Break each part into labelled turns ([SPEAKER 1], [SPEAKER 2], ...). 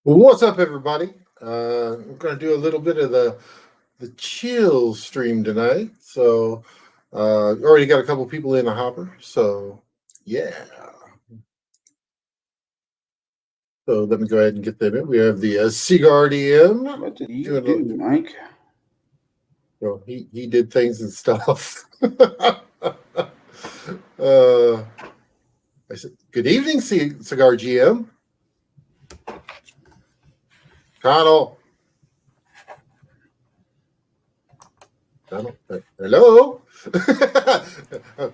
[SPEAKER 1] Well, what's up, everybody? We're going to do a little bit of the chill stream tonight. So, already got a couple people in the hopper. So, yeah. So let me go ahead and get them in. We have the Cigar DM.
[SPEAKER 2] What did you do, Mike?
[SPEAKER 1] So he did things and stuff. I said, "Good evening, Cigar GM." Connell. Hello.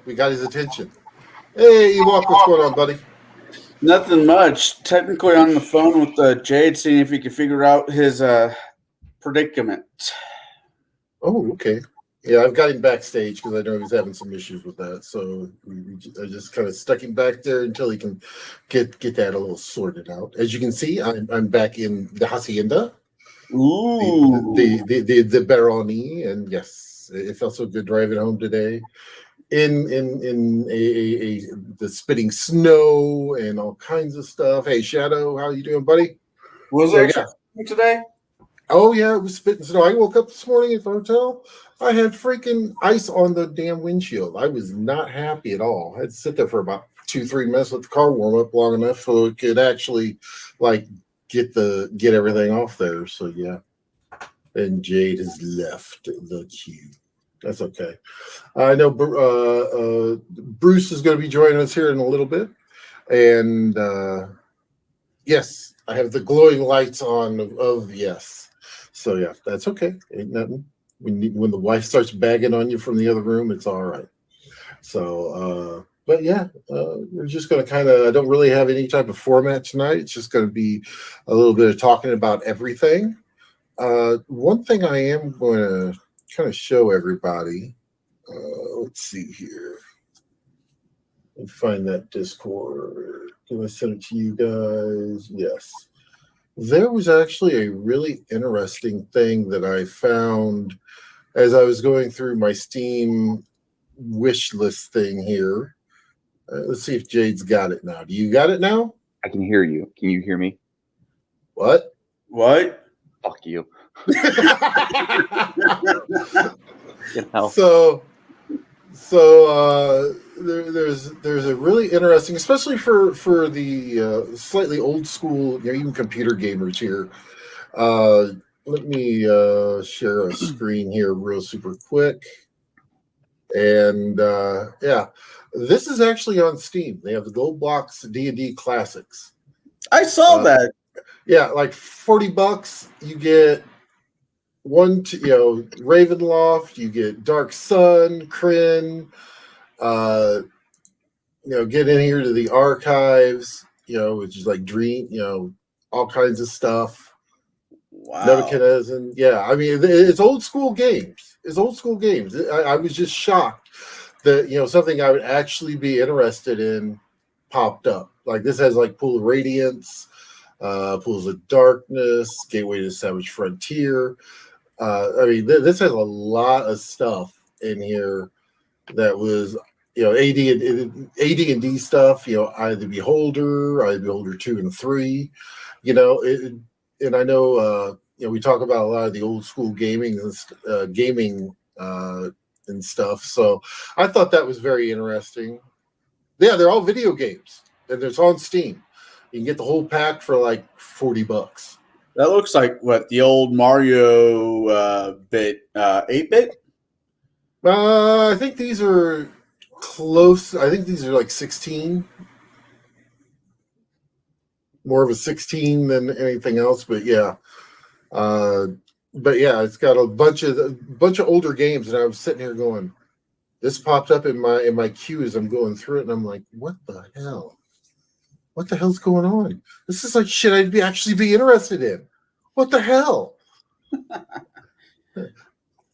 [SPEAKER 1] We got his attention. Hey, Ewok, what's going on, buddy?
[SPEAKER 2] Nothing much. Technically on the phone with Jade, seeing if he could figure out his predicament.
[SPEAKER 1] Oh, okay. Yeah, I've got him backstage because I know he's having some issues with that. So I just kind of stuck him back there until he can get that a little sorted out. As you can see, I'm back in the hacienda.
[SPEAKER 2] Ooh,
[SPEAKER 1] the Baroni, and yes, it felt so good driving home today. In the spitting snow and all kinds of stuff. Hey, Shadow, how you doing, buddy?
[SPEAKER 2] was there today?
[SPEAKER 1] Oh yeah, it was spitting snow. I woke up this morning at the hotel. I had freaking ice on the damn windshield. I was not happy at all. I had to sit there for about 2-3 minutes, let the car warm up long enough so it could actually like get everything off there. So yeah. And Jade has left the queue. That's okay. I know Bruce is going to be joining us here in a little bit. And yes, I have the glowing lights on of yes. So yeah, that's okay. Ain't nothing. When the wife starts bagging on you from the other room, it's all right. So, but yeah, we're just going to kind of, I don't really have any type of format tonight. It's just going to be a little bit of talking about everything. One thing I am going to kind of show everybody. Let's see here. Let me find that Discord. Can I send it to you guys? Yes. There was actually a really interesting thing that I found as I was going through my Steam wish list thing here. Let's see if Jade's got it now. Do you got it now?
[SPEAKER 3] I can hear you. Can you hear me?
[SPEAKER 1] What?
[SPEAKER 3] Fuck you.
[SPEAKER 1] There's a really interesting, especially for the slightly old school, even computer gamers here. Let me share a screen here real super quick. And yeah, this is actually on Steam. They have the Gold Box D&D Classics.
[SPEAKER 2] I saw that.
[SPEAKER 1] Yeah, like $40. You get Ravenloft. You get Dark Sun, Kryn. Get in here to the archives. Which is like Dream. All kinds of stuff.
[SPEAKER 2] Wow.
[SPEAKER 1] Nebuchadnezzar. Yeah, I mean, it's old school games. I was just shocked that something I would actually be interested in popped up. Like this has like Pool of Radiance, Pools of Darkness, Gateway to the Savage Frontier. I mean, this has a lot of stuff in here that was AD&D stuff. Eye of the Beholder, Eye of the Beholder 2 and 3. And I know we talk about a lot of the old school gaming and stuff. So I thought that was very interesting. Yeah, they're all video games, and it's on Steam. You can get the whole pack for like $40.
[SPEAKER 2] That looks like what the old Mario bit 8-bit.
[SPEAKER 1] I think these are close. I think these are like 16. More of a 16 than anything else, but yeah. But yeah, it's got a bunch of older games, and I was sitting here going, this popped up in my queue as I'm going through it, and I'm like, what the hell? What the hell's going on? This is like shit I'd actually be interested in. What the hell?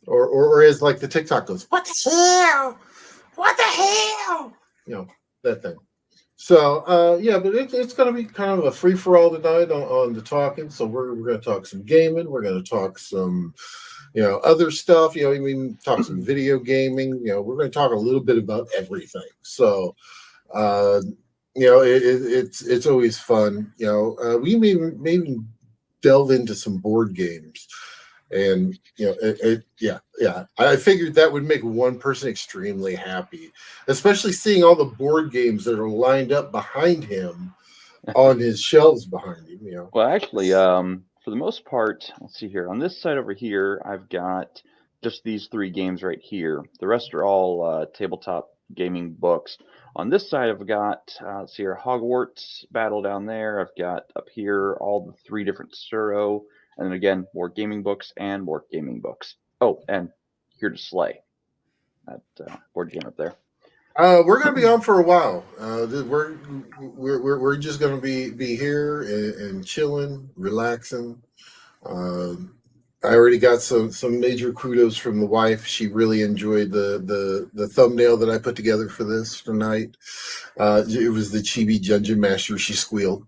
[SPEAKER 1] or as like the TikTok goes, what the hell? What the hell? That thing. So yeah, but it's going to be kind of a free for all tonight on the talking. So we're going to talk some gaming. We're going to talk some other stuff. Talk some video gaming. We're going to talk a little bit about everything. So it's always fun. We maybe delve into some board games. And I figured that would make one person extremely happy, especially seeing all the board games that are lined up behind him on his shelves behind him.
[SPEAKER 3] Well, actually, for the most part, let's see here. On this side over here, I've got just these 3 games right here. The rest are all tabletop gaming books. On this side, I've got, let's see here, Hogwarts Battle down there. I've got up here all the 3 different Suro. And then again, more gaming books and more gaming books. Oh, and Here to Slay. That board game up there.
[SPEAKER 1] We're going to be on for a while. We're just going to be here and chilling, relaxing. I already got some major kudos from the wife. She really enjoyed the thumbnail that I put together for this tonight. It was the Chibi Dungeon Master. She squealed.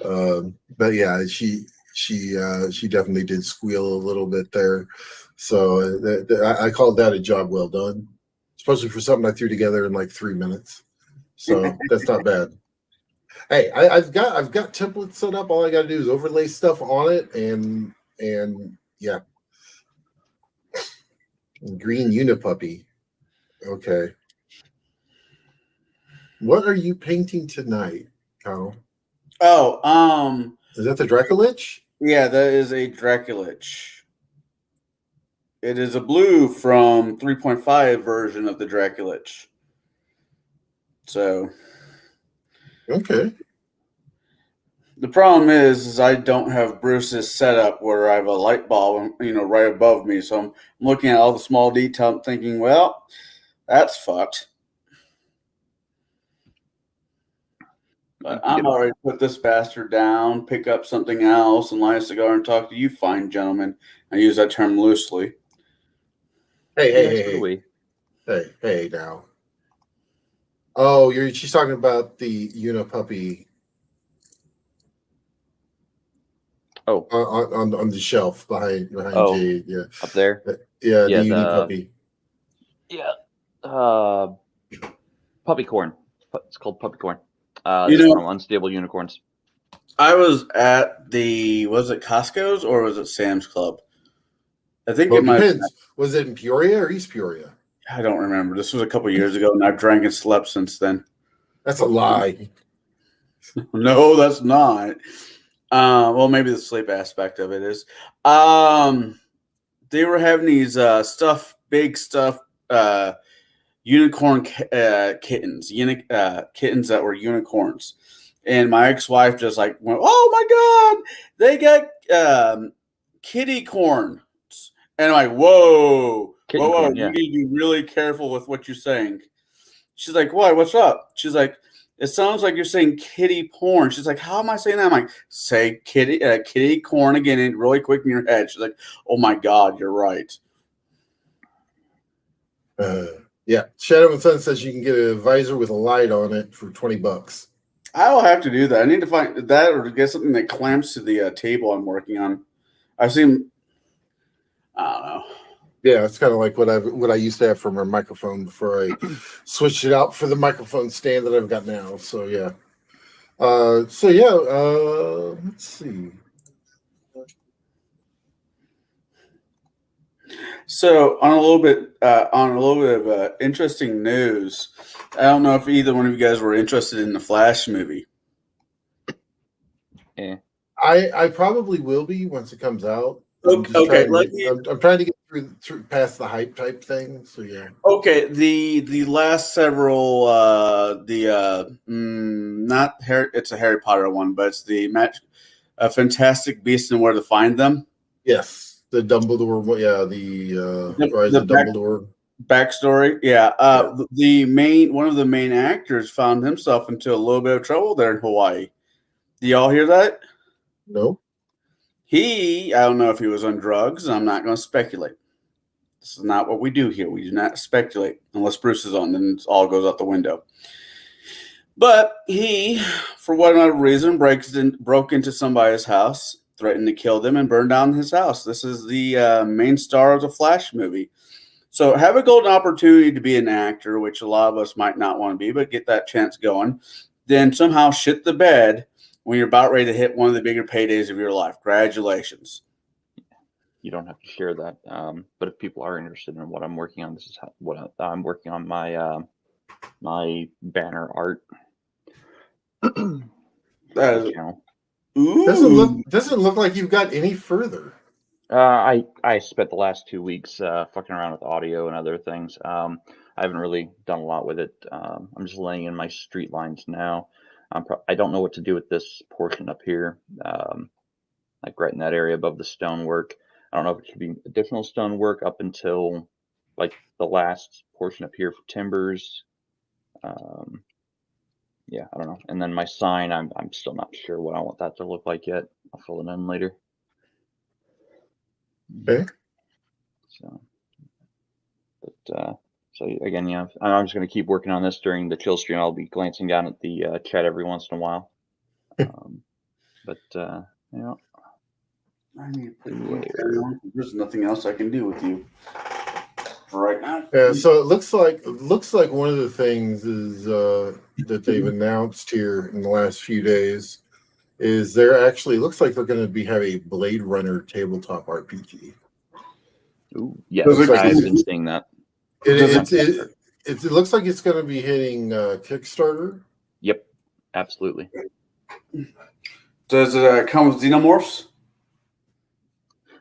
[SPEAKER 1] But yeah, she definitely did squeal a little bit there. So I called that a job well done, especially for something I threw together in like 3 minutes. So that's not bad. Hey, I've got templates set up. All I got to do is overlay stuff on it, and yeah. Green Unipuppy. Okay. What are you painting tonight, Kyle?
[SPEAKER 2] Oh,
[SPEAKER 1] Is that the Dracolich?
[SPEAKER 2] yeah, that is a Dracolich. It is a blue from 3.5 version of the Dracolich. So,
[SPEAKER 1] Okay.
[SPEAKER 2] the problem is I don't have Bruce's setup where I have a light bulb, right above me. So I'm looking at all the small detail and thinking, well, that's fucked. But I'm already put this bastard down, pick up something else, and light a cigar and talk to you fine gentlemen. I use that term loosely.
[SPEAKER 1] Hey now. Oh, she's talking about the Unipuppy.
[SPEAKER 3] Oh,
[SPEAKER 1] on the shelf behind Jade. Yeah,
[SPEAKER 3] up there.
[SPEAKER 1] Yeah,
[SPEAKER 3] Yeah,
[SPEAKER 1] the Unipuppy.
[SPEAKER 3] Yeah. Puppy corn. It's called puppy corn.
[SPEAKER 2] You
[SPEAKER 3] This
[SPEAKER 2] know-
[SPEAKER 3] from Unstable Unicorns.
[SPEAKER 2] I was at was it Costco's or was it Sam's Club? I think
[SPEAKER 1] Well,
[SPEAKER 2] it
[SPEAKER 1] it
[SPEAKER 2] might.
[SPEAKER 1] depends. Was it in Peoria or East Peoria?
[SPEAKER 2] I don't remember. This was a couple years ago, and I've drank and slept since then.
[SPEAKER 1] That's a lie.
[SPEAKER 2] No, that's not. Well, maybe the sleep aspect of it is. They were having these big stuff, unicorn kittens, kittens that were unicorns. And my ex-wife just like went, "Oh my God, they got kitty corn." And I'm like, whoa,
[SPEAKER 3] Kitten
[SPEAKER 2] whoa,
[SPEAKER 3] corn,
[SPEAKER 2] you
[SPEAKER 3] yeah.
[SPEAKER 2] need to be really careful with what you're saying. She's like, "Why? What's up?" She's like, "It sounds like you're saying kitty porn." She's like, "How am I saying that?" I'm like, "Say kitty corn again, and really quick in your head." She's like, "Oh my God, you're right."
[SPEAKER 1] Yeah, Shadow and Sun says you can get a visor with a light on it for $20.
[SPEAKER 2] I'll have to do that. I need to find that or get something that clamps to the table I'm working on. I've seen. I don't know.
[SPEAKER 1] Yeah, it's kind of like what I used to have for my microphone before I switched it out for the microphone stand that I've got now. So yeah. Let's see.
[SPEAKER 2] So on a little bit of interesting news, I don't know if either one of you guys were interested in the Flash movie.
[SPEAKER 3] Yeah.
[SPEAKER 1] I probably will be once it comes out. I'm trying to get through past the hype type thing. So yeah.
[SPEAKER 2] Okay, the last several not Harry, it's a Harry Potter one, but it's the Fantastic Beasts and Where to Find Them.
[SPEAKER 1] Yes, the Dumbledore. Yeah, the Rise of Dumbledore
[SPEAKER 2] backstory. Yeah, one of the main actors found himself into a little bit of trouble there in Hawaii. Do y'all hear that?
[SPEAKER 1] No.
[SPEAKER 2] I don't know if he was on drugs. I'm not going to speculate. This is not what we do here. We do not speculate unless Bruce is on, then it all goes out the window. But he, for whatever reason, broke into somebody's house, threatened to kill them, and burned down his house. This is the main star of the Flash movie. So have a golden opportunity to be an actor, which a lot of us might not want to be, but get that chance going. Then somehow shit the bed when you're about ready to hit one of the bigger paydays of your life. Congratulations.
[SPEAKER 3] You don't have to share that. But if people are interested in what I'm working on, this is what I'm working on, my my banner art
[SPEAKER 2] That is,
[SPEAKER 3] channel.
[SPEAKER 1] Doesn't look like you've got any further.
[SPEAKER 3] I spent the last 2 weeks fucking around with audio and other things. I haven't really done a lot with it. I'm just laying in my street lines now. I don't know what to do with this portion up here, like right in that area above the stonework. I don't know if it should be additional stonework up until like the last portion up here for timbers. Yeah, I don't know. And then my sign, I'm still not sure what I want that to look like yet. I'll fill it in later.
[SPEAKER 1] Okay.
[SPEAKER 3] So again, yeah, I'm just going to keep working on this during the chill stream. I'll be glancing down at the chat every once in a while. Yeah.
[SPEAKER 2] I need to put you. There's nothing else I can do with you for right now.
[SPEAKER 1] Yeah, so it looks like one of the things is that they've announced here in the last few days is they're actually looks like they're going to be have a Blade Runner tabletop RPG.
[SPEAKER 3] Ooh, yes,
[SPEAKER 1] Looks like
[SPEAKER 3] I've
[SPEAKER 1] it's-
[SPEAKER 3] been seeing that.
[SPEAKER 1] It looks like it's going to be hitting Kickstarter.
[SPEAKER 3] Yep, absolutely.
[SPEAKER 2] Does it come with xenomorphs?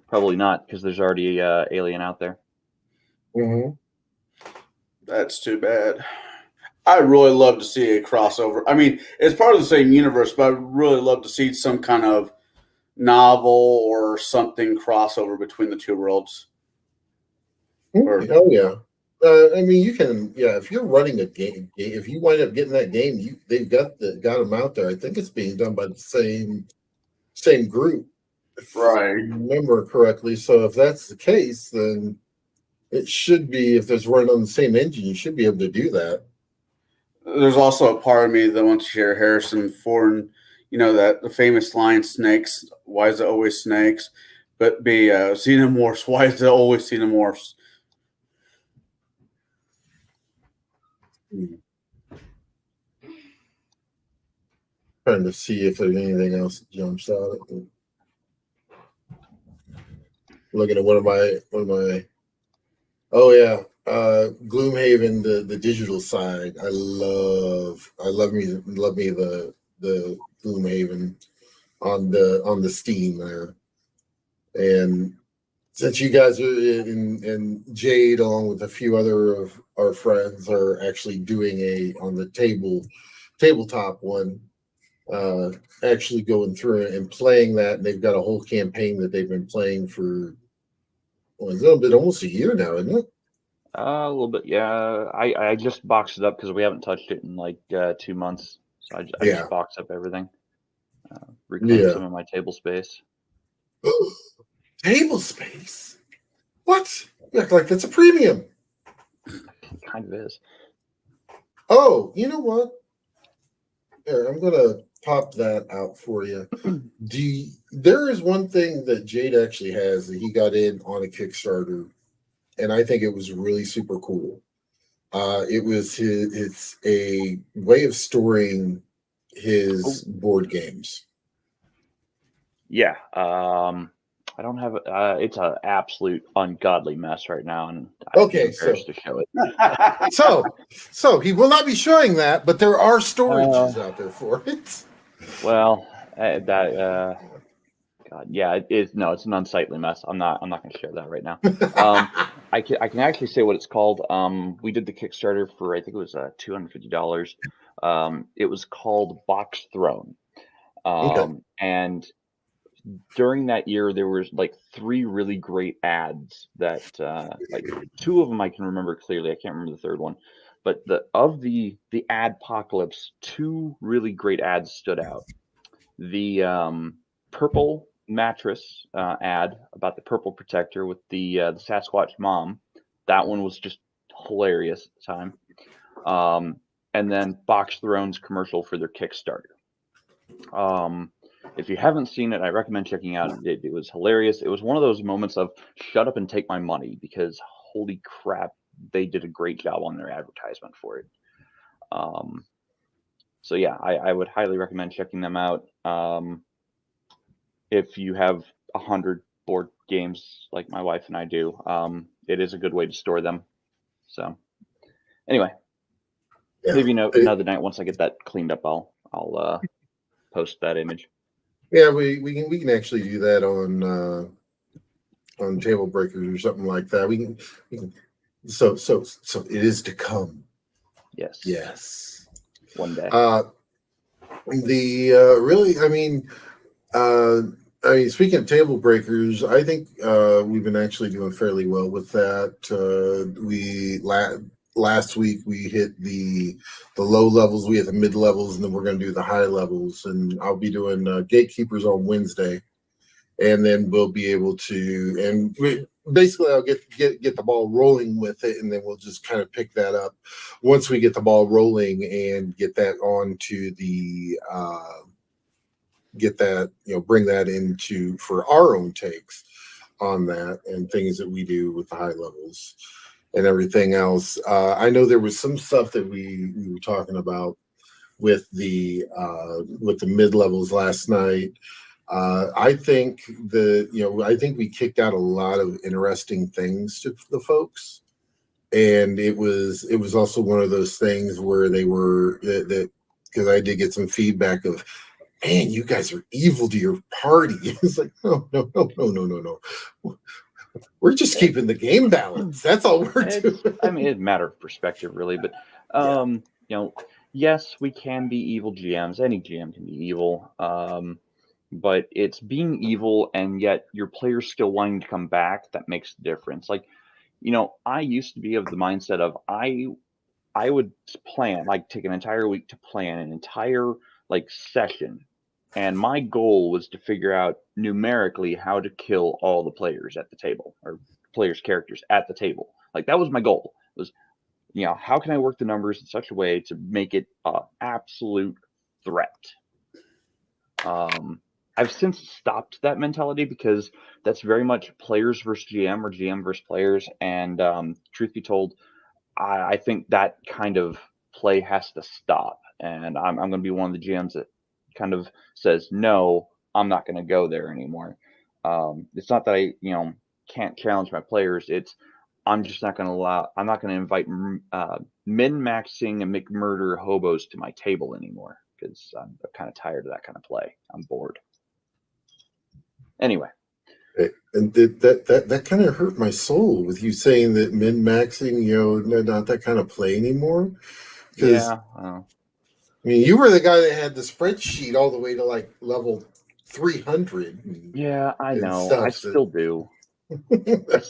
[SPEAKER 3] Probably not, because there's already Alien out there.
[SPEAKER 1] Mm-hmm.
[SPEAKER 2] That's too bad. I really love to see a crossover. I mean, it's part of the same universe, but I'd really love to see some kind of novel or something crossover between the two worlds.
[SPEAKER 1] Oh yeah. I mean, you can. Yeah, if you're running a game, if you wind up getting that game, they've got them out there. I think it's being done by the same group, if I remember correctly. So if that's the case, then it should be. If there's running on the same engine, you should be able to do that.
[SPEAKER 2] There's also a part of me that wants to hear Harrison Ford, that the famous line, "Snakes, why is it always snakes?" But be xenomorphs, why is it always xenomorphs?
[SPEAKER 1] Trying to see if there's anything else that jumps out at me. Looking at one of my. Oh yeah, Gloomhaven, the digital side. I love me the Gloomhaven on the Steam there, and since you guys are and Jade along with a few other of our friends are actually doing on the tabletop one, actually going through it and playing that, and they've got a whole campaign that they've been playing for it's been almost a year now, isn't it?
[SPEAKER 3] A little bit, yeah. I just boxed it up because we haven't touched it in like 2 months, so I just boxed up everything. Reclaimed some of my table space.
[SPEAKER 1] Table space? What? You act like that's a premium.
[SPEAKER 3] It kind of is.
[SPEAKER 1] Oh, you know what? Here, I'm gonna pop that out for you. There is one thing that Jade actually has that he got in on a Kickstarter, and I think it was really super cool. It's a way of storing his board games.
[SPEAKER 3] Yeah. I don't have it's an absolute ungodly mess right now, and I'm embarrassed to show it.
[SPEAKER 1] So he will not be showing that, but there are storages out there for it.
[SPEAKER 3] Well, God, yeah, it is. No, it's an unsightly mess. I'm not going to share that right now. I can actually say what it's called. We did the Kickstarter for, I think it was $250. It was called Box Throne. And during that year, there was like 3 really great ads that, like 2 of them I can remember clearly. I can't remember the third one, but the adpocalypse, 2 really great ads stood out. The purple mattress ad about the purple protector with the Sasquatch mom. That one was just hilarious at the time. And then Box Throne's commercial for their Kickstarter. If you haven't seen it, I recommend checking out. It was hilarious. It was one of those moments of shut up and take my money, because holy crap, they did a great job on their advertisement for it. So yeah, I would highly recommend checking them out. If you have 100 board games like my wife and I do, it is a good way to store them. So anyway,
[SPEAKER 1] Yeah.
[SPEAKER 3] maybe another night once I get that cleaned up, I'll post that image.
[SPEAKER 1] Yeah, we can actually do that on Table Breakers or something like that. We can so it is to come.
[SPEAKER 3] Yes.
[SPEAKER 1] Yes.
[SPEAKER 3] One day.
[SPEAKER 1] Really, I mean, speaking of Table Breakers, I think we've been actually doing fairly well with that. Last week we hit the low levels, we hit the mid levels, and then we're going to do the high levels. And I'll be doing Gatekeepers on Wednesday, and then we'll be able to basically I'll get the ball rolling with it, and then we'll just kind of pick that up once we get the ball rolling and get that on to the bring that into for our own takes on that and things that we do with the high levels and everything else. I know there was some stuff that we were talking about with the mid levels last night. I think we kicked out a lot of interesting things to the folks, and it was also one of those things where they were that because I did get some feedback of, man, you guys are evil to your party. It's like, no. We're just keeping the game balance. That's all we're doing.
[SPEAKER 3] I mean, it's a matter of perspective, really. But yes, we can be evil GMs. Any GM can be evil. But it's being evil and yet your players still wanting to come back that makes the difference. Like, I used to be of the mindset of I would plan, like, take an entire week to plan an entire session, and my goal was to figure out numerically how to kill all the players at the table, or players' characters at the table. Like, that was my goal. Was, how can I work the numbers in such a way to make it an absolute threat? I've since stopped that mentality because that's very much players versus GM or GM versus players. And truth be told, I think that kind of play has to stop. And I'm going to be one of the GMs that kind of says, no, I'm not going to go there anymore. It's not that I, can't challenge my players. It's I'm just not going to I'm not going to invite min-maxing and McMurder hobos to my table anymore because I'm kind of tired of that kind of play. I'm bored. Anyway.
[SPEAKER 1] And that kind of hurt my soul with you saying that min-maxing, not that kind of play anymore.
[SPEAKER 3] Yeah.
[SPEAKER 1] I mean, you were the guy that had the spreadsheet all the way to level 300.
[SPEAKER 3] Yeah, I know. I still do.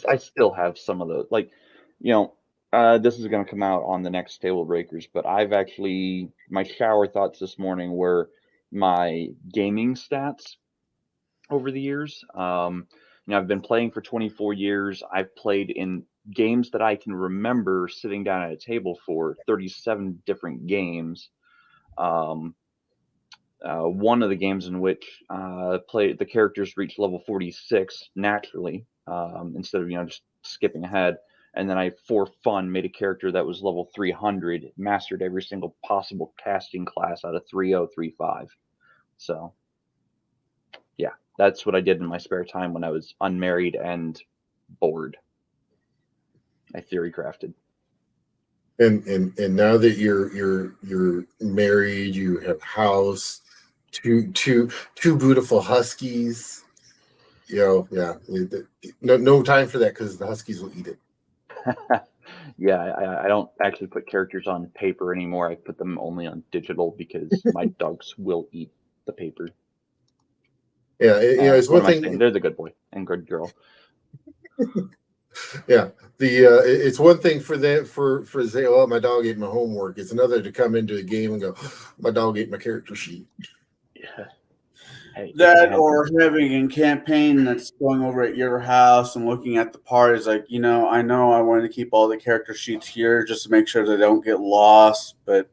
[SPEAKER 3] I still have some of those. This is going to come out on the next Table Breakers, but my shower thoughts this morning were my gaming stats over the years. I've been playing for 24 years. I've played in games that I can remember sitting down at a table for 37 different games. One of the games in which the characters reach level 46 naturally, instead of just skipping ahead. And then I, for fun, made a character that was level 300, mastered every single possible casting class out of 3035. So, yeah, that's what I did in my spare time when I was unmarried and bored. I theory crafted.
[SPEAKER 1] And now that you're married, you have a house, two beautiful huskies. No time for that because the huskies will eat it.
[SPEAKER 3] Yeah, I don't actually put characters on paper anymore. I put them only on digital because my dogs will eat the paper.
[SPEAKER 1] Yeah, it's one thing.
[SPEAKER 3] They're the good boy and good girl.
[SPEAKER 1] Yeah, it's one thing for say, oh, my dog ate my homework. It's another to come into a game and go, my dog ate my character sheet.
[SPEAKER 3] Yeah. Hey,
[SPEAKER 2] that or having a campaign that's going over at your house and looking at the parties, I know I wanted to keep all the character sheets here just to make sure they don't get lost. But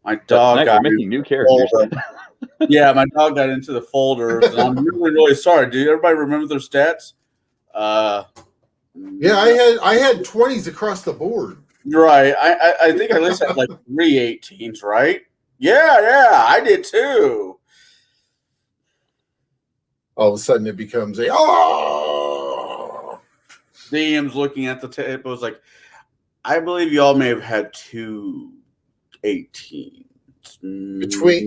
[SPEAKER 2] my dog got
[SPEAKER 3] making new characters.
[SPEAKER 2] Yeah, my dog got into the folders, and I'm really, really sorry. Do everybody remember their stats?
[SPEAKER 1] Yeah, I had 20s across the board.
[SPEAKER 2] Right. I think I listed 3 18s, right? Yeah, I did too.
[SPEAKER 1] All of a sudden it becomes a
[SPEAKER 2] DM's looking at the table. It was like, I believe y'all may have had 2 18s.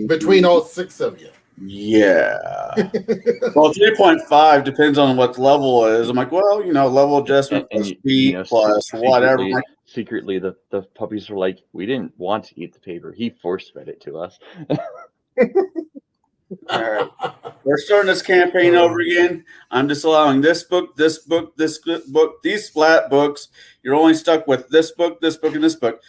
[SPEAKER 1] between all 6 of you.
[SPEAKER 2] Yeah. Well, 3.5 depends on what level it is. I'm like, well, level adjustment plus speed plus whatever.
[SPEAKER 3] Secretly, the puppies were like, we didn't want to eat the paper. He force fed it to us.
[SPEAKER 2] All right. We're starting this campaign over again. I'm just allowing this book, this book, this book, these splat books. You're only stuck with this book, and this book.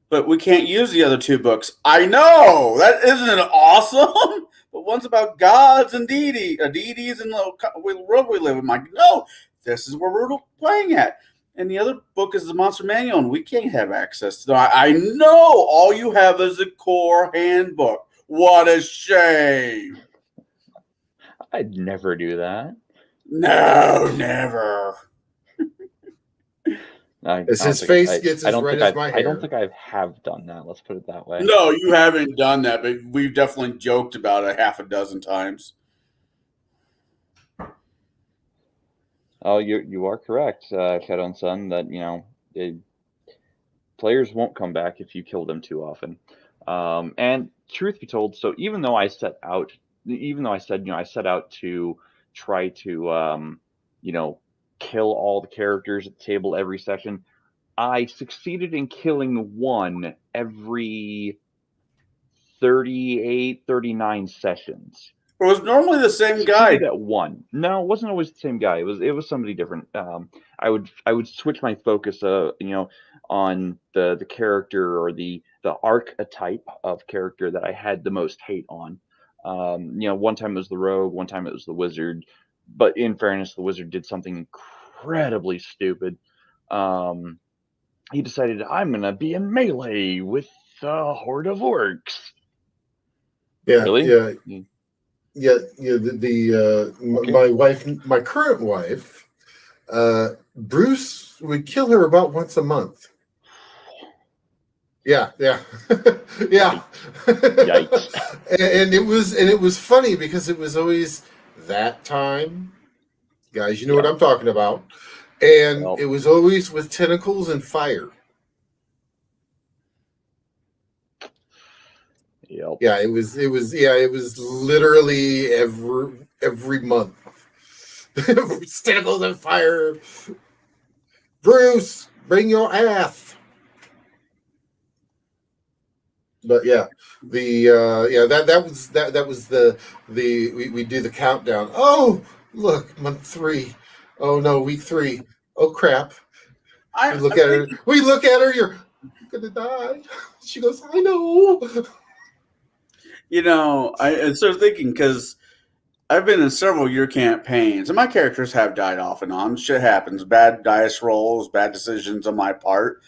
[SPEAKER 2] But we can't use the other 2 books. I know! That isn't it awesome? But one's about gods and deities and the world we live in. I'm like, no, this is where we're playing at. And the other book is the Monster Manual, and we can't have access to that. I know all you have is the core handbook. What a shame.
[SPEAKER 3] I'd never do that.
[SPEAKER 2] No, never.
[SPEAKER 1] As his face gets as red as my hair.
[SPEAKER 3] I don't think I have done that. Let's put it that way.
[SPEAKER 2] No, you haven't done that, but we've definitely joked about it 6 times.
[SPEAKER 3] Oh, you are correct, Shadow and Sun, that, players won't come back if you kill them too often. And truth be told, so even though I said, I set out to try to, kill all the characters at the table every session, I succeeded in killing one every 38, 39 sessions.
[SPEAKER 2] It was normally the same guy.
[SPEAKER 3] At one. No, it wasn't always the same guy. It was somebody different. I would switch my focus, on the character or the archetype of character that I had the most hate on. One time it was the rogue, one time it was the wizard. But in fairness, the wizard did something incredibly stupid. He decided, I'm gonna be in melee with a horde of orcs.
[SPEAKER 1] Yeah,
[SPEAKER 3] really?
[SPEAKER 1] Yeah. My wife, my current wife, Bruce would kill her about once a month. Yeah. Yeah.
[SPEAKER 3] Yikes.
[SPEAKER 1] and it was funny because it was always that time. Guys, you know what I'm talking about. And it was always with tentacles and fire.
[SPEAKER 3] Yep.
[SPEAKER 1] Yeah, it was literally every month. Tentacles and fire. Bruce, bring your ass. But that was we do the countdown. Oh, look, month 3. Oh no, week 3. Oh crap. We look at her, you're gonna die. She goes, I know.
[SPEAKER 2] I started thinking, because I've been in several year campaigns, and my characters have died off and on. Shit happens. Bad dice rolls, bad decisions on my part.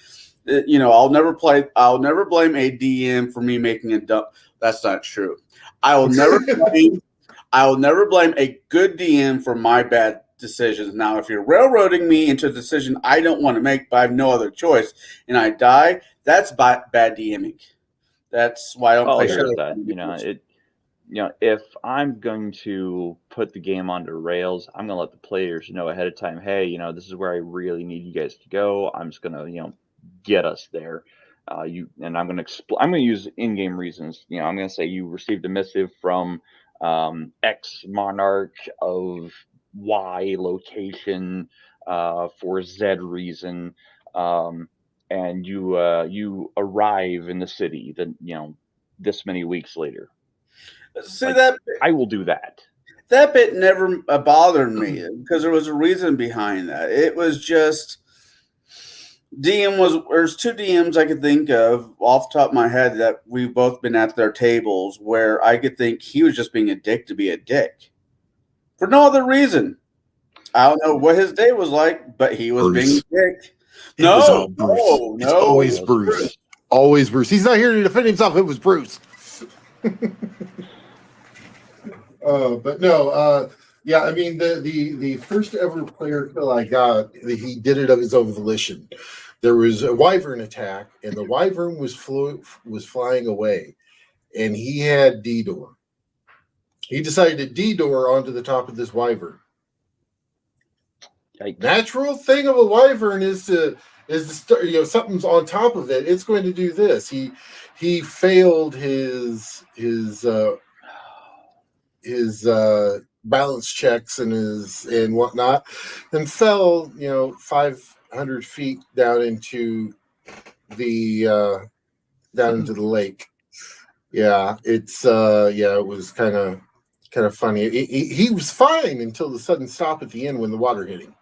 [SPEAKER 2] I'll never blame a DM for me making a dump. That's not true. I will never blame a good DM for my bad decisions. Now, if you're railroading me into a decision I don't want to make, but I have no other choice, and I die, that's bad DMing. That's why I don't play
[SPEAKER 3] that. If I'm going to put the game onto rails, I'm going to let the players know ahead of time, hey, this is where I really need you guys to go. I'm just going to, get us there. And I'm going to use in-game reasons. I'm going to say you received a missive from X monarch of Y location for Z reason, and you arrive in the city this many weeks later.
[SPEAKER 2] See, that
[SPEAKER 3] I will do that.
[SPEAKER 2] That bit never bothered me because there was a reason behind that. It was just there's 2 DMs I could think of off the top of my head that we've both been at their tables where I could think he was just being a dick to be a dick for no other reason. I don't know what his day was like, but he was being a dick. No,
[SPEAKER 1] it's always Bruce. Always Bruce. He's not here to defend himself. It was Bruce. But no, I mean the first ever player kill I got, he did it of his own volition. There was a wyvern attack, and the wyvern was flying away, and he had D-door. He decided to D-door onto the top of this wyvern.
[SPEAKER 3] Yikes.
[SPEAKER 1] Natural thing of a wyvern is something's on top of it. It's going to do this. He failed his balance checks and whatnot, and fell 500 feet down into the lake. Yeah, it was kind of funny. He was fine until the sudden stop at the end when the water hit him.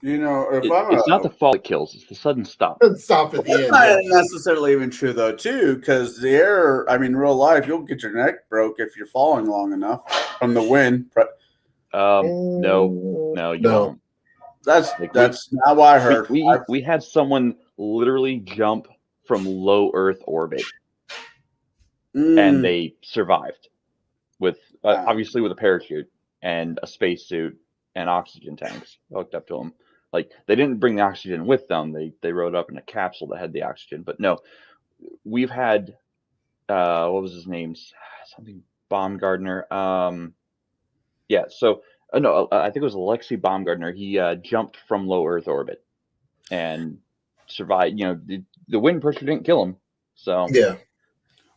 [SPEAKER 3] It's not the fall that kills; it's the sudden stop.
[SPEAKER 1] Stop at the end.
[SPEAKER 2] That's not necessarily even true though, too, because the air. I mean, real life, you'll get your neck broke if you're falling long enough from the wind.
[SPEAKER 3] No, you won't.
[SPEAKER 2] That's not what I heard.
[SPEAKER 3] We had someone literally jump from low Earth orbit, and they survived with obviously with a parachute and a spacesuit and oxygen tanks hooked up to them. Like, they didn't bring the oxygen with them. They rode up in a capsule that had the oxygen. But no, we've had what was his name? Something Baumgartner. Yeah. So no, I think it was Alexei Baumgartner. He jumped from low Earth orbit and survived. The wind pressure didn't kill him. So
[SPEAKER 1] yeah.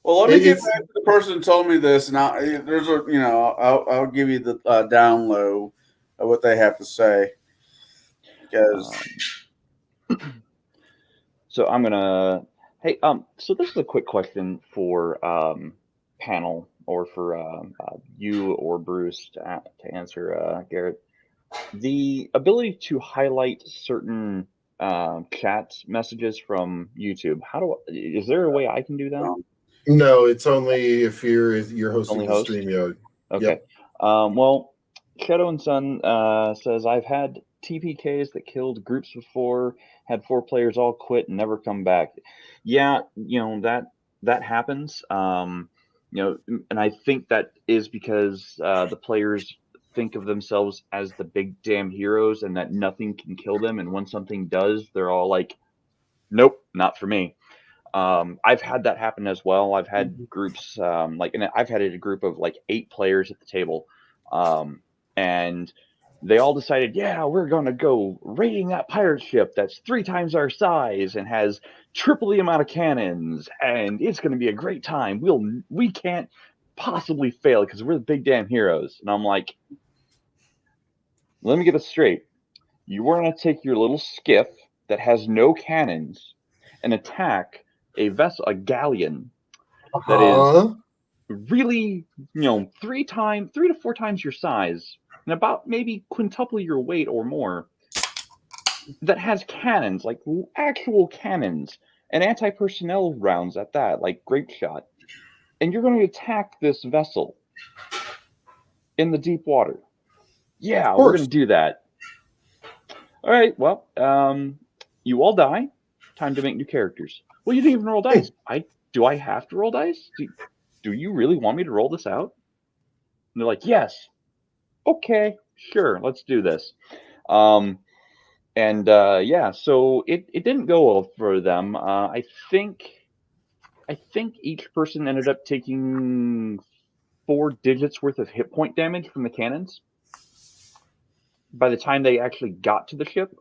[SPEAKER 2] Well, let me get back to the person who told me this, and I'll give you the down low of what they have to say. Because
[SPEAKER 3] so I'm gonna so this is a quick question for panel, or for you or Bruce to answer, Garrett. The ability to highlight certain chat messages from YouTube, is there a way I can do that?
[SPEAKER 1] No, it's only if you're hosting
[SPEAKER 3] Only
[SPEAKER 1] the
[SPEAKER 3] host?
[SPEAKER 1] StreamYard.
[SPEAKER 3] Okay.
[SPEAKER 1] Yep.
[SPEAKER 3] Well, Shadow and Sun says, I've had TPKs that killed groups before, had 4 players all quit and never come back. Yeah, that happens. And I think that is because the players think of themselves as the big damn heroes and that nothing can kill them. And when something does, they're all like, nope, not for me. I've had that happen as well. I've had groups and I've had a group of like 8 players at the table, and they all decided, yeah, we're going to go raiding that pirate ship that's 3 times our size and has triple the amount of cannons, and it's going to be a great time. We can't possibly fail because we're the big damn heroes. And I'm like, let me get this straight. You were going to take your little skiff that has no cannons and attack a vessel, a galleon that is really, 3 to 4 times your size and about maybe quintuple your weight or more, that has cannons, like actual cannons and anti-personnel rounds at that, like grape shot. And you're going to attack this vessel in the deep water. Yeah, we're going to do that. All right, well, you all die. Time to make new characters. Well, you didn't even roll dice. Do I have to roll dice? Do you really want me to roll this out? And they're like, yes. Okay, sure, let's do this. So it didn't go well for them. I think each person ended up taking 4 digits worth of hit point damage from the cannons by the time they actually got to the ship.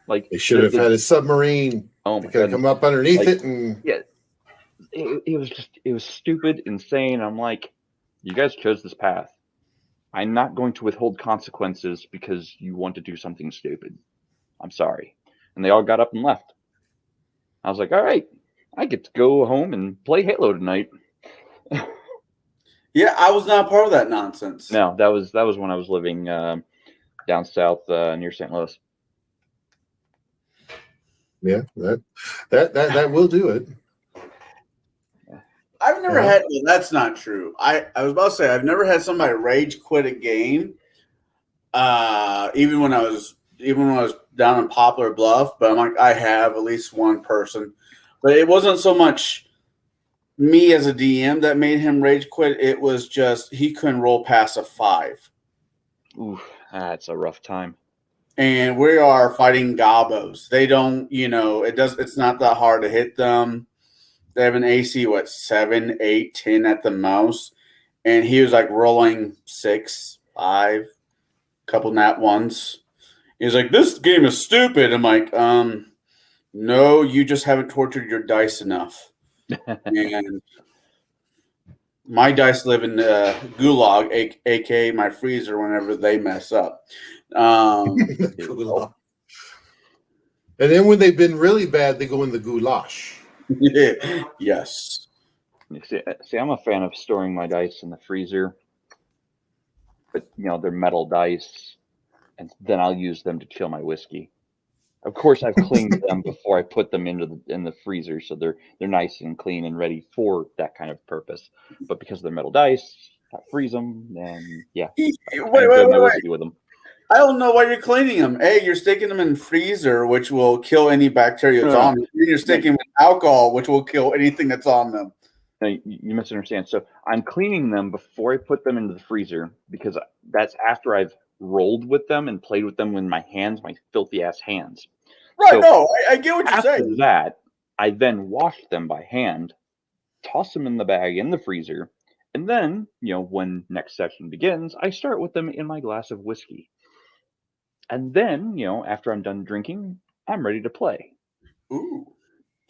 [SPEAKER 3] Like,
[SPEAKER 1] they should have had a submarine.
[SPEAKER 3] Oh
[SPEAKER 1] my God! Come up underneath it and
[SPEAKER 3] yeah, it was stupid, insane. I'm like, you guys chose this path. I'm not going to withhold consequences because you want to do something stupid. I'm sorry. And they all got up and left. I was like, all right, I get to go home and play Halo tonight.
[SPEAKER 2] Yeah, I was not part of that nonsense.
[SPEAKER 3] No, that was when I was living down south near St. Louis.
[SPEAKER 1] Yeah, that will do it.
[SPEAKER 2] I've never had. Well, that's not true. I was about to say I've never had somebody rage quit a game. Even when I was down in Poplar Bluff, but I'm like, I have at least one person, but it wasn't so much me as a DM that made him rage quit. It was just he couldn't roll past a 5.
[SPEAKER 3] Ooh, that's a rough time.
[SPEAKER 2] And we are fighting gobos. They don't, it's not that hard to hit them. They have an AC, 7, 8, 10 at the most. And he was like rolling 6, 5, couple nat ones. He's like, this game is stupid. I'm like, no, you just haven't tortured your dice enough. And my dice live in the gulag, aka my freezer, whenever they mess up.
[SPEAKER 1] Gulag. And then when they've been really bad, they go in the goulash.
[SPEAKER 2] Yes.
[SPEAKER 3] See, I'm a fan of storing my dice in the freezer, but they're metal dice, and then I'll use them to chill my whiskey. Of course, I've cleaned them before I put them in the freezer, so they're nice and clean and ready for that kind of purpose. But because they're metal dice, I freeze them, and yeah,
[SPEAKER 2] Wait.
[SPEAKER 3] with them.
[SPEAKER 2] I don't know why you're cleaning them. A, you're sticking them in freezer, which will kill any bacteria that's on them. You're sticking them in alcohol, which will kill anything that's on them.
[SPEAKER 3] No, you misunderstand. So I'm cleaning them before I put them into the freezer because that's after I've rolled with them and played with them with my hands, my filthy ass hands.
[SPEAKER 2] Right,
[SPEAKER 3] So
[SPEAKER 2] no, I get what you're
[SPEAKER 3] after
[SPEAKER 2] saying.
[SPEAKER 3] that, I then wash them by hand, toss them in the bag in the freezer, and then, when next session begins, I start with them in my glass of whiskey. And then, after I'm done drinking, I'm ready to play.
[SPEAKER 2] Ooh,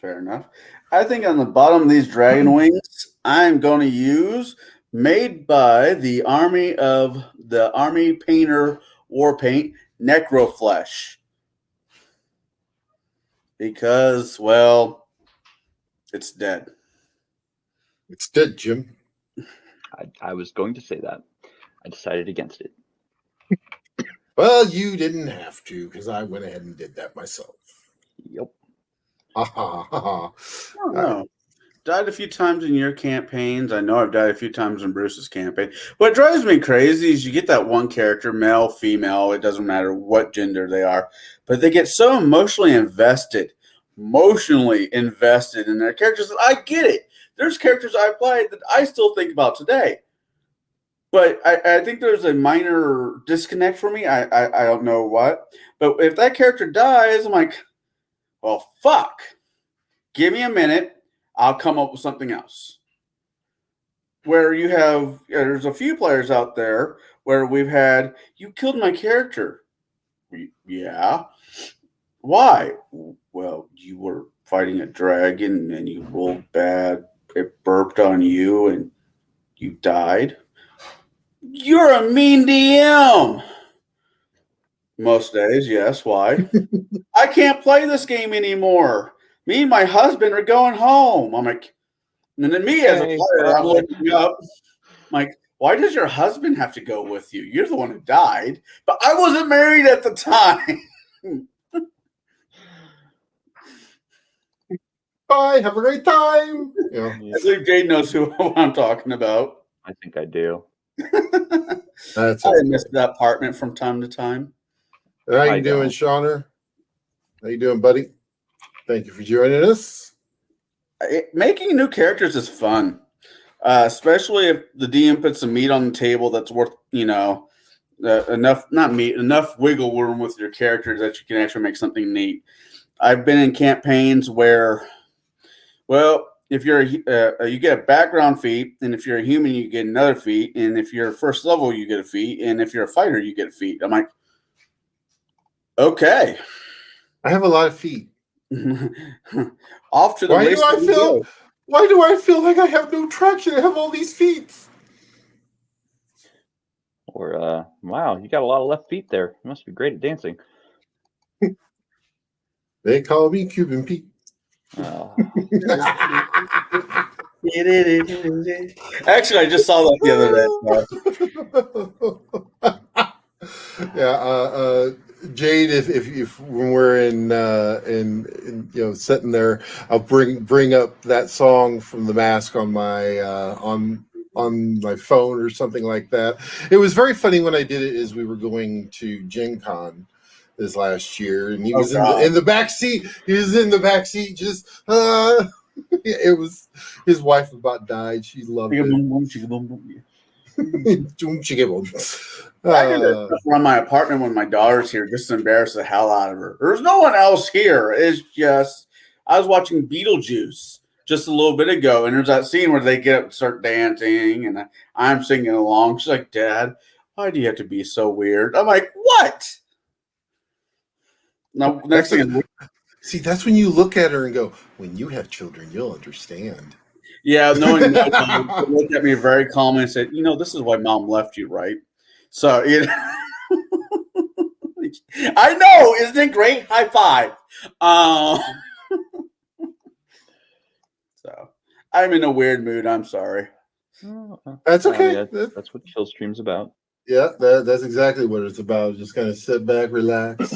[SPEAKER 2] fair enough. I think on the bottom of these dragon wings, I'm going to use made by the Army Painter War Paint Necroflesh. Because, well, it's dead.
[SPEAKER 1] It's dead, Jim.
[SPEAKER 3] I was going to say that. I decided against it.
[SPEAKER 1] Well, you didn't have to, because I went ahead and did that myself.
[SPEAKER 3] Yep.
[SPEAKER 1] Ha ha ha.
[SPEAKER 2] I don't know. Died a few times in your campaigns. I know I've died a few times in Bruce's campaign. What drives me crazy is you get that one character, male, female, it doesn't matter what gender they are, but they get so emotionally invested in their characters. I get it. There's characters I played that I still think about today. But I think there's a minor disconnect for me. I don't know what. But if that character dies, I'm like, well, fuck. Give me a minute. I'll come up with something else. Where there's a few players out there where we've had, you killed my character. Yeah. Why? Well, you were fighting a dragon and you rolled bad. It burped on you and you died. You're a mean DM. Most days, yes. Why? I can't play this game anymore. Me and my husband are going home. I'm like, and then me as a player, I'm looking up. I'm like, why does your husband have to go with you? You're the one who died. But I wasn't married at the time.
[SPEAKER 1] Bye. Have a great time. Yeah.
[SPEAKER 2] I believe Jade knows who I'm talking about.
[SPEAKER 3] I think I do.
[SPEAKER 1] That's
[SPEAKER 2] I miss that apartment from time to time.
[SPEAKER 1] How you doing, Shauner? How you doing, buddy? Thank you for joining us.
[SPEAKER 2] Making new characters is fun, especially if the DM puts some meat on the table that's worth, enough wiggle room with your characters that you can actually make something neat. I've been in campaigns where, well, if you're you get a background feat, and if you're a human, you get another feat, and if you're first level, you get a feat, and if you're a fighter, you get a feat. I'm like, okay.
[SPEAKER 1] I have a lot of feet.
[SPEAKER 2] Off to the race.
[SPEAKER 1] Why do I feel like I have no traction? I have all these feet.
[SPEAKER 3] Or wow, you got a lot of left feet there. You must be great at dancing.
[SPEAKER 1] They call me Cuban Pete.
[SPEAKER 2] Actually, I just saw that the other day.
[SPEAKER 1] Yeah, Jade, if when we're in sitting there, I'll bring up that song from The Mask on my on my phone or something like that. It was very funny when I did it. As we were going to Gen Con this last year, and he was in the back seat. He was in the back seat, just it was his wife about died. She loved it.
[SPEAKER 2] Run my apartment when my daughter's here, just to embarrass the hell out of her. There's no one else here. It's just I was watching Beetlejuice, just a little bit ago, and there's that scene where they get up and start dancing, and I'm singing along. She's like, "Dad, why do you have to be so weird?" I'm like, "What?" Now, next thing,
[SPEAKER 1] See, that's when you look at her and go, "When you have children, you'll understand."
[SPEAKER 2] yeah, knowing my mom, she looked at me very calmly and said, "This is why Mom left you, right?" So, I know, isn't it great? High five. So, I'm in a weird mood. I'm sorry.
[SPEAKER 1] That's okay.
[SPEAKER 3] That's what Killstream's about.
[SPEAKER 1] Yeah, that's exactly what it's about. Just kind of sit back, relax.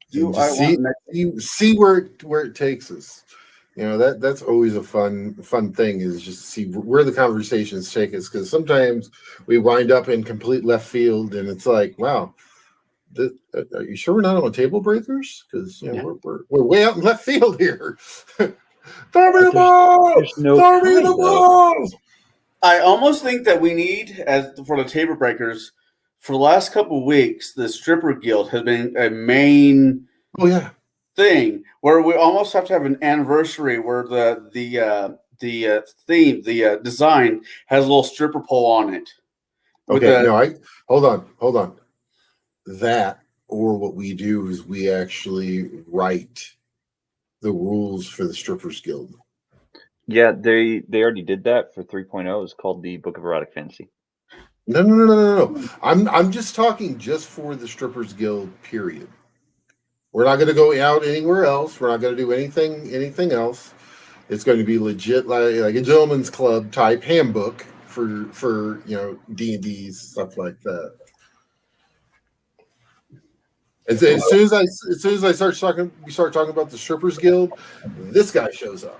[SPEAKER 1] See where it takes us. That's always a fun thing, is just to see where the conversations take us, because sometimes we wind up in complete left field, and it's like, wow, are you sure we're not on Table Breakers? Because we're way out in left field here. Throw me the ball! Throw me the ball!
[SPEAKER 2] I almost think that we need, for the Table Breakers, for the last couple of weeks, the Stripper Guild has been a main thing where we almost have to have an anniversary where the theme, the design has a little stripper pole on it.
[SPEAKER 1] Hold on. That, or what we do is we actually write the rules for the Strippers Guild.
[SPEAKER 3] Yeah, they already did that for 3.0. It's called the Book of Erotic Fantasy.
[SPEAKER 1] No. I'm just talking just for the Strippers Guild, period. We're not going to go out anywhere else. We're not going to do anything else. It's going to be legit, like a gentleman's club type handbook for D&D, stuff like that. As soon as I start talking about the Strippers Guild, this guy shows up.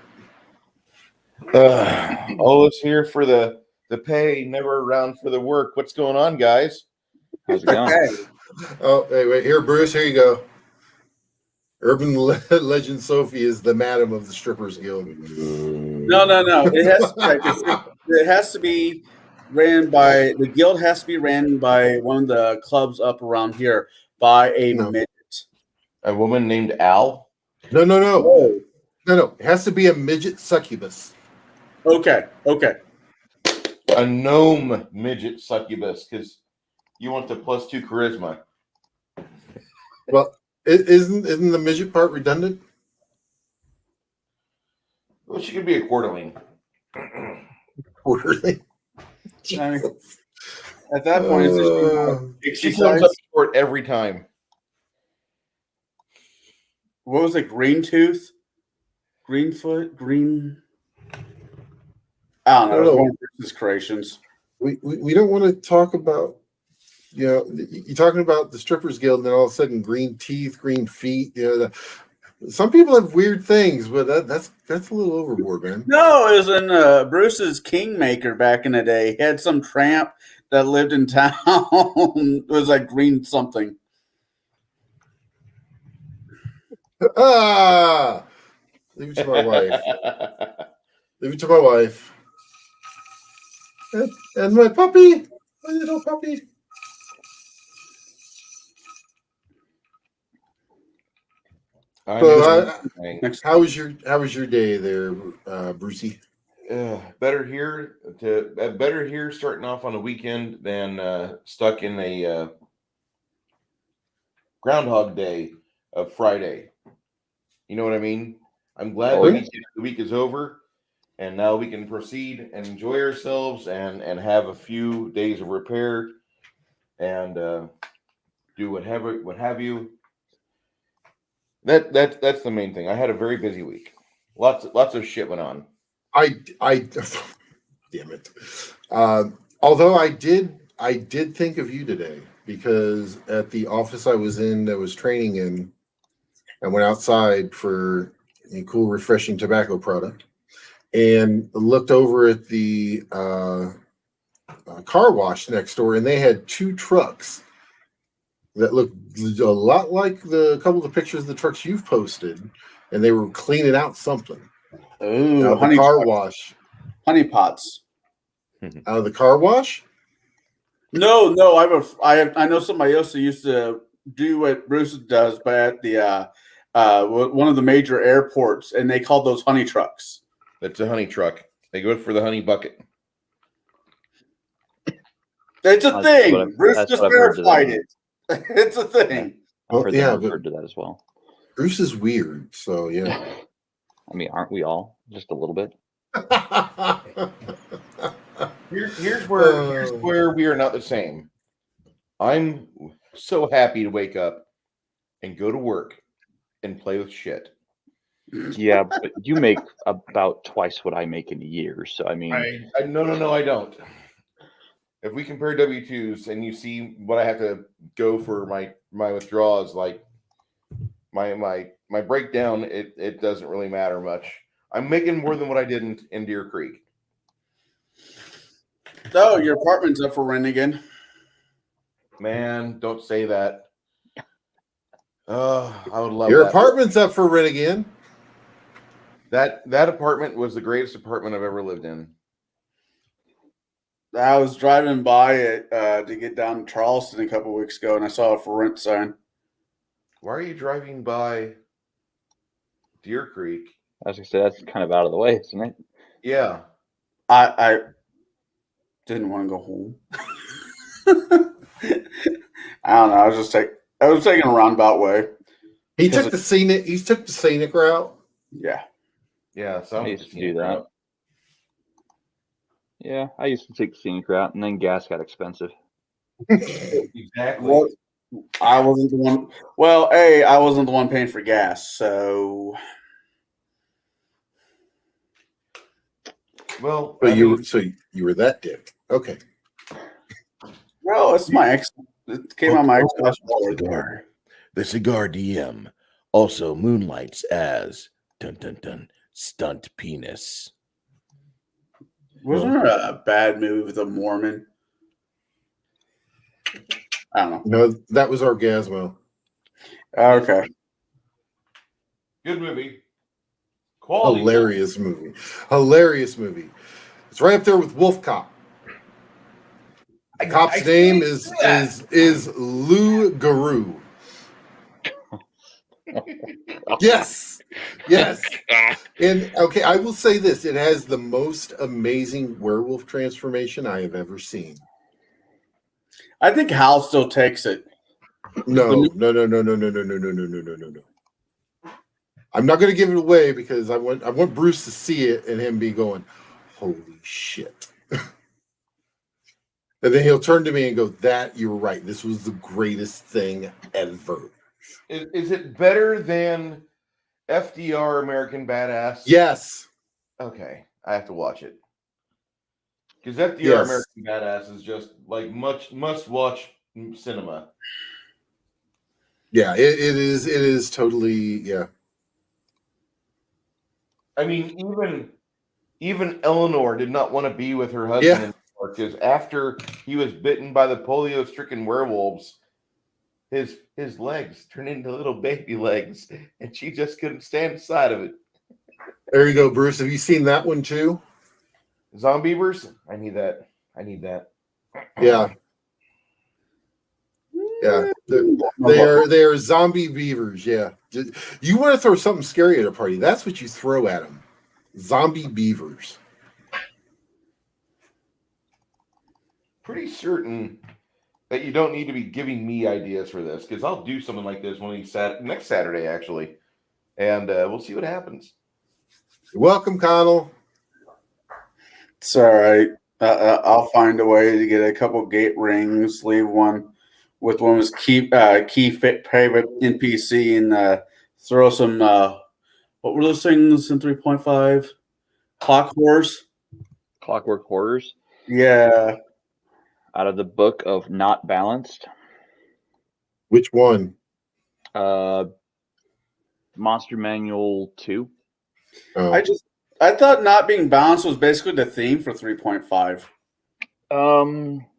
[SPEAKER 4] Always here for the pay, never around for the work. What's going on, guys?
[SPEAKER 3] How's it going?
[SPEAKER 1] Oh, wait, here, Bruce. Here you go. Urban legend Sophie is the madam of the Strippers Guild.
[SPEAKER 2] No. It has to be ran by the guild. Has to be ran by one of the clubs up around here by a midget.
[SPEAKER 4] A woman named Al.
[SPEAKER 1] No. It has to be a midget succubus.
[SPEAKER 2] Okay.
[SPEAKER 4] A gnome midget succubus, because you want the +2 charisma.
[SPEAKER 1] Well, isn't the midget part redundant?
[SPEAKER 4] Well, she could be a quarterling.
[SPEAKER 1] Quarterling.
[SPEAKER 2] I mean, at that point,
[SPEAKER 4] she comes up short every time.
[SPEAKER 2] What was it? Green tooth, Greenfoot, green. I don't know. One Christmas creations.
[SPEAKER 1] We don't want to talk about. You're talking about the Strippers Guild, and then all of a sudden, green teeth, green feet. Some people have weird things, but that's a little overboard, man.
[SPEAKER 2] No, it was in Bruce's Kingmaker back in the day. He had some tramp that lived in town. It was like green something.
[SPEAKER 1] Leave it to my wife. Leave it to my wife. And my puppy, my little puppy. So, how was your day there, Brucey?
[SPEAKER 4] Better here starting off on a weekend than stuck in a Groundhog Day of Friday. You know what I mean? I'm glad the week is over, and now we can proceed and enjoy ourselves and have a few days of repair and do what have you. That's the main thing. I had a very busy week. Lots of shit went on.
[SPEAKER 1] I damn it. Although I did think of you today, because at the office I was in, that was training in, I went outside for a cool, refreshing tobacco product and looked over at the car wash next door, and they had 2 trucks that looked a lot like a couple of the pictures of the trucks you've posted, and they were cleaning out something.
[SPEAKER 2] Oh,
[SPEAKER 1] the car wash.
[SPEAKER 2] Honey pots.
[SPEAKER 1] Out of the car wash?
[SPEAKER 2] No. I know somebody else who used to do what Bruce does, but at the one of the major airports, and they called those honey trucks.
[SPEAKER 4] That's a honey truck. They go for the honey bucket.
[SPEAKER 2] It's a
[SPEAKER 3] That's
[SPEAKER 2] thing.
[SPEAKER 3] what I've-
[SPEAKER 2] Bruce
[SPEAKER 3] that's
[SPEAKER 2] just
[SPEAKER 3] what I've heard
[SPEAKER 2] verified
[SPEAKER 3] today.
[SPEAKER 2] it. It's a thing.
[SPEAKER 3] I've heard
[SPEAKER 1] yeah,
[SPEAKER 3] them
[SPEAKER 1] but
[SPEAKER 3] referred to that as well.
[SPEAKER 1] Bruce is weird, so yeah.
[SPEAKER 3] I mean, aren't we all just a little bit?
[SPEAKER 4] Here's where we are not the same. I'm so happy to wake up and go to work and play with shit.
[SPEAKER 3] Yeah, but you make about twice what I make in a year. So I mean,
[SPEAKER 4] No, I don't. If we compare W-2s and you see what I have to go for my withdrawals, like my breakdown, it doesn't really matter much. I'm making more than what I did in Deer Creek.
[SPEAKER 2] Oh, your apartment's up for rent again.
[SPEAKER 4] Man, don't say that. I would love
[SPEAKER 1] Your
[SPEAKER 4] that.
[SPEAKER 1] apartment's up for rent again.
[SPEAKER 4] That apartment was the greatest apartment I've ever lived in.
[SPEAKER 2] I was driving by it to get down to Charleston a couple weeks ago, and I saw a for rent sign.
[SPEAKER 4] Why are you driving by Deer Creek?
[SPEAKER 3] as I said, that's kind of out of the way, isn't it?
[SPEAKER 4] Yeah.
[SPEAKER 2] I didn't want to go home. I don't know. I was taking a roundabout way.
[SPEAKER 1] He
[SPEAKER 2] Because
[SPEAKER 1] took the scenic route.
[SPEAKER 2] Yeah.
[SPEAKER 4] Yeah. So
[SPEAKER 3] I used to do that. Yeah, I used to take the scenic route, and then gas got expensive.
[SPEAKER 4] Exactly.
[SPEAKER 2] Well, I wasn't the one. Well, I wasn't the one paying for gas, so.
[SPEAKER 4] Well,
[SPEAKER 1] But
[SPEAKER 4] I
[SPEAKER 1] you
[SPEAKER 4] mean,
[SPEAKER 1] were that dick. Okay.
[SPEAKER 2] Well, it's my ex. It came on my ex.
[SPEAKER 5] Cigar. The Cigar DM also moonlights as dun dun dun stunt penis.
[SPEAKER 2] Wasn't there a bad movie with a Mormon? I don't know.
[SPEAKER 1] No, that was Orgasmo.
[SPEAKER 2] Okay.
[SPEAKER 4] good movie. Quality.
[SPEAKER 1] Hilarious movie. Hilarious movie. It's right up there with Wolf Cop. The cop's name is Lou Garou. Yes. Yes. And okay, I will say this. It has the most amazing werewolf transformation I have ever seen.
[SPEAKER 2] I think Hal still takes it.
[SPEAKER 1] No. I'm not going to give it away because I want Bruce to see it and him be going, holy shit. And then he'll turn to me and go, that you're right. This was the greatest thing ever.
[SPEAKER 4] Is it better than FDR American Badass?
[SPEAKER 1] Yes.
[SPEAKER 4] Okay, I have to watch it. Because FDR
[SPEAKER 1] Yes.
[SPEAKER 4] American Badass is just like must watch cinema.
[SPEAKER 1] Yeah, it is totally, yeah.
[SPEAKER 4] I mean, even Eleanor did not want to be with her husband anymore because after he was bitten by the polio-stricken werewolves, his legs turned into little baby legs, and she just couldn't stand the sight of it.
[SPEAKER 1] There you go, Bruce. Have you seen that one too?
[SPEAKER 4] Zombievers? I need that.
[SPEAKER 1] Yeah. Yeah. They are zombie beavers, yeah. You want to throw something scary at a party, that's what you throw at them. Zombie beavers.
[SPEAKER 4] Pretty certain that you don't need to be giving me ideas for this because I'll do something like this next Saturday, actually. And we'll see what happens.
[SPEAKER 1] You're welcome, Connell.
[SPEAKER 2] It's all right. I'll find a way to get a couple gate rings, leave one with one was key fit favorite NPC, and throw some what were those things in 3.5?
[SPEAKER 3] Clockwork Horrors.
[SPEAKER 2] Yeah.
[SPEAKER 3] Out of the book of Not Balanced.
[SPEAKER 1] Which one?
[SPEAKER 3] Monster Manual 2.
[SPEAKER 1] Oh.
[SPEAKER 2] I thought not being balanced was basically the theme for 3.5.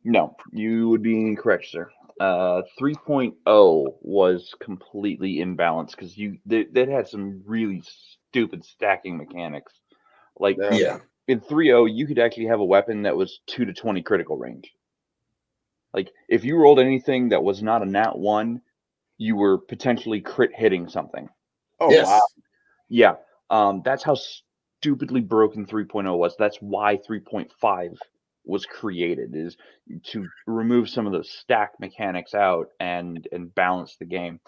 [SPEAKER 3] No, you would be incorrect, sir. 3.0 was completely imbalanced because they had some really stupid stacking mechanics. Like
[SPEAKER 1] Yeah.
[SPEAKER 3] in 3.0, you could actually have a weapon that was 2 to 20 critical range. Like if you rolled anything that was not a nat 1, you were potentially crit hitting something.
[SPEAKER 2] Oh
[SPEAKER 1] Yes.
[SPEAKER 2] wow.
[SPEAKER 3] Yeah. That's how stupidly broken 3.0 was. That's why 3.5 was created, is to remove some of those stack mechanics out and balance the game.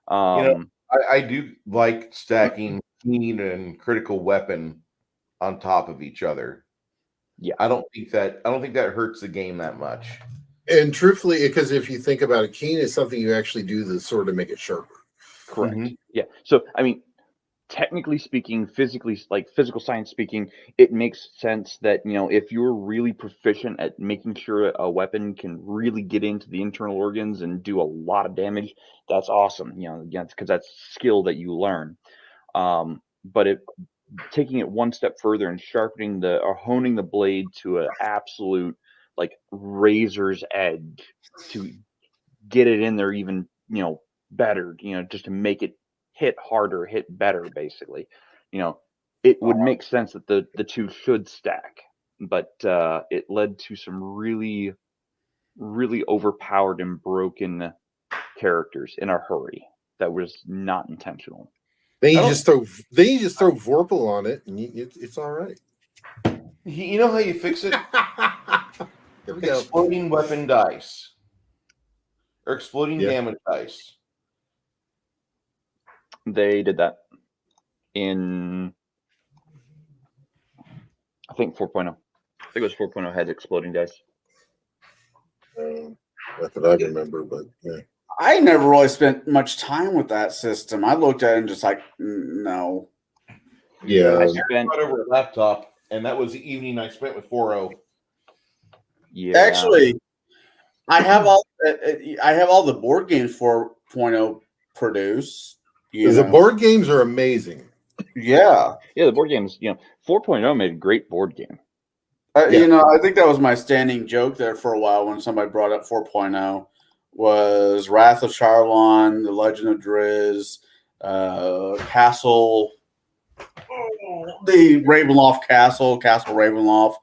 [SPEAKER 4] You know, I do like stacking keen and critical weapon on top of each other.
[SPEAKER 3] Yeah.
[SPEAKER 4] I don't think that hurts the game that much.
[SPEAKER 1] And truthfully, because if you think about it, keen is something you actually do the sword to make it sharper.
[SPEAKER 3] Correct.
[SPEAKER 4] Mhm.
[SPEAKER 3] Yeah. So, I mean, technically speaking, physically, like physical science speaking, it makes sense that, if you're really proficient at making sure a weapon can really get into the internal organs and do a lot of damage, that's awesome. Because that's skill that you learn. But taking it one step further and sharpening or honing the blade to an absolute like razor's edge to get it in there even better, just to make it hit harder, hit better, basically. It would make sense that the two should stack, but it led to some really, really overpowered and broken characters in a hurry that was not intentional.
[SPEAKER 1] Then you
[SPEAKER 4] I don't-
[SPEAKER 1] just throw Vorpal on it, and it's all right.
[SPEAKER 4] You know how you fix it?
[SPEAKER 1] Here we go.
[SPEAKER 4] Exploding weapon dice or exploding
[SPEAKER 1] Yeah.
[SPEAKER 4] damage dice.
[SPEAKER 3] They did that in, I think, 4.0. I think it was 4.0 had exploding dice.
[SPEAKER 1] Not that I remember, but yeah.
[SPEAKER 2] I never really spent much time with that system. I looked at it and just like, no.
[SPEAKER 1] Yeah.
[SPEAKER 3] I spent,
[SPEAKER 4] Brought over a laptop, and that was the evening I spent with 4.0.
[SPEAKER 3] yeah.
[SPEAKER 2] Actually, I have all the board games 4.0 produced.
[SPEAKER 1] The board games are amazing.
[SPEAKER 2] Yeah.
[SPEAKER 3] Yeah, the board games, 4.0 made a great board game.
[SPEAKER 1] Yeah.
[SPEAKER 2] I think that was my standing joke there for a while when somebody brought up 4.0 was Wrath of Charlon, The Legend of Driz, Castle, the Ravenloft Castle Ravenloft.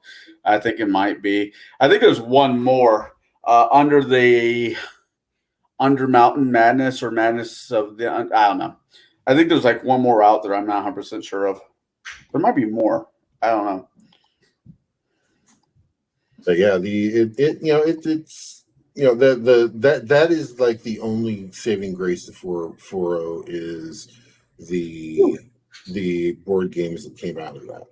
[SPEAKER 2] I think it might be. I think there's one more Under Mountain Madness or Madness of the. I don't know. I think there's like one more out there. I'm not 100% sure of. There might be more. I don't know.
[SPEAKER 1] But yeah, it's that is like the only saving grace of 4.0 is the board games that came out of that.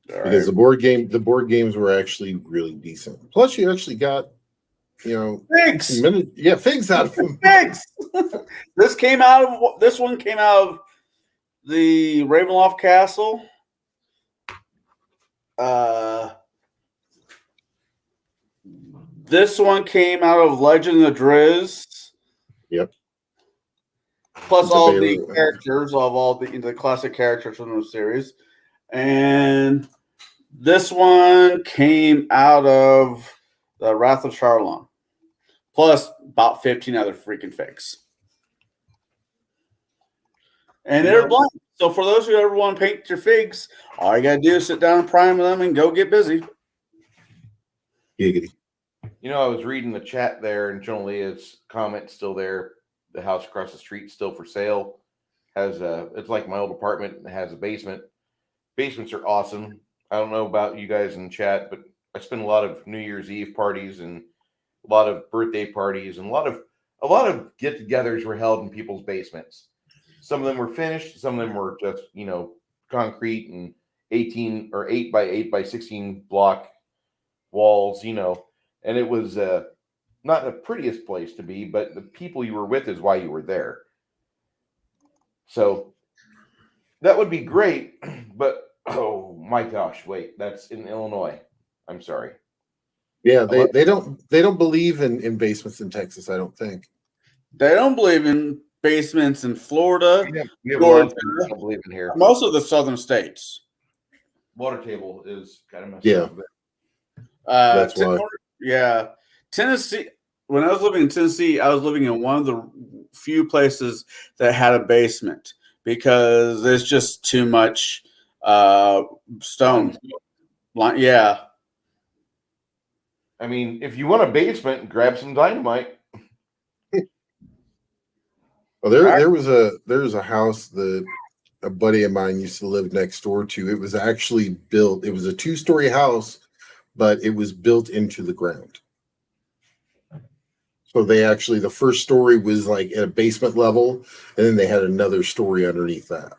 [SPEAKER 1] Because the board games were actually really decent. Plus, you actually got
[SPEAKER 2] Figs.
[SPEAKER 1] Figs out of them.
[SPEAKER 2] Figs. This one came out of the Ravenloft Castle. This one came out of Legend of Driz.
[SPEAKER 1] Yep.
[SPEAKER 2] Plus all the characters of all the classic characters from the series. And this one came out of the Wrath of Charlon. Plus about 15 other freaking figs. And they're blank. So for those who ever want to paint your figs, all you gotta do is sit down and prime them and go get busy.
[SPEAKER 1] Giggity.
[SPEAKER 4] I was reading the chat there, and John Leah's comment still there. The house across the street still for sale. It's like my old apartment. It has a basement. Basements are awesome. I don't know about you guys in chat, but I spent a lot of New Year's Eve parties and a lot of birthday parties and a lot of get-togethers were held in people's basements. Some of them were finished. Some of them were just concrete and 18 or 8 by 8 by 16 block walls. And it was not the prettiest place to be, but the people you were with is why you were there. So that would be great, but oh my gosh, wait, that's in Illinois. I'm sorry.
[SPEAKER 1] Yeah, they don't believe in basements in Texas, I don't think.
[SPEAKER 2] They don't believe in basements in Florida.
[SPEAKER 4] We have a lot of people that don't believe in here.
[SPEAKER 2] Most of the southern states.
[SPEAKER 4] Water table is kind of messed
[SPEAKER 1] Yeah.
[SPEAKER 4] up.
[SPEAKER 1] That's why.
[SPEAKER 2] Yeah. Tennessee. When I was living in Tennessee, I was living in one of the few places that had a basement because there's just too much stone. Yeah.
[SPEAKER 4] I mean, if you want a basement, grab some dynamite.
[SPEAKER 1] Well, there was a house that a buddy of mine used to live next door to. It was actually built. It was a 2-story house, but it was built into the ground. So they actually, the first story was like at a basement level, and then they had another story underneath that.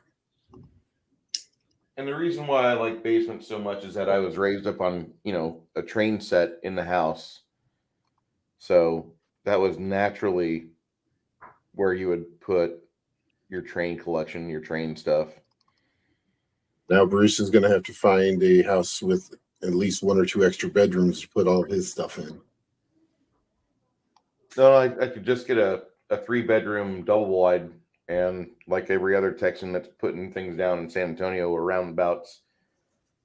[SPEAKER 4] And the reason why I like basements so much is that I was raised up on, a train set in the house. So that was naturally where you would put your train collection, your train stuff.
[SPEAKER 1] Now Bruce is going to have to find a house with at least 1 or 2 extra bedrooms to put all his stuff in.
[SPEAKER 4] No, I could just get a 3-bedroom double wide, and like every other Texan that's putting things down in San Antonio or roundabouts,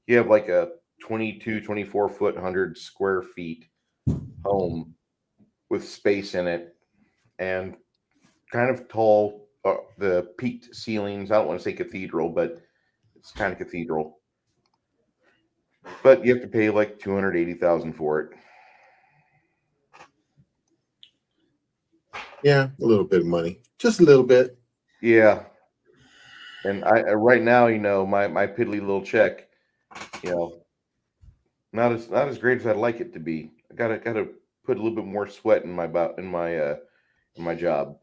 [SPEAKER 4] you have like a 24 foot, 100 square feet home with space in it and kind of tall, the peaked ceilings. I don't want to say cathedral, but it's kind of cathedral. But you have to pay like $280,000 for it.
[SPEAKER 1] Yeah, a little bit of money, just a little bit.
[SPEAKER 4] Yeah. And I right now, my piddly little check, not as great as I'd like it to be. I gotta put a little bit more sweat in my job.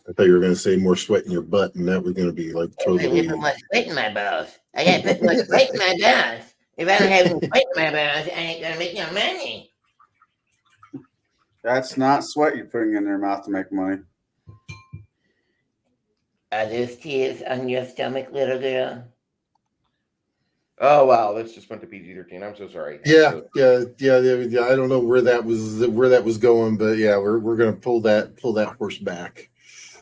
[SPEAKER 1] I thought you were going to say more sweat in your butt, and that was going to be like
[SPEAKER 6] I
[SPEAKER 1] totally.
[SPEAKER 6] put more sweat in my balls. I got to put more sweat in my balls. If I don't have any sweat in my balls, I ain't gonna make no money.
[SPEAKER 2] That's not sweat you're putting in your mouth to make money.
[SPEAKER 6] Are those tears on your stomach, little girl?
[SPEAKER 4] Oh wow, this just went to PG-13. I'm so sorry.
[SPEAKER 1] Yeah. I don't know where that was going, but yeah, we're going to pull that horse back.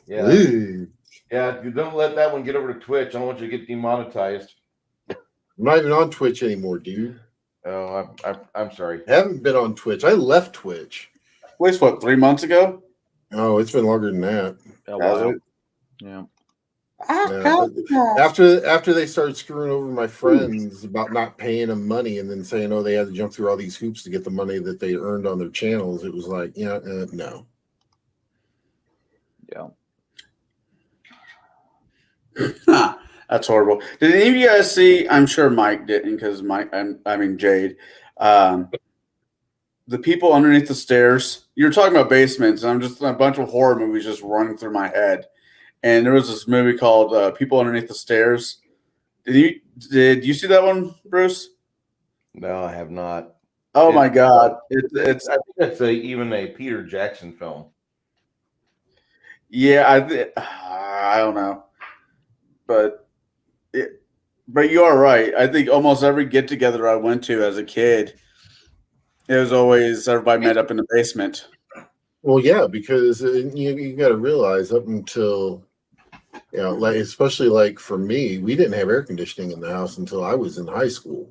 [SPEAKER 4] Yeah.
[SPEAKER 1] Ooh.
[SPEAKER 4] Yeah, you don't let that one get over to Twitch. I don't want you to get demonetized.
[SPEAKER 1] I'm not even on Twitch anymore, dude.
[SPEAKER 4] Oh, I'm sorry.
[SPEAKER 1] I haven't been on Twitch. I left Twitch.
[SPEAKER 2] Wait, what, 3 months ago?
[SPEAKER 1] Oh, it's been longer than that.
[SPEAKER 3] Oh,
[SPEAKER 2] Has
[SPEAKER 3] wow.
[SPEAKER 2] it?
[SPEAKER 3] Yeah.
[SPEAKER 1] Yeah. After they started screwing over my friends about not paying them money and then saying, oh, they had to jump through all these hoops to get the money that they earned on their channels, it was like, no.
[SPEAKER 3] Yeah.
[SPEAKER 2] Huh, that's horrible. Did any of you guys see? I'm sure Mike didn't, because Jade. The people underneath the stairs. You were talking about basements, and I'm just a bunch of horror movies just running through my head. And there was this movie called People Underneath the Stairs. Did you see that one, Bruce?
[SPEAKER 4] No, I have not.
[SPEAKER 2] Oh my God! It's
[SPEAKER 4] I think that's even a Peter Jackson film.
[SPEAKER 2] Yeah, I don't know, but you are right. I think almost every get together I went to as a kid, it was always everybody met up in the basement.
[SPEAKER 1] Well, yeah, because you got to realize up until, like especially like for me, we didn't have air conditioning in the house until I was in high school.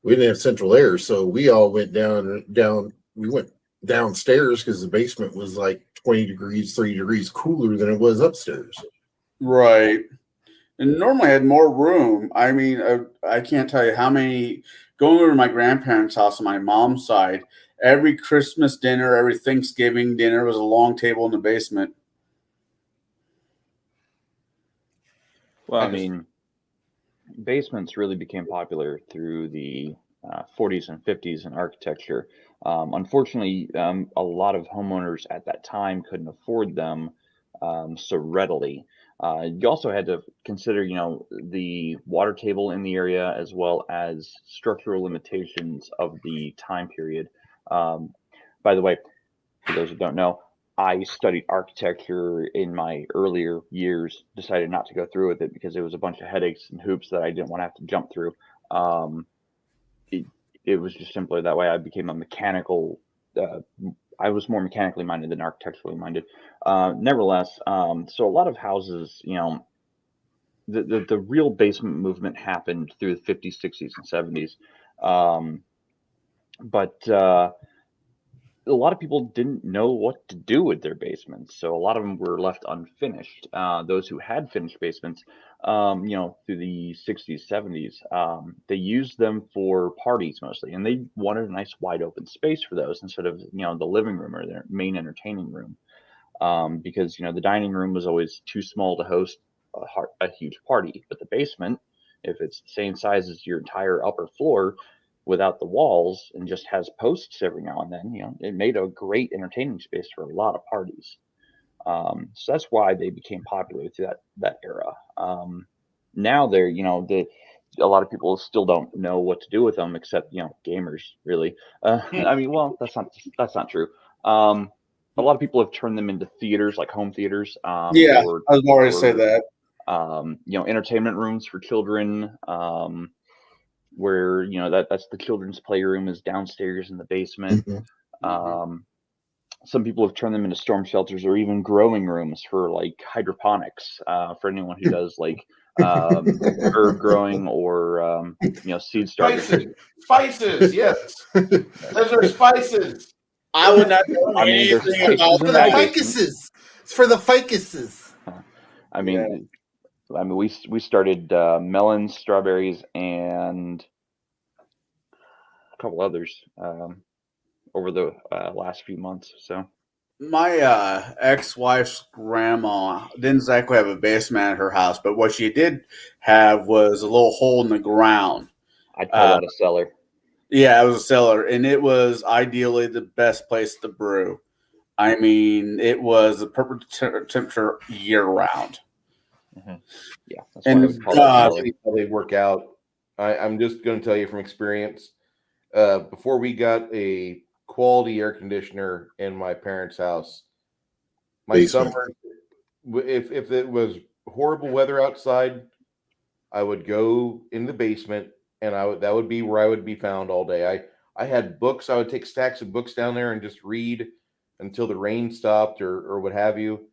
[SPEAKER 1] We didn't have central air, so we all went down. We went downstairs because the basement was like 30 degrees cooler than it was upstairs.
[SPEAKER 2] Right. And normally I had more room. I mean, I can't tell you how many, going over to my grandparents' house on my mom's side, every Christmas dinner, every Thanksgiving dinner was a long table in the basement.
[SPEAKER 3] Well, I mean, basements really became popular through the 40s and 50s in architecture. Unfortunately, a lot of homeowners at that time couldn't afford them so readily. You also had to consider, the water table in the area as well as structural limitations of the time period. By the way, for those who don't know, I studied architecture in my earlier years, decided not to go through with it because it was a bunch of headaches and hoops that I didn't want to have to jump through. It was just simply that way. I became a mechanical, I was more mechanically minded than architecturally minded. Nevertheless, so a lot of houses, the real basement movement happened through the 50s, 60s, and 70s. But a lot of people didn't know what to do with their basements, so a lot of them were left unfinished. Those who had finished basements, through the 60s, 70s, they used them for parties mostly, and they wanted a nice wide open space for those instead of the living room or their main entertaining room. because the dining room was always too small to host a huge party. But the basement, if it's the same size as your entire upper floor, without the walls and just has posts every now and then, it made a great entertaining space for a lot of parties. So that's why they became popular through that era. Now they're, a lot of people still don't know what to do with them, except gamers, really. I mean, well, that's not true. A lot of people have turned them into theaters, like home theaters.
[SPEAKER 2] Yeah, I was already say that.
[SPEAKER 3] Entertainment rooms for children, where that's the children's playroom is downstairs in the basement. Some people have turned them into storm shelters or even growing rooms for like hydroponics, for anyone who does like herb growing or seed starters.
[SPEAKER 4] Spices, yes. Those are spices.
[SPEAKER 2] I would not know
[SPEAKER 3] I mean, there's
[SPEAKER 2] anything about
[SPEAKER 3] spices
[SPEAKER 1] For
[SPEAKER 3] in
[SPEAKER 1] the
[SPEAKER 3] that.
[SPEAKER 1] ficuses. It's for the ficuses.
[SPEAKER 3] I mean, we started melons, strawberries, and a couple others over the last few months. So
[SPEAKER 2] My ex-wife's grandma didn't exactly have a basement at her house, but what she did have was a little hole in the ground.
[SPEAKER 3] I'd call that a cellar.
[SPEAKER 2] Yeah, it was a cellar, and it was ideally the best place to brew. I mean, it was the perfect temperature year-round.
[SPEAKER 3] Yeah, that's
[SPEAKER 2] And,
[SPEAKER 3] why I would call that a
[SPEAKER 4] I'll
[SPEAKER 3] cellar.
[SPEAKER 4] tell you how they work out. I'm just going to tell you from experience. Before we got a quality air conditioner in my parents' house, my
[SPEAKER 1] Basement.
[SPEAKER 4] summer, if it was horrible weather outside, I would go in the basement, and that would be where I would be found all day. I had books. I would take stacks of books down there and just read until the rain stopped or what have you.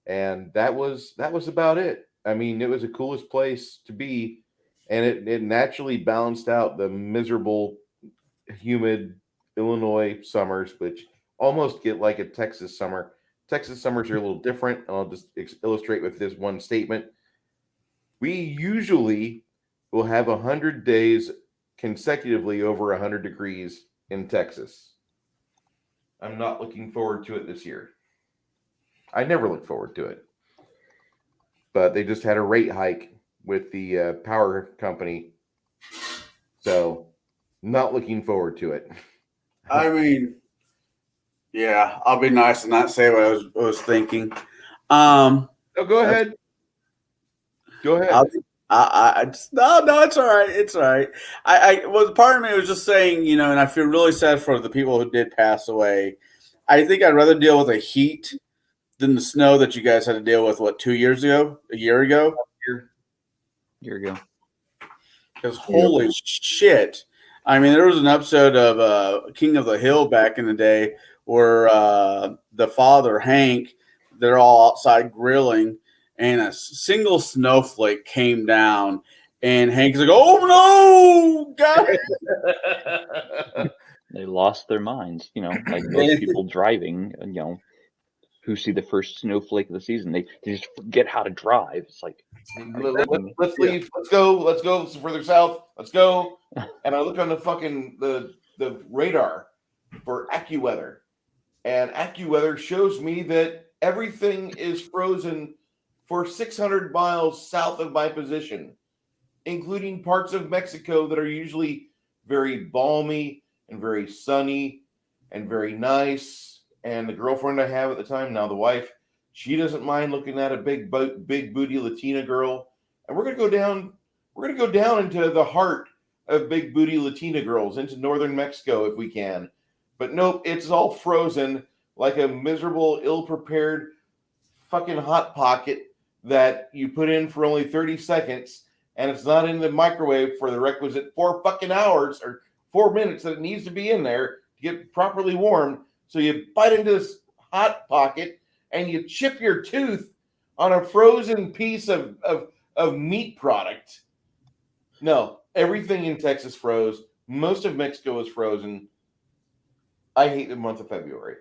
[SPEAKER 4] And that was about it. I mean, it was the coolest place to be, and it naturally balanced out the miserable, humid Illinois summers, which almost get like a Texas summer. Texas summers are a little different, and I'll just illustrate with this one statement. We usually will have 100 days consecutively over 100 degrees in Texas. I'm not looking forward to it this year. I never look forward to it. But they just had a rate hike with the power company. So, not looking forward to it.
[SPEAKER 2] I mean, yeah, I'll be nice and not say what I was thinking.
[SPEAKER 4] No, go ahead. Go ahead.
[SPEAKER 2] I just, no, it's all right. It's all right. Part of me was just saying, and I feel really sad for the people who did pass away. I think I'd rather deal with the heat than the snow that you guys had to deal with, what, 2 years ago? A year ago?
[SPEAKER 3] Year ago.
[SPEAKER 2] Because holy shit. I mean, there was an episode of King of the Hill back in the day where the father, Hank, they're all outside grilling, and a single snowflake came down, and Hank's like, oh, no, God.
[SPEAKER 3] They lost their minds, like most people driving, who see the first snowflake of the season. They just forget how to drive. It's like,
[SPEAKER 4] let's leave. Let's go further south. Let's go. And I look on the fucking the radar for AccuWeather, and AccuWeather shows me that everything is frozen for 600 miles south of my position, including parts of Mexico that are usually very balmy and very sunny and very nice. And the girlfriend I have at the time, now the wife, she doesn't mind looking at a big booty Latina girl. And we're gonna go down. We're gonna go down into the heart of big booty Latina girls, into northern Mexico if we can. But nope, it's all frozen like a miserable, ill-prepared fucking hot pocket that you put in for only 30 seconds, and it's not in the microwave for the requisite 4 fucking hours or 4 minutes that it needs to be in there to get properly warmed. So you bite into this hot pocket and you chip your tooth on a frozen piece of meat product. No, everything in Texas froze. Most of Mexico is frozen. I hate the month of February.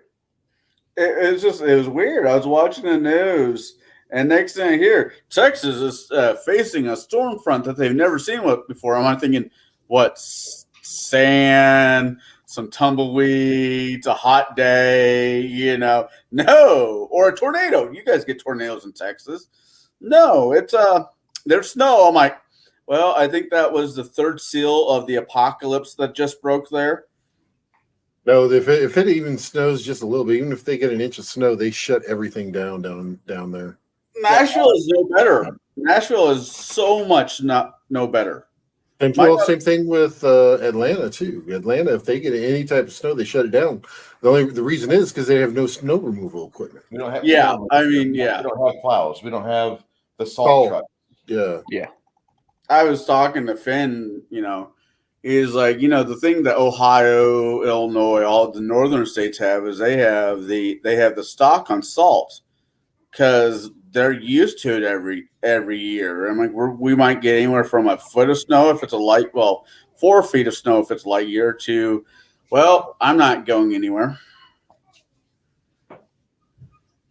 [SPEAKER 2] It was weird. I was watching the news, and next thing I hear, Texas is facing a storm front that they've never seen before. I'm thinking, what, San some tumbleweeds, a hot day, you know. No, or a tornado. You guys get tornadoes in Texas. No, it's there's snow. I'm like, well, I think that was the third seal of the apocalypse that just broke there.
[SPEAKER 1] No, if it even snows just a little bit, even if they get an inch of snow, they shut everything down there.
[SPEAKER 2] Nashville is no better. Nashville is so much no better.
[SPEAKER 1] And well, same thing with Atlanta too. Atlanta, if they get any type of snow, they shut it down. The reason is because they have no snow removal equipment.
[SPEAKER 4] We don't have.
[SPEAKER 2] Yeah, I mean,
[SPEAKER 4] we
[SPEAKER 2] yeah.
[SPEAKER 4] don't have plows. We don't have the salt truck.
[SPEAKER 1] Yeah.
[SPEAKER 2] I was talking to Finn, you know, he's like, you know, the thing that Ohio, Illinois, all the northern states have is they have the stock on salt because they're used to it every year. I'm like, we might get anywhere from a foot of snow if it's 4 feet of snow if it's a light year to, well, I'm not going anywhere.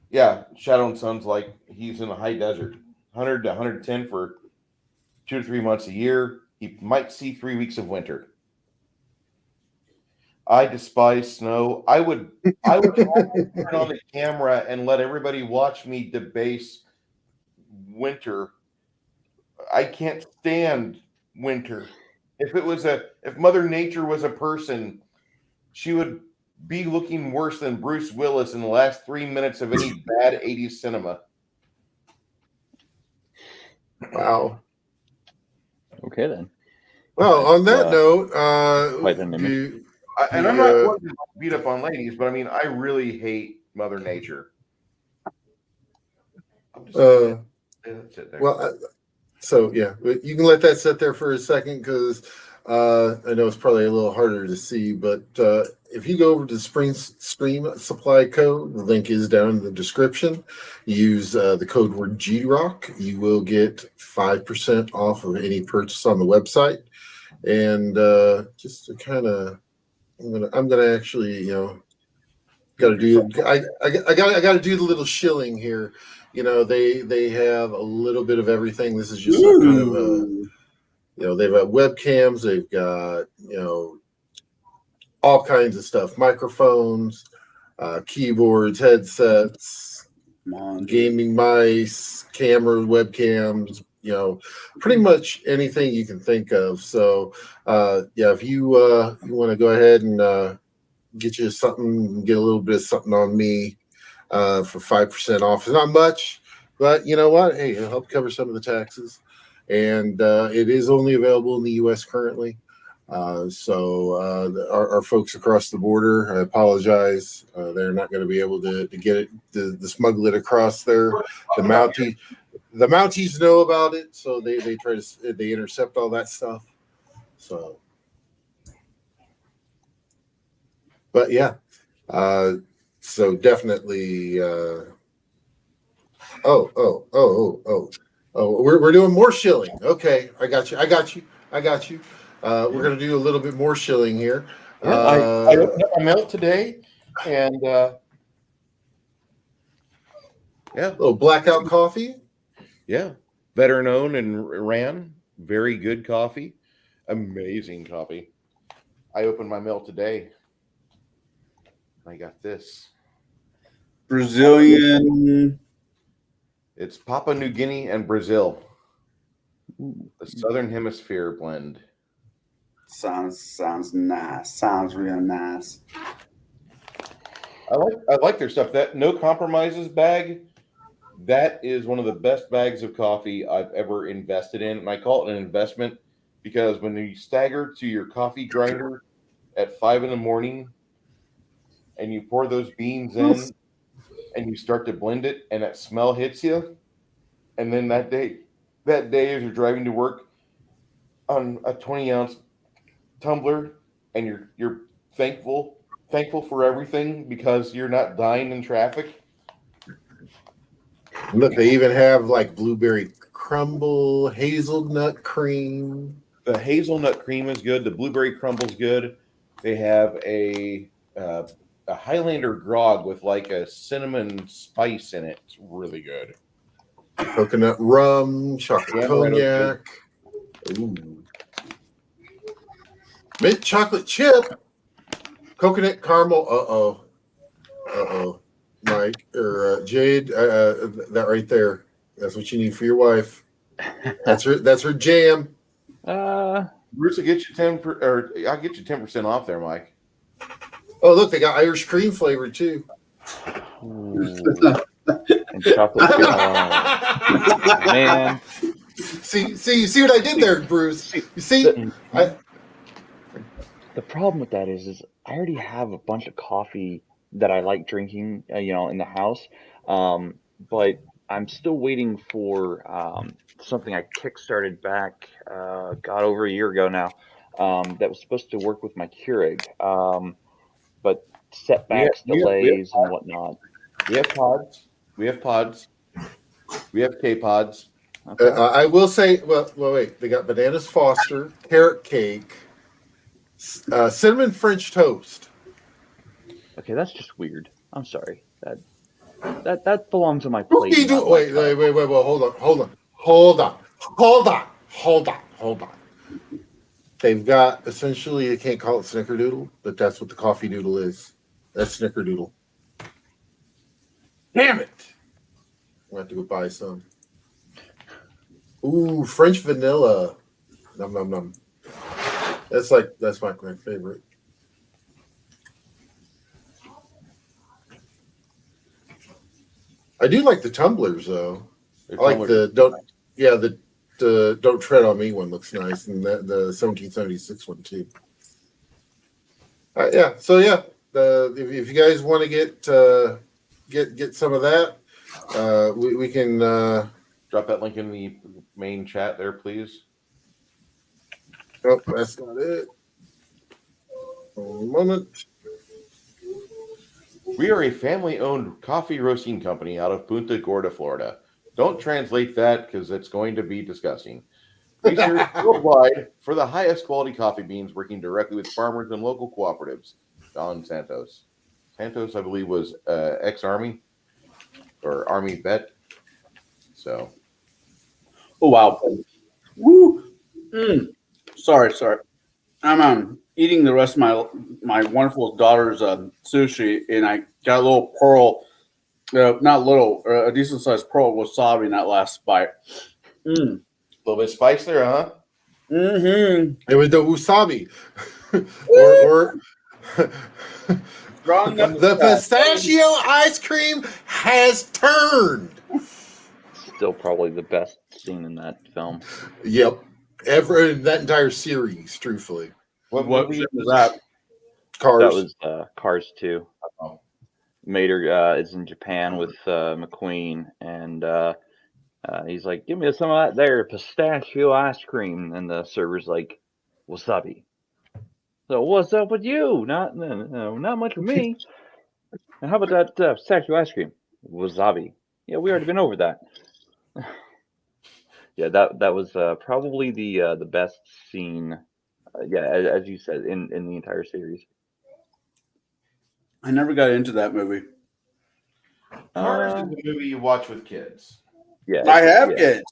[SPEAKER 4] Yeah, Shadow and Son's like he's in the high desert, 100 to 110 for 2 to 3 months a year. He might see 3 weeks of winter. I despise snow. I would turn on the camera and let everybody watch me debase winter. I can't stand winter. If Mother Nature was a person, she would be looking worse than Bruce Willis in the last 3 minutes of any bad 80s cinema.
[SPEAKER 1] Wow.
[SPEAKER 3] Okay then.
[SPEAKER 1] Well, on that note,
[SPEAKER 3] quite an image.
[SPEAKER 4] And I'm not going to beat up on ladies, but I mean, I really hate Mother Nature. That's it there.
[SPEAKER 1] Well, so yeah, you can let that sit there for a second because I know it's probably a little harder to see, but if you go over to the Stream Supply code, the link is down in the description. Use the code word GROCK. You will get 5% off of any purchase on the website. And just to kind of, I'm gonna actually, got to do. I got to do the little shilling here. They have a little bit of everything. This is just kind of a, they've got webcams, they've got, all kinds of stuff, microphones, keyboards, headsets, gaming mice, cameras, webcams, pretty much anything you can think of. So, if you want to go ahead and get you something, get a little bit of something on me for 5% off. It's not much, but you know what? Hey, it'll help cover some of the taxes. And it is only available in the U.S. currently. So our folks across the border, I apologize. They're not going to be able to get it, to smuggle it across there. The Mounties know about it, so they intercept all that stuff. So, but yeah, so definitely. We're doing more shilling. Okay, I got you. We're gonna do a little bit more shilling here.
[SPEAKER 4] I opened up my mail today, and
[SPEAKER 1] a little blackout coffee.
[SPEAKER 4] Yeah, veteran owned and ran. Very good coffee. Amazing coffee. I opened my mail today. I got this.
[SPEAKER 2] Brazilian.
[SPEAKER 4] It's Papua New Guinea and Brazil. The Southern Hemisphere blend.
[SPEAKER 2] Sounds nice. Sounds real nice.
[SPEAKER 4] I like their stuff. That No Compromises bag, that is one of the best bags of coffee I've ever invested in. And I call it an investment because when you stagger to your coffee grinder at 5 a.m. and you pour those beans in and you start to blend it and that smell hits you, and then that day as you're driving to work on a 20-ounce tumbler and you're thankful for everything because you're not dying in traffic.
[SPEAKER 1] Look, they even have like blueberry crumble, hazelnut cream.
[SPEAKER 4] The hazelnut cream is good. The blueberry crumble's good. They have a Highlander grog with like a cinnamon spice in it. It's really good.
[SPEAKER 1] Coconut rum, chocolate cognac. Ooh. Mint chocolate chip. Coconut caramel. Mike or Jade. That right there. That's what you need for your wife. That's her jam.
[SPEAKER 4] Bruce will get you I'll get you 10% off there, Mike.
[SPEAKER 1] Oh, look, they got Irish cream flavor too.
[SPEAKER 3] And chocolate. Man.
[SPEAKER 1] See what I did there, Bruce. You see,
[SPEAKER 3] the problem with that is I already have a bunch of coffee that I like drinking, in the house. But I'm still waiting for something I kickstarted back, over a year ago now, that was supposed to work with my Keurig. But setbacks, delays, and whatnot.
[SPEAKER 4] We have pods. We have K-pods.
[SPEAKER 3] Okay.
[SPEAKER 1] I will say, well, wait. They got bananas Foster, carrot cake, cinnamon French toast.
[SPEAKER 3] Okay, that's just weird. I'm sorry. That belongs on my plate.
[SPEAKER 1] Wait. Hold on. They've got essentially, you can't call it snickerdoodle, but that's what the coffee doodle is. That's snickerdoodle. Damn it! I'm gonna have to go buy some. Ooh, French vanilla. Nom nom nom. That's my favorite. I do like the tumblers though. I like the Don't Tread on Me one looks nice, and the 1776 one too. Yeah. So yeah, if you guys want to get some of that, we can
[SPEAKER 4] Drop that link in the main chat there, please.
[SPEAKER 1] Oh, that's not it. One moment.
[SPEAKER 4] We are a family-owned coffee roasting company out of Punta Gorda, Florida. Don't translate that because it's going to be disgusting. We serve worldwide for the highest quality coffee beans, working directly with farmers and local cooperatives. Don Santos. Santos, I believe, was ex-Army or Army vet. So.
[SPEAKER 2] Oh, wow. Woo. Sorry. I'm eating the rest of my wonderful daughter's sushi, and I got a little pearl, not little, a decent sized pearl wasabi in that last bite.
[SPEAKER 4] A little bit of spice there, huh?
[SPEAKER 2] Mm-hmm.
[SPEAKER 1] It was the wasabi, or the pistachio ice cream has turned.
[SPEAKER 3] Still probably the best scene in that film.
[SPEAKER 1] Yep, ever in that entire series, truthfully.
[SPEAKER 2] What was that?
[SPEAKER 1] Cars.
[SPEAKER 3] That was Cars 2.
[SPEAKER 4] Oh.
[SPEAKER 3] Mater is in Japan with McQueen, and he's like, "Give me some of that there pistachio ice cream," and the server's like, "Wasabi." So what's up with you? Not much with me. And how about that pistachio ice cream? Wasabi. Yeah, we already been over that. Yeah, that was probably the best scene. As you said, in the entire series.
[SPEAKER 2] I never got into that movie.
[SPEAKER 4] Cars is a movie you watch with kids.
[SPEAKER 3] Yeah,
[SPEAKER 2] I have kids.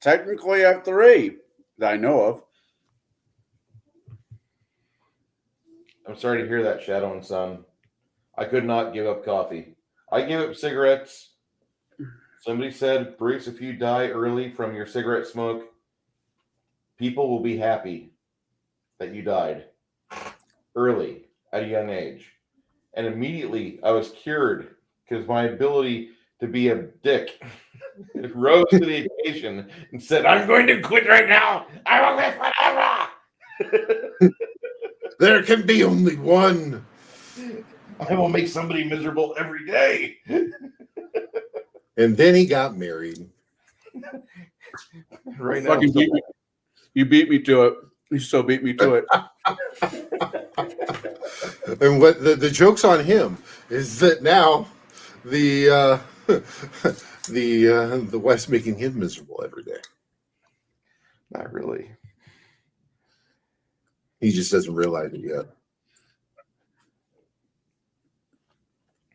[SPEAKER 2] Technically, I have 3 that I know of.
[SPEAKER 4] I'm sorry to hear that, Shadow and Son. I could not give up coffee. I give up cigarettes. Somebody said, Bruce, if you die early from your cigarette smoke, people will be happy that you died early at a young age. And immediately I was cured because my ability to be a dick rose to the occasion and said, I'm going to quit right now. I will live forever.
[SPEAKER 1] There can be only one.
[SPEAKER 4] I will make somebody miserable every day.
[SPEAKER 1] And then he got married.
[SPEAKER 4] Right now.
[SPEAKER 2] You beat me to it. You so beat me to it.
[SPEAKER 1] And what the joke's on him is that now the wife's making him miserable every day.
[SPEAKER 4] Not really.
[SPEAKER 1] He just doesn't realize it yet.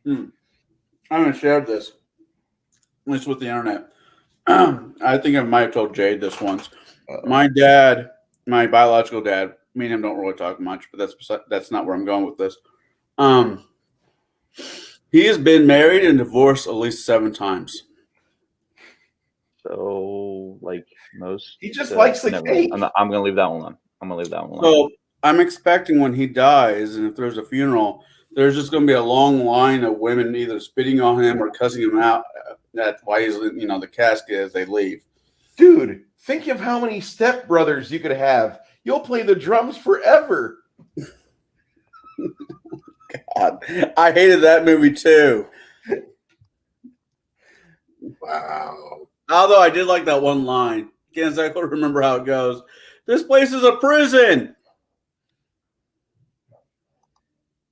[SPEAKER 2] I'm going to share this. At least with the internet. I think I might have told Jade this once. My dad, my biological dad, me and him don't really talk much, but that's not where I'm going with this. He has been married and divorced at least 7 times.
[SPEAKER 3] So, like most,
[SPEAKER 4] He just likes the
[SPEAKER 3] never mind.
[SPEAKER 4] cake.
[SPEAKER 3] I'm gonna leave that one alone.
[SPEAKER 2] So I'm expecting when he dies, and if there's a funeral, there's just going to be a long line of women either spitting on him or cussing him out. That's why he's, the casket as they leave.
[SPEAKER 4] Dude, think of how many stepbrothers you could have. You'll play the drums forever.
[SPEAKER 2] God, I hated that movie too.
[SPEAKER 1] Wow.
[SPEAKER 2] Although I did like that one line. Can't exactly remember how it goes. This place is a prison.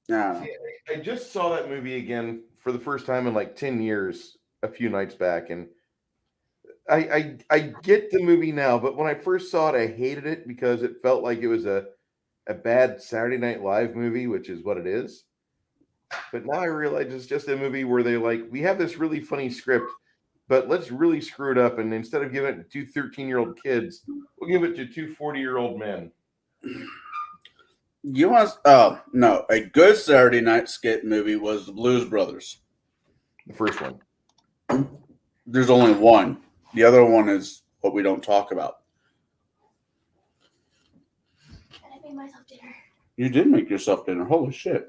[SPEAKER 2] Yeah.
[SPEAKER 4] I just saw that movie again for the first time in like 10 years a few nights back, and I get the movie now, but when I first saw it, I hated it because it felt like it was a bad Saturday Night Live movie, which is what it is. But now I realize it's just a movie where they we have this really funny script, but let's really screw it up, and instead of giving it to 2 13-year-old kids, we'll give it to 2 40-year-old men.
[SPEAKER 2] You want? No. A good Saturday night skit movie was The Blues Brothers.
[SPEAKER 4] The first one.
[SPEAKER 2] There's only one. The other one is what we don't talk about.
[SPEAKER 7] And I made myself dinner.
[SPEAKER 2] You did make yourself dinner. Holy shit!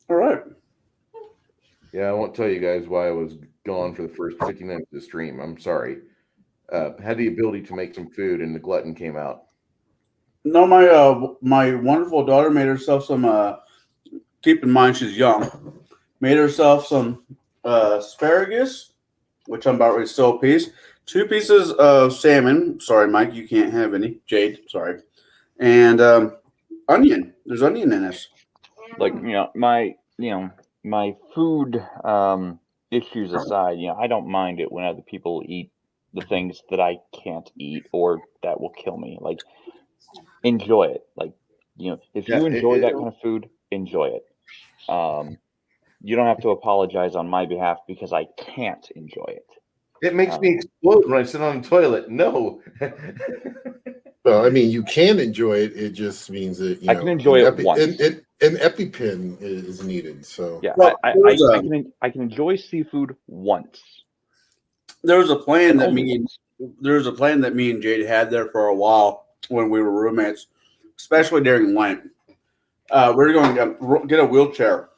[SPEAKER 2] All right.
[SPEAKER 4] Yeah, I won't tell you guys why I was gone for the first 50 minutes of the stream. I'm sorry. Had the ability to make some food, and the glutton came out.
[SPEAKER 2] No, my wonderful daughter made herself some. Keep in mind she's young. Made herself some asparagus, which I'm about ready to sell a piece. 2 pieces of salmon. Sorry, Mike, you can't have any. Jade, sorry. And onion. There's onion in this.
[SPEAKER 3] Like my food issues aside, I don't mind it when other people eat the things that I can't eat or that will kill me. Like, enjoy it. Like, if you enjoy that kind of food, enjoy it. You don't have to apologize on my behalf because I can't enjoy it.
[SPEAKER 4] It makes me explode when I sit on the toilet. No.
[SPEAKER 1] Well, I mean, you can enjoy it. It just means that
[SPEAKER 3] I can enjoy it once.
[SPEAKER 1] An EpiPen is needed. So
[SPEAKER 3] Yeah,
[SPEAKER 2] Well,
[SPEAKER 3] I can enjoy seafood once.
[SPEAKER 2] There was a plan that
[SPEAKER 3] Only
[SPEAKER 2] me and Jade had there for a while when we were roommates, especially during Lent. We were going to get a wheelchair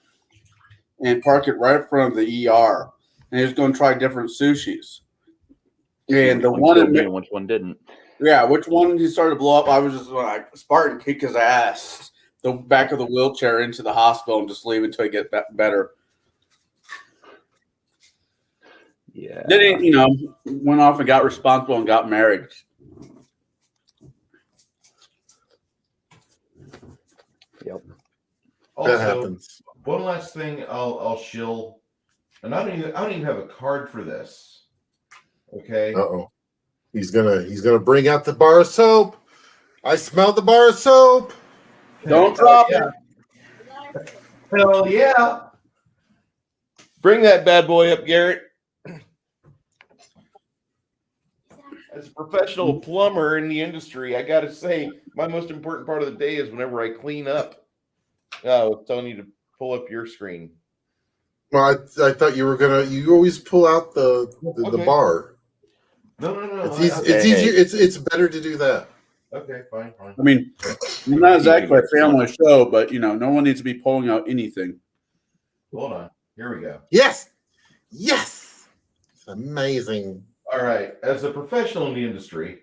[SPEAKER 2] and park it right in front of the ER, and he was going to try different sushis. And the one
[SPEAKER 3] and which one didn't.
[SPEAKER 2] Yeah, which one he started to blow up, I was just like, Spartan, kick his ass, the back of the wheelchair into the hospital and just leave until he gets better.
[SPEAKER 3] Yeah.
[SPEAKER 2] Then he, went off and got responsible and got married.
[SPEAKER 3] Yep.
[SPEAKER 1] that happens.
[SPEAKER 4] One last thing I'll shill, and I don't even have a card for this. Okay.
[SPEAKER 1] Uh-oh. He's gonna bring out the bar of soap. I smell the bar of soap.
[SPEAKER 2] Don't drop
[SPEAKER 4] it. Hell yeah. Bring that bad boy up, Garrett. As a professional plumber in the industry, I gotta say, my most important part of the day is whenever I clean up. Oh, I was telling you to pull up your screen.
[SPEAKER 1] Well, I thought you were gonna. You always pull out the
[SPEAKER 4] Okay.
[SPEAKER 1] bar.
[SPEAKER 4] No.
[SPEAKER 1] It's easy. It's easier. It's better to do that.
[SPEAKER 4] Okay, fine.
[SPEAKER 2] I mean, we're not exactly a family show, but, no one needs to be pulling out anything.
[SPEAKER 4] Hold on. Here we go.
[SPEAKER 1] Yes. It's amazing.
[SPEAKER 4] All right. As a professional in the industry,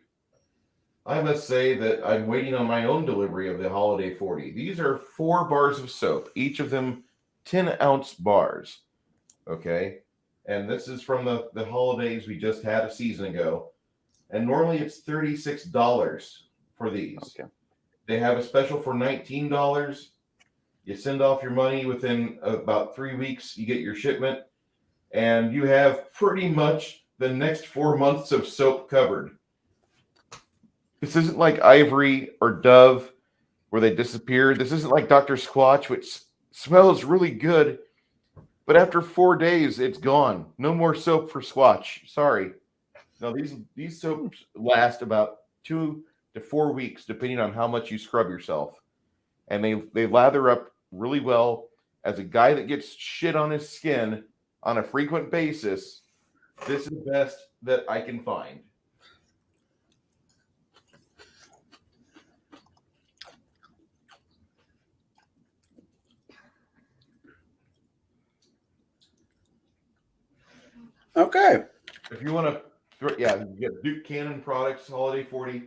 [SPEAKER 4] I must say that I'm waiting on my own delivery of the Holiday 40. These are 4 bars of soap, each of them 10-ounce bars. Okay. And this is from the holidays we just had a season ago. And normally it's $36 for these.
[SPEAKER 3] Okay.
[SPEAKER 4] They have a special for $19. You send off your money within about 3 weeks, you get your shipment, and you have pretty much the next 4 months of soap covered. This isn't like Ivory or Dove where they disappear. This isn't like Dr. Squatch, which smells really good, but after 4 days, it's gone. No more soap for Squatch. Sorry. No, these soaps last about 2 to 4 weeks, depending on how much you scrub yourself. And they lather up really well. As a guy that gets shit on his skin on a frequent basis, this is the best that I can find.
[SPEAKER 2] Okay.
[SPEAKER 4] If you want to, you get Duke Cannon Products Holiday 40.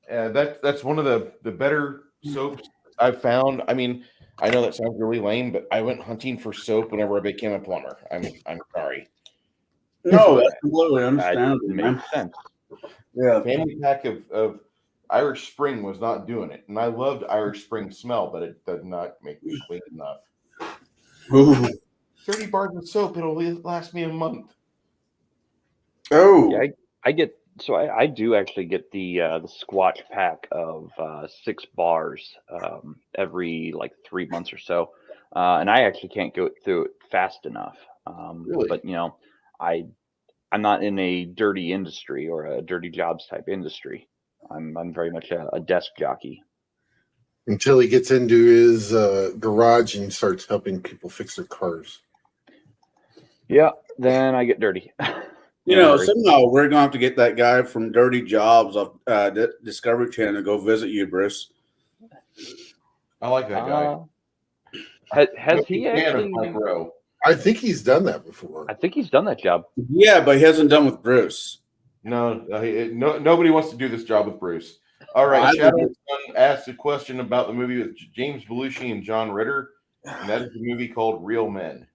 [SPEAKER 4] That's one of the better soaps I've found. I mean, I know that sounds really lame, but I went hunting for soap whenever I became a plumber. I'm sorry.
[SPEAKER 2] No, that's completely
[SPEAKER 3] That
[SPEAKER 2] understandable, man.
[SPEAKER 3] makes sense.
[SPEAKER 2] Yeah.
[SPEAKER 4] Family pack of Irish Spring was not doing it, and I loved Irish Spring smell, but it does not make me clean enough.
[SPEAKER 2] Ooh.
[SPEAKER 4] 30 bars of soap, it'll last me a month.
[SPEAKER 2] Oh.
[SPEAKER 3] Yeah, I do actually get the Squatch pack of 6 bars every like 3 months or so, and I actually can't go through it fast enough.
[SPEAKER 4] Really?
[SPEAKER 3] But I'm not in a dirty industry or a dirty jobs type industry. I'm very much a desk jockey.
[SPEAKER 1] Until he gets into his garage and starts helping people fix their cars.
[SPEAKER 3] Yeah, then I get dirty.
[SPEAKER 2] Somehow we're gonna have to get that guy from Dirty Jobs off Discovery Channel to go visit you, Bruce.
[SPEAKER 4] I like that guy.
[SPEAKER 3] Has he
[SPEAKER 4] Fan of
[SPEAKER 3] actually?
[SPEAKER 4] Mike Rowe.
[SPEAKER 1] I think he's done that before.
[SPEAKER 3] I think he's done that job.
[SPEAKER 2] Yeah, but he hasn't done with Bruce.
[SPEAKER 4] No, nobody wants to do this job with Bruce. All right, Shadow Sun asked a question about the movie with James Belushi and John Ritter, and that is the movie called Real Men.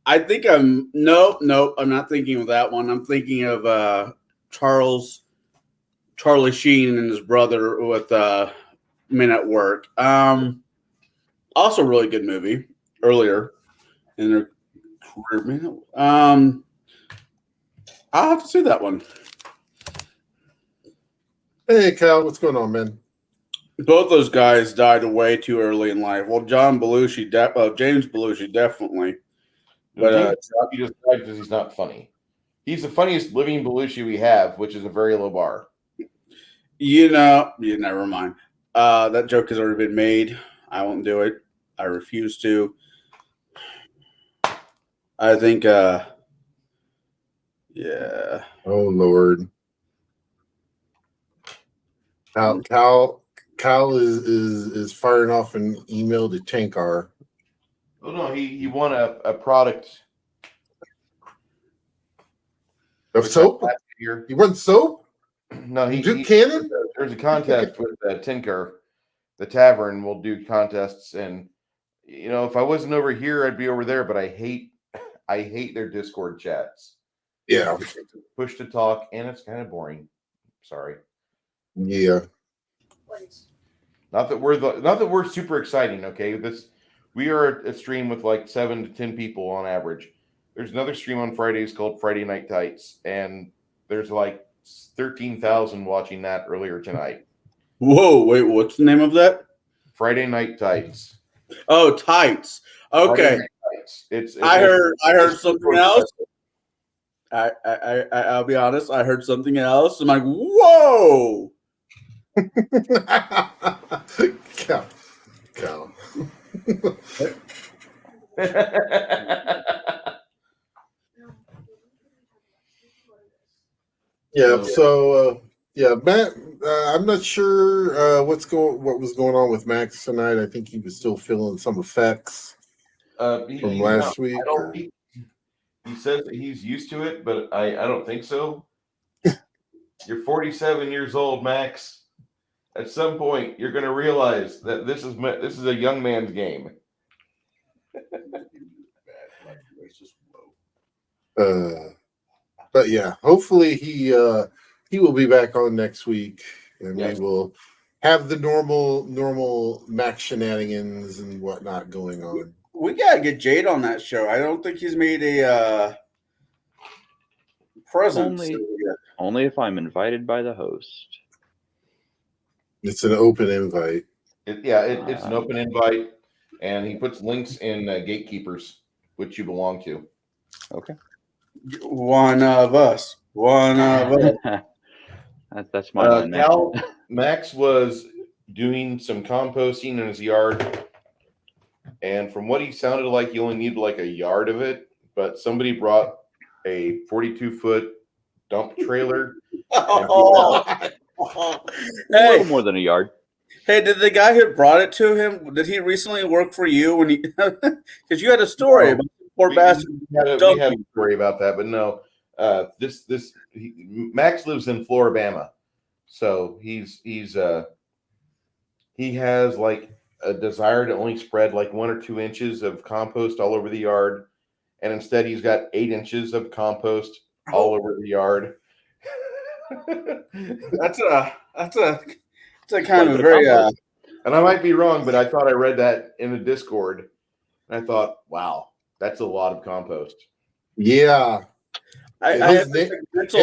[SPEAKER 2] I think I'm nope. I'm not thinking of that one. I'm thinking of Charlie Sheen and his brother with Men at Work. Also, really good movie earlier in their career. I'll have to see that one.
[SPEAKER 1] Hey, Cal, what's going on, man?
[SPEAKER 2] Both those guys died way too early in life. Well, James Belushi definitely. But
[SPEAKER 4] he just died because he's not funny. He's the funniest living Belushi we have, which is a very low bar.
[SPEAKER 2] Never mind. That joke has already been made. I won't do it. I refuse to. I think, yeah.
[SPEAKER 1] Oh Lord. Cal is firing off an email to Tankar.
[SPEAKER 4] Oh no, he won a product
[SPEAKER 1] Of soap?
[SPEAKER 4] last year.
[SPEAKER 1] You want soap?
[SPEAKER 4] No,
[SPEAKER 1] Duke Cannon?
[SPEAKER 4] There's a contest with Tinker, the tavern. Will do contests, and if I wasn't over here, I'd be over there. But I hate their Discord chats.
[SPEAKER 1] Yeah.
[SPEAKER 4] Push to talk, and it's kind of boring. Sorry.
[SPEAKER 1] Yeah.
[SPEAKER 4] Not that we're super exciting. Okay, we are a stream with like 7 to 10 people on average. There's another stream on Fridays called Friday Night Tights, and there's like 13,000 watching that earlier tonight.
[SPEAKER 2] Whoa, wait, what's the name of that?
[SPEAKER 4] Friday Night Tights.
[SPEAKER 2] Oh, Tights. Okay.
[SPEAKER 4] It's
[SPEAKER 2] I heard something else. I'll be honest. I heard something else. I'm like, whoa.
[SPEAKER 1] Cal. Yeah. So, Matt. I'm not sure what was going on with Max tonight. I think he was still feeling some effects from last week.
[SPEAKER 4] He says that he's used to it, but I don't think so. You're 47 years old, Max. At some point, you're going to realize that this is a young man's game.
[SPEAKER 1] But yeah, hopefully he will be back on next week, and we will have the normal Max shenanigans and whatnot going on.
[SPEAKER 2] We gotta get Jade on that show. I don't think he's made a presence.
[SPEAKER 3] Only if I'm invited by the host.
[SPEAKER 1] It's an open invite.
[SPEAKER 4] It's an open invite, and he puts links in Gatekeepers, which you belong to.
[SPEAKER 3] Okay.
[SPEAKER 2] One of us.
[SPEAKER 3] That's my line there.
[SPEAKER 4] Max was doing some composting in his yard, and from what he sounded like, he only needed like a yard of it. But somebody brought a 42-foot dump trailer.
[SPEAKER 2] Oh.
[SPEAKER 3] A little
[SPEAKER 2] Hey,
[SPEAKER 3] more than a yard.
[SPEAKER 2] hey, did the guy who brought it to him, did he recently work for you when he, because you had a story
[SPEAKER 4] No.
[SPEAKER 2] about the poor bastard.
[SPEAKER 4] We had a story about that, but no. Max lives in Floribama, so he has like a desire to only spread like 1 or 2 inches of compost all over the yard, and instead he's got 8 inches of compost all over the yard.
[SPEAKER 2] That's a kind of a very
[SPEAKER 4] And I might be wrong, but I thought I read that in the Discord, and I thought, wow, that's a lot of compost.
[SPEAKER 1] Yeah.
[SPEAKER 2] I
[SPEAKER 1] And
[SPEAKER 2] have
[SPEAKER 1] his
[SPEAKER 2] a
[SPEAKER 1] and
[SPEAKER 2] mental,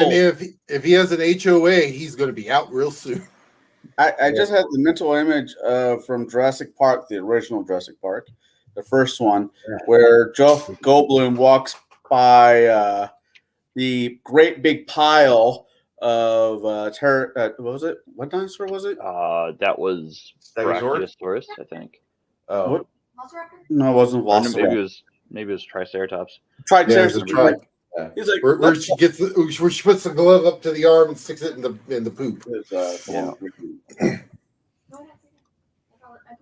[SPEAKER 1] if he has an HOA, he's going to be out real soon.
[SPEAKER 2] I just had the mental image from Jurassic Park, the original Jurassic Park, the first one, where Jeff Goldblum walks by the great big pile of what was it? What dinosaur was it?
[SPEAKER 3] That was
[SPEAKER 4] Stegosaurus?
[SPEAKER 3] Brachiosaurus, I think.
[SPEAKER 4] Oh,
[SPEAKER 2] What?
[SPEAKER 7] Velociraptor?
[SPEAKER 2] No, it wasn't
[SPEAKER 3] Or
[SPEAKER 2] Velociraptor.
[SPEAKER 3] maybe it was Triceratops.
[SPEAKER 1] There's a
[SPEAKER 2] Triceratops.
[SPEAKER 1] tri-
[SPEAKER 2] He's like,
[SPEAKER 1] where she gets where she puts the glove up to the arm and sticks it in the poop.
[SPEAKER 3] Yeah.
[SPEAKER 7] No, I can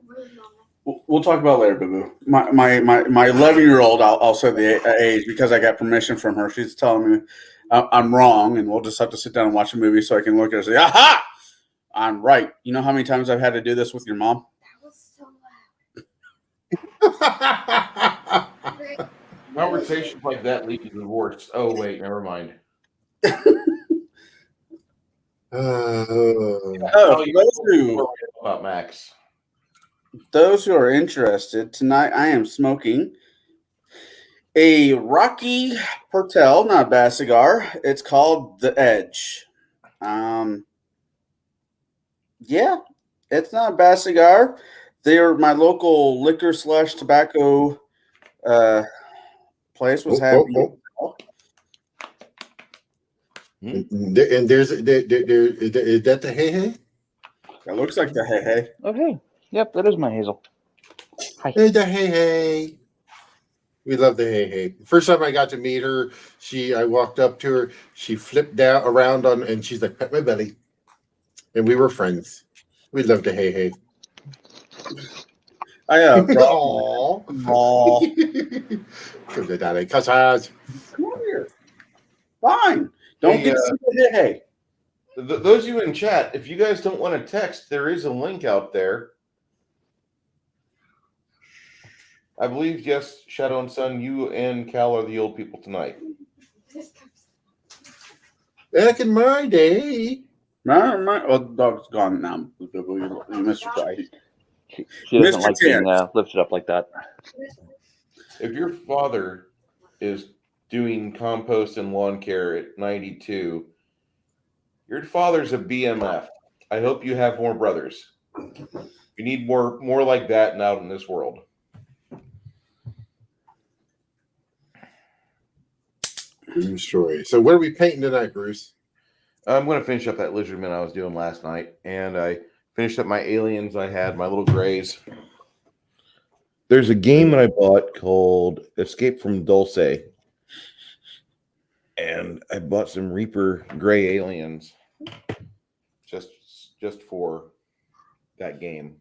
[SPEAKER 7] really be on
[SPEAKER 2] We'll talk about it later, Boo Boo. My 11-year-old, I'll say the age because I got permission from her. She's telling me I'm wrong, and we'll just have to sit down and watch a movie so I can look at her and say, "Aha! I'm right." You know how many times I've had to do this with your mom?
[SPEAKER 7] that. Was so loud.
[SPEAKER 4] conversations like that lead to divorce. Oh wait, never mind.
[SPEAKER 2] Oh,
[SPEAKER 4] Tell you
[SPEAKER 2] those
[SPEAKER 4] about Max.
[SPEAKER 2] who are interested, tonight I am smoking a Rocky Pertel, not a bad cigar. It's called The Edge. Yeah, it's not a bad cigar. They're my local liquor / tobacco place was having.
[SPEAKER 1] And there's is that the hey hey?
[SPEAKER 2] It looks like the hey hey.
[SPEAKER 3] Oh, hey. Yep, that is my Hazel. Hi.
[SPEAKER 1] Hey, the hey hey. We love the hey hey. First time I got to meet her, I walked up to her, she flipped down around and she's like, pet my belly. And we were friends. We loved the hey hey.
[SPEAKER 2] I
[SPEAKER 1] Aww.
[SPEAKER 2] Aww.
[SPEAKER 1] Come to daddy, Come
[SPEAKER 2] here. Fine. Don't
[SPEAKER 4] Hey,
[SPEAKER 2] get to see the hey hey.
[SPEAKER 4] Those of you in chat, if you guys don't want to text, there is a link out there. I believe, yes, Shadow and Sun, you and Cal are the old people tonight.
[SPEAKER 1] Back in my day.
[SPEAKER 2] The dog's gone now. You missed your guy.
[SPEAKER 3] She doesn't
[SPEAKER 2] Mr.
[SPEAKER 3] like being
[SPEAKER 2] Terrence.
[SPEAKER 3] lifted up like that.
[SPEAKER 4] If your father is doing compost and lawn care at 92, your father's a BMF. I hope you have more brothers. We need more like that and out in this world.
[SPEAKER 1] True story. So what are we painting tonight, Bruce?
[SPEAKER 4] I'm going to finish up that lizardman I was doing last night, and I finished up my aliens. I had my little grays. There's a game that I bought called Escape from Dulce, and I bought some Reaper gray aliens just for that game.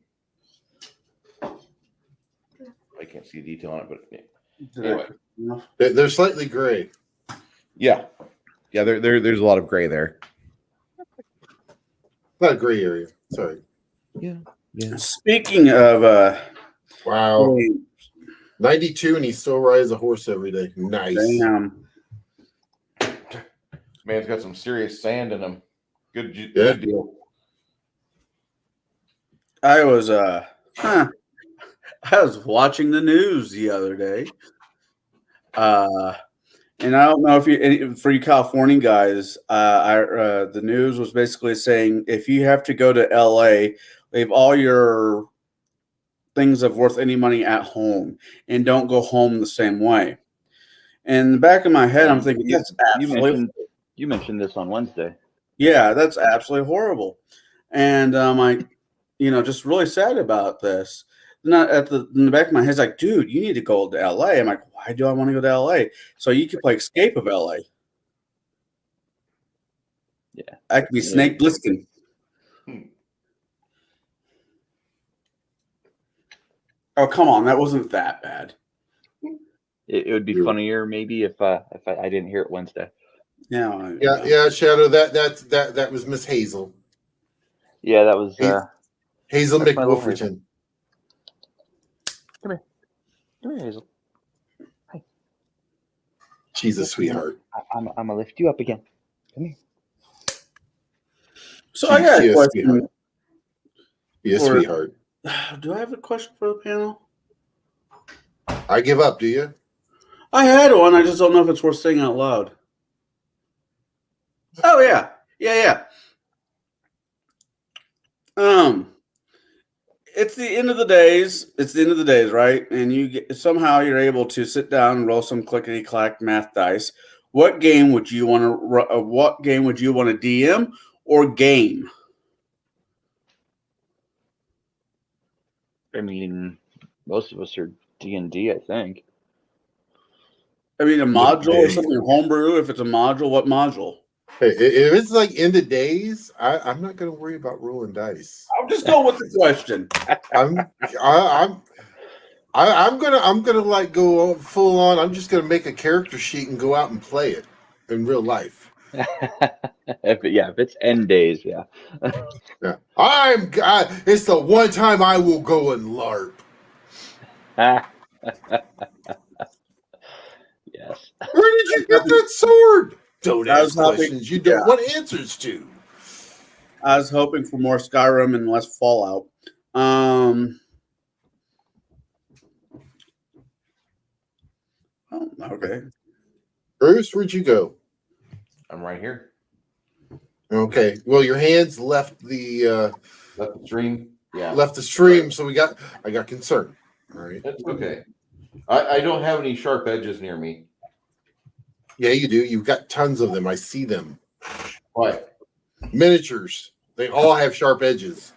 [SPEAKER 4] I can't see the detail on it, but anyway.
[SPEAKER 1] They're slightly gray.
[SPEAKER 4] Yeah. There's a lot of gray there.
[SPEAKER 1] Not a gray area. Sorry.
[SPEAKER 4] Yeah.
[SPEAKER 2] Speaking of
[SPEAKER 1] Wow. 92 and he still rides a horse every day. Nice.
[SPEAKER 2] damn.
[SPEAKER 4] Man's got some serious sand in him. Good
[SPEAKER 1] Yeah.
[SPEAKER 4] deal.
[SPEAKER 2] I was watching the news the other day. And I don't know if for you California guys, the news was basically saying if you have to go to LA, leave all your things of worth any money at home and don't go home the same way. And in the back of my head, I'm thinking that's absolutely
[SPEAKER 3] You mentioned this on Wednesday.
[SPEAKER 2] yeah, that's absolutely horrible. And I'm like, just really sad about this. Not in the back of my head, it's like, dude, you need to go to LA. I'm like, why do I want to go to LA? So you could play Escape of LA.
[SPEAKER 3] Yeah.
[SPEAKER 2] I could be Snake Plissken. Oh, come on. That wasn't that bad.
[SPEAKER 3] It would be funnier maybe if I didn't hear it Wednesday.
[SPEAKER 1] Yeah, Shadow. That was Miss Hazel.
[SPEAKER 3] Yeah, that was
[SPEAKER 1] Hazel
[SPEAKER 3] that's my little
[SPEAKER 1] McWolferton.
[SPEAKER 3] Come here, Hazel. Hi.
[SPEAKER 1] She's a sweetheart.
[SPEAKER 3] I'm gonna lift you up again. Come here.
[SPEAKER 2] So I got a question.
[SPEAKER 1] Sweetheart. Be a sweetheart.
[SPEAKER 2] Do I have a question for the panel?
[SPEAKER 1] I give up. Do you?
[SPEAKER 2] I had one. I just don't know if it's worth saying out loud. Oh yeah. It's the end of the days. It's the end of the days, right? And somehow you're able to sit down and roll some clickety clack math dice. What game would you want to? What game would you want to DM or game?
[SPEAKER 3] I mean, most of us are D&D, I think.
[SPEAKER 2] I mean, a module or something homebrew. If it's a module, what module?
[SPEAKER 1] Hey, if it's like end of days, I'm not going to worry about rolling dice.
[SPEAKER 2] I'll just go with the question.
[SPEAKER 1] I'm gonna like go full on. I'm just gonna make a character sheet and go out and play it in real life.
[SPEAKER 3] If it's end days, yeah.
[SPEAKER 1] Yeah, it's the one time I will go and LARP.
[SPEAKER 3] Yes.
[SPEAKER 1] Where did you get that sword? Don't ask
[SPEAKER 2] hoping-
[SPEAKER 1] questions you don't want answers to.
[SPEAKER 2] I was hoping for more Skyrim and less Fallout. Okay.
[SPEAKER 1] Bruce, where'd you go?
[SPEAKER 4] I'm right here.
[SPEAKER 1] Okay. Well, your hands left the
[SPEAKER 4] Left the stream. Yeah.
[SPEAKER 1] left the stream, so I got concerned. All right.
[SPEAKER 4] That's okay. I don't have any sharp edges near me.
[SPEAKER 1] Yeah, you do. You've got tons of them. I see them.
[SPEAKER 4] What?
[SPEAKER 1] Miniatures. They all have sharp edges.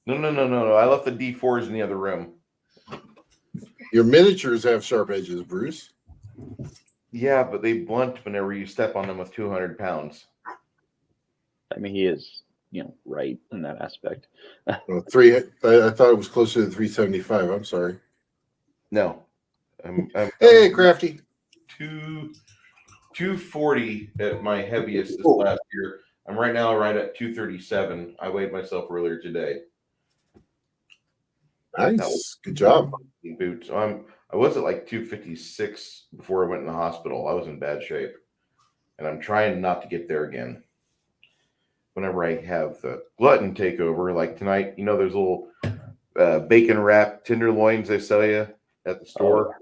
[SPEAKER 4] No. I left the D4s in the other room.
[SPEAKER 1] Your miniatures have sharp edges, Bruce.
[SPEAKER 4] Yeah, but they blunt whenever you step on them with 200 pounds.
[SPEAKER 3] I mean, he is, right in that aspect.
[SPEAKER 1] Well, I thought it was closer to 375. I'm sorry.
[SPEAKER 4] No.
[SPEAKER 1] Hey, Crafty.
[SPEAKER 4] 240 at my heaviest this last year. I'm right now right at 237. I weighed myself earlier today.
[SPEAKER 1] Nice. Good job.
[SPEAKER 4] Boots. I was at like 256 before I went in the hospital. I was in bad shape. And I'm trying not to get there again. Whenever I have the glutton takeover, like tonight, there's little bacon wrap tenderloins they sell you at the store.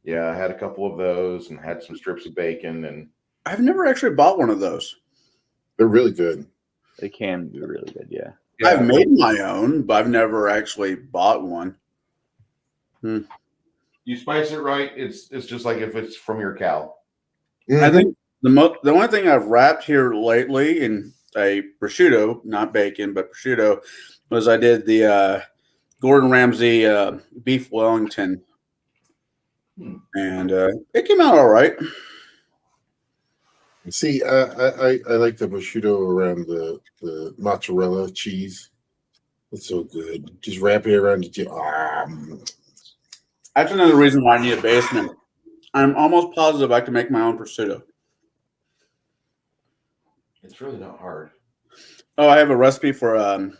[SPEAKER 4] Yeah, I had a couple of those and had some strips of bacon. And
[SPEAKER 2] I've never actually bought one of those.
[SPEAKER 1] They're really good.
[SPEAKER 3] They can be really good, yeah.
[SPEAKER 2] I've made my own, but I've never actually bought one.
[SPEAKER 4] You spice it right. It's just like if it's from your cow.
[SPEAKER 1] Mm-hmm.
[SPEAKER 2] I think the only thing I've wrapped here lately in a prosciutto, not bacon, but prosciutto, was I did the Gordon Ramsay beef Wellington. And it came out all right.
[SPEAKER 1] See, I like the prosciutto around the mozzarella cheese. It's so good. Just wrap it around the cheese.
[SPEAKER 2] That's another reason why I need a basement. I'm almost positive I can make my own prosciutto.
[SPEAKER 4] It's really not hard.
[SPEAKER 2] Oh, I have a recipe for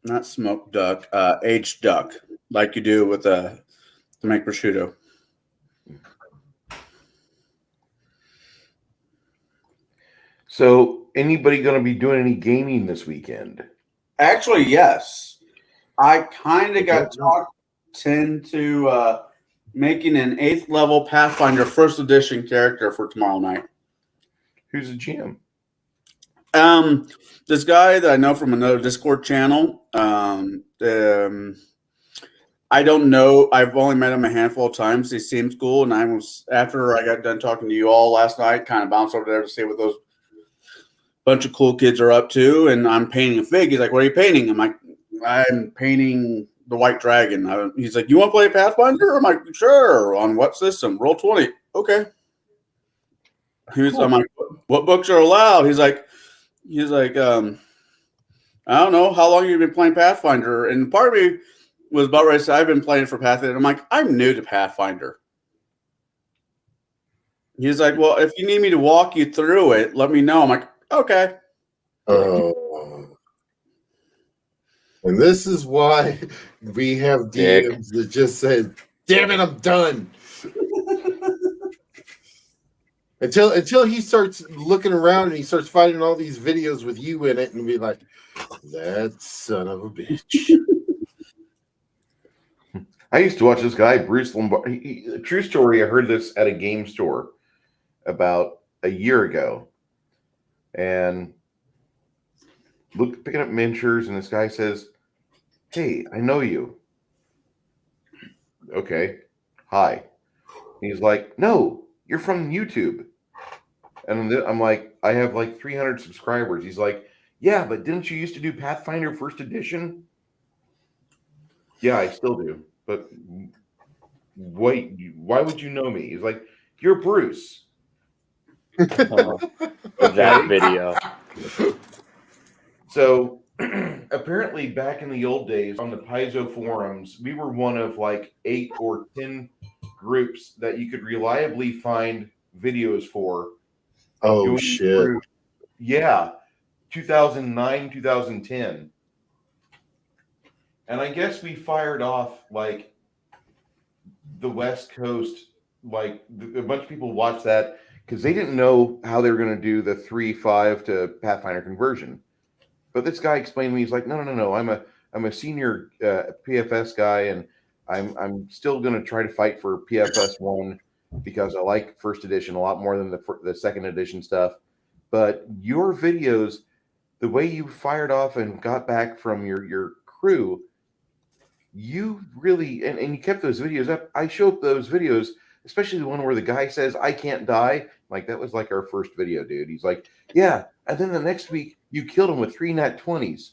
[SPEAKER 2] not smoked duck, aged duck, like you do with to make prosciutto.
[SPEAKER 4] So, anybody going to be doing any gaming this weekend?
[SPEAKER 2] Actually, yes. I kind of got talked into making an 8th level Pathfinder 1st edition character for tomorrow night.
[SPEAKER 4] Who's the GM?
[SPEAKER 2] This guy that I know from another Discord channel. I don't know. I've only met him a handful of times. He seems cool, and after I got done talking to you all last night, kind of bounced over there to see what those bunch of cool kids are up to, and I'm painting a fig. He's like, "What are you painting?" I'm like, "I'm painting the White Dragon." He's like, "You want to play Pathfinder?" I'm like, "Sure." On what system? Roll20. Okay. I'm like, "What books are allowed?" He's like, I don't know. How long have you been playing Pathfinder? And part of me was about ready to say, I've been playing for Pathfinder. I'm like, I'm new to Pathfinder. He's like, well, if you need me to walk you through it, let me know. I'm like, okay.
[SPEAKER 1] Oh. And this is why we have DMs that just say, damn it, I'm done. Until he starts looking around and he starts finding all these videos with you in it and be like, that son of a bitch.
[SPEAKER 4] I used to watch this guy, Bruce Lombardi. True story, I heard this at a game store about a year ago. And picking up miniatures, and this guy says, hey, I know you. Okay. Hi. He's like, no, you're from YouTube. And I'm like, I have like 300 subscribers. He's like, yeah, but didn't you used to do Pathfinder First Edition? Yeah, I still do. But wait, why would you know me? He's like, you're Bruce.
[SPEAKER 3] That video.
[SPEAKER 4] So apparently back in the old days on the Paizo forums, we were one of like 8 or 10 groups that you could reliably find videos for.
[SPEAKER 1] Oh, shit.
[SPEAKER 4] Yeah. 2009, 2010. And I guess we fired off like the West Coast, like a bunch of people watched that because they didn't know how they were going to do the 3.5 to Pathfinder conversion. But this guy explained to me, he's like, no. I'm a senior PFS guy, and I'm still going to try to fight for PFS 1 because I like first edition a lot more than the second edition stuff. But your videos, the way you fired off and got back from your crew, you really and you kept those videos up. I show up those videos, especially the one where the guy says, I can't die. Like, that was like our first video, dude. He's like, yeah. And then the next week you killed him with 3 nat 20s.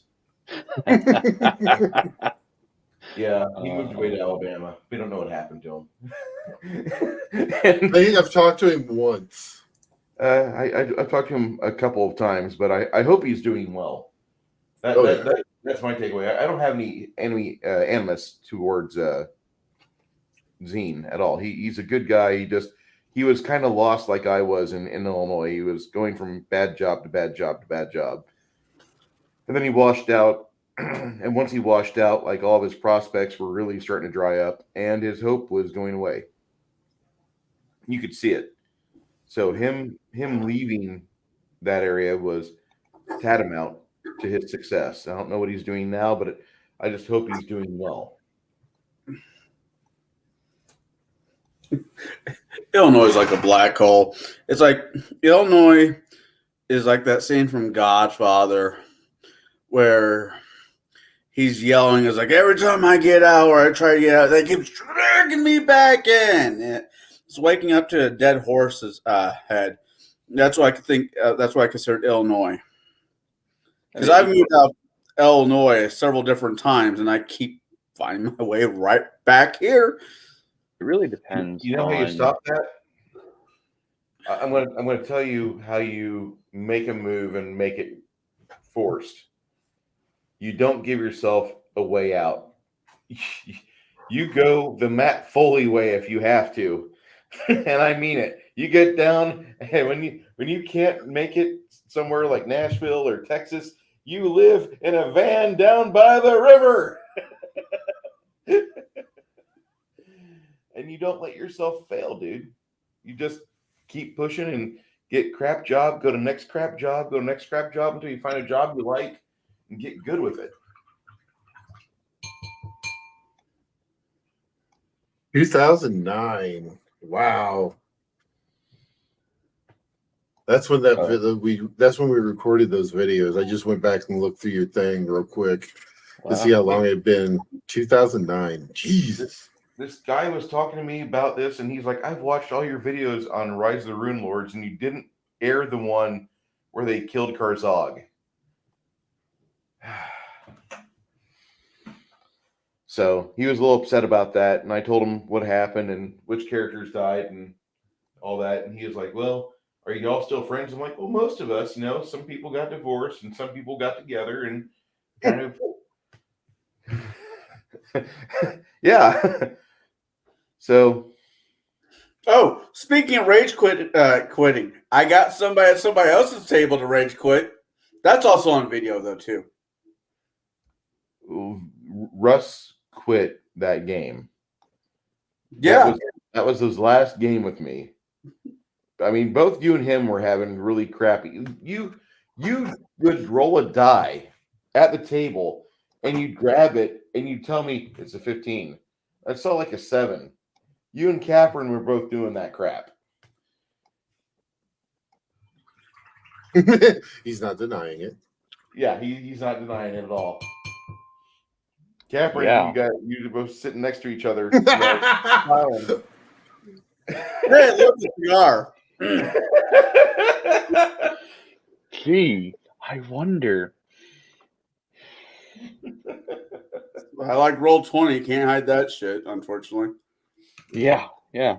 [SPEAKER 4] Yeah, he moved away to Alabama. We don't know what happened to him.
[SPEAKER 1] I think I've talked to him once.
[SPEAKER 4] I've talked to him a couple of times, but I hope he's doing well. That's my takeaway. I don't have any animus towards Zine at all. He's a good guy. He was kind of lost like I was in Illinois. He was going from bad job to bad job to bad job. And then he washed out. And once he washed out, like, all of his prospects were really starting to dry up, and his hope was going away. You could see it. So him leaving that area was tantamount to his success. I don't know what he's doing now, but I just hope he's doing well.
[SPEAKER 2] Illinois is like a black hole. It's like Illinois is like that scene from Godfather where he's yelling. It's like, every time I get out or I try to get out, they keep dragging me back in. It's waking up to a dead horse's head. That's why I think. That's why I consider Illinois. Because I've moved out Illinois several different times, and I keep finding my way right back here.
[SPEAKER 3] It really depends.
[SPEAKER 4] You know how you stop that? I'm gonna tell you how you make a move and make it forced. You don't give yourself a way out. You go the Matt Foley way if you have to, and I mean it. You get down, and when you can't make it somewhere like Nashville or Texas, you live in a van down by the river. And you don't let yourself fail, dude. You just keep pushing and get crap job, go to next crap job, until you find a job you like and get good with it.
[SPEAKER 1] 2009. Wow. That's when that's when we recorded those videos. I just went back and looked through your thing real quick to see how long it had been. 2009. Jesus.
[SPEAKER 4] This guy was talking to me about this, and he's like, I've watched all your videos on Rise of the Rune Lords, and you didn't air the one where they killed Karzog. So he was a little upset about that, and I told him what happened and which characters died and all that, and he was like, "Well, are you all still friends?" I'm like, "Well, most of us, some people got divorced and some people got together and kind of yeah." So
[SPEAKER 2] Oh, speaking of quitting, I got somebody at somebody else's table to rage quit. That's also on video though too.
[SPEAKER 4] Russ quit that game.
[SPEAKER 2] Yeah,
[SPEAKER 4] that was his last game with me. I mean, both you and him were having really crappy. You would roll a die at the table and you'd grab it and you'd tell me it's a 15. I saw like a 7. You and Capron were both doing that crap.
[SPEAKER 1] He's not denying it.
[SPEAKER 4] Yeah, he's not denying it at all. Capron,
[SPEAKER 3] Yeah.
[SPEAKER 4] you both sitting next to each other, smiling.
[SPEAKER 2] hey, look at the cigar.
[SPEAKER 3] Gee, I wonder.
[SPEAKER 2] I like Roll20. Can't hide that shit, unfortunately.
[SPEAKER 3] Yeah, yeah.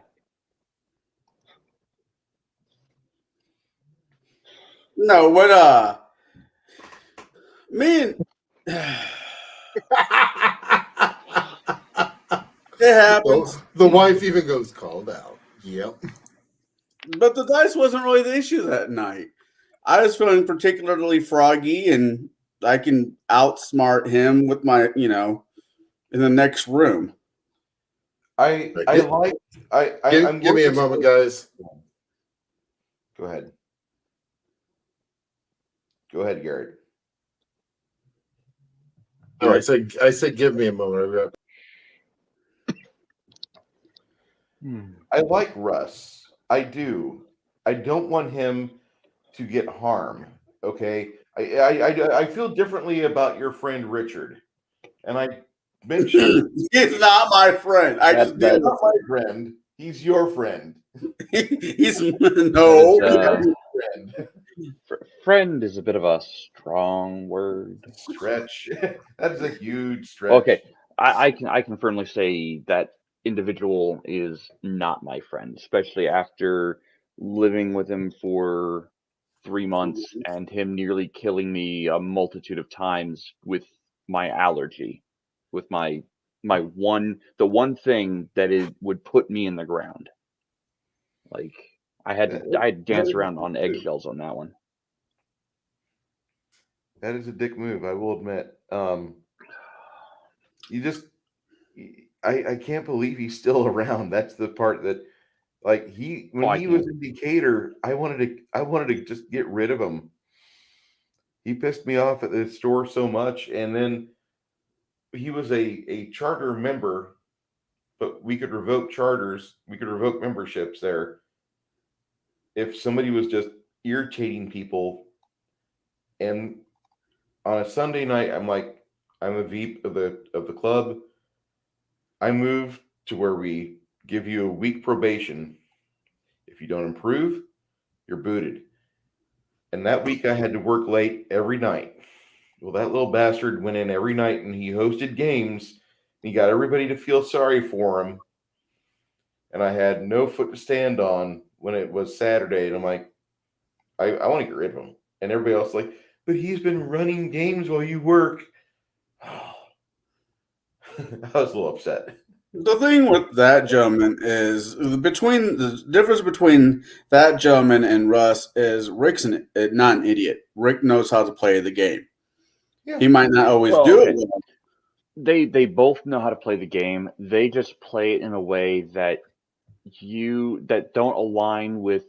[SPEAKER 2] No, what me and it happens.
[SPEAKER 1] The wife even goes called out. Yep.
[SPEAKER 2] But the dice wasn't really the issue that night. I was feeling particularly froggy, and I can outsmart him with my, in the next room.
[SPEAKER 1] Give me a moment, guys.
[SPEAKER 4] Go ahead. Go ahead, Garrett.
[SPEAKER 1] All right, I said give me a moment.
[SPEAKER 4] I like Russ. I do. I don't want him to get harm. Okay. I feel differently about your friend Richard, and I mentioned
[SPEAKER 2] He's not my friend.
[SPEAKER 4] that's not my friend. He's your friend.
[SPEAKER 2] He's no.
[SPEAKER 4] Friend.
[SPEAKER 3] Friend is a bit of a strong word.
[SPEAKER 4] Stretch. That is a huge stretch.
[SPEAKER 3] Okay, I can firmly say that individual is not my friend, especially after living with him for 3 months and him nearly killing me a multitude of times with my allergy, with the one thing that would put me in the ground. Like I had to dance around on eggshells on that one.
[SPEAKER 4] That is a dick move, I will admit. I can't believe he's still around. That's the part that, like, when he was in Decatur, I wanted to just get rid of him. He pissed me off at the store so much, and then he was a charter member, but we could revoke charters, we could revoke memberships there if somebody was just irritating people. And on a Sunday night, I'm a VP of the club. I moved to where we give you a week probation. If you don't improve, you're booted. And that week I had to work late every night. Well, that little bastard went in every night and he hosted games. And he got everybody to feel sorry for him. And I had no foot to stand on when it was Saturday. And I'm like, I want to get rid of him. And everybody else like, but he's been running games while you work. I was a little upset.
[SPEAKER 2] The thing with that gentleman is the difference between that gentleman and Russ is Rick's not an idiot. Rick knows how to play the game. Yeah. He might not always do it.
[SPEAKER 3] They both know how to play the game. They just play it in a way that don't align with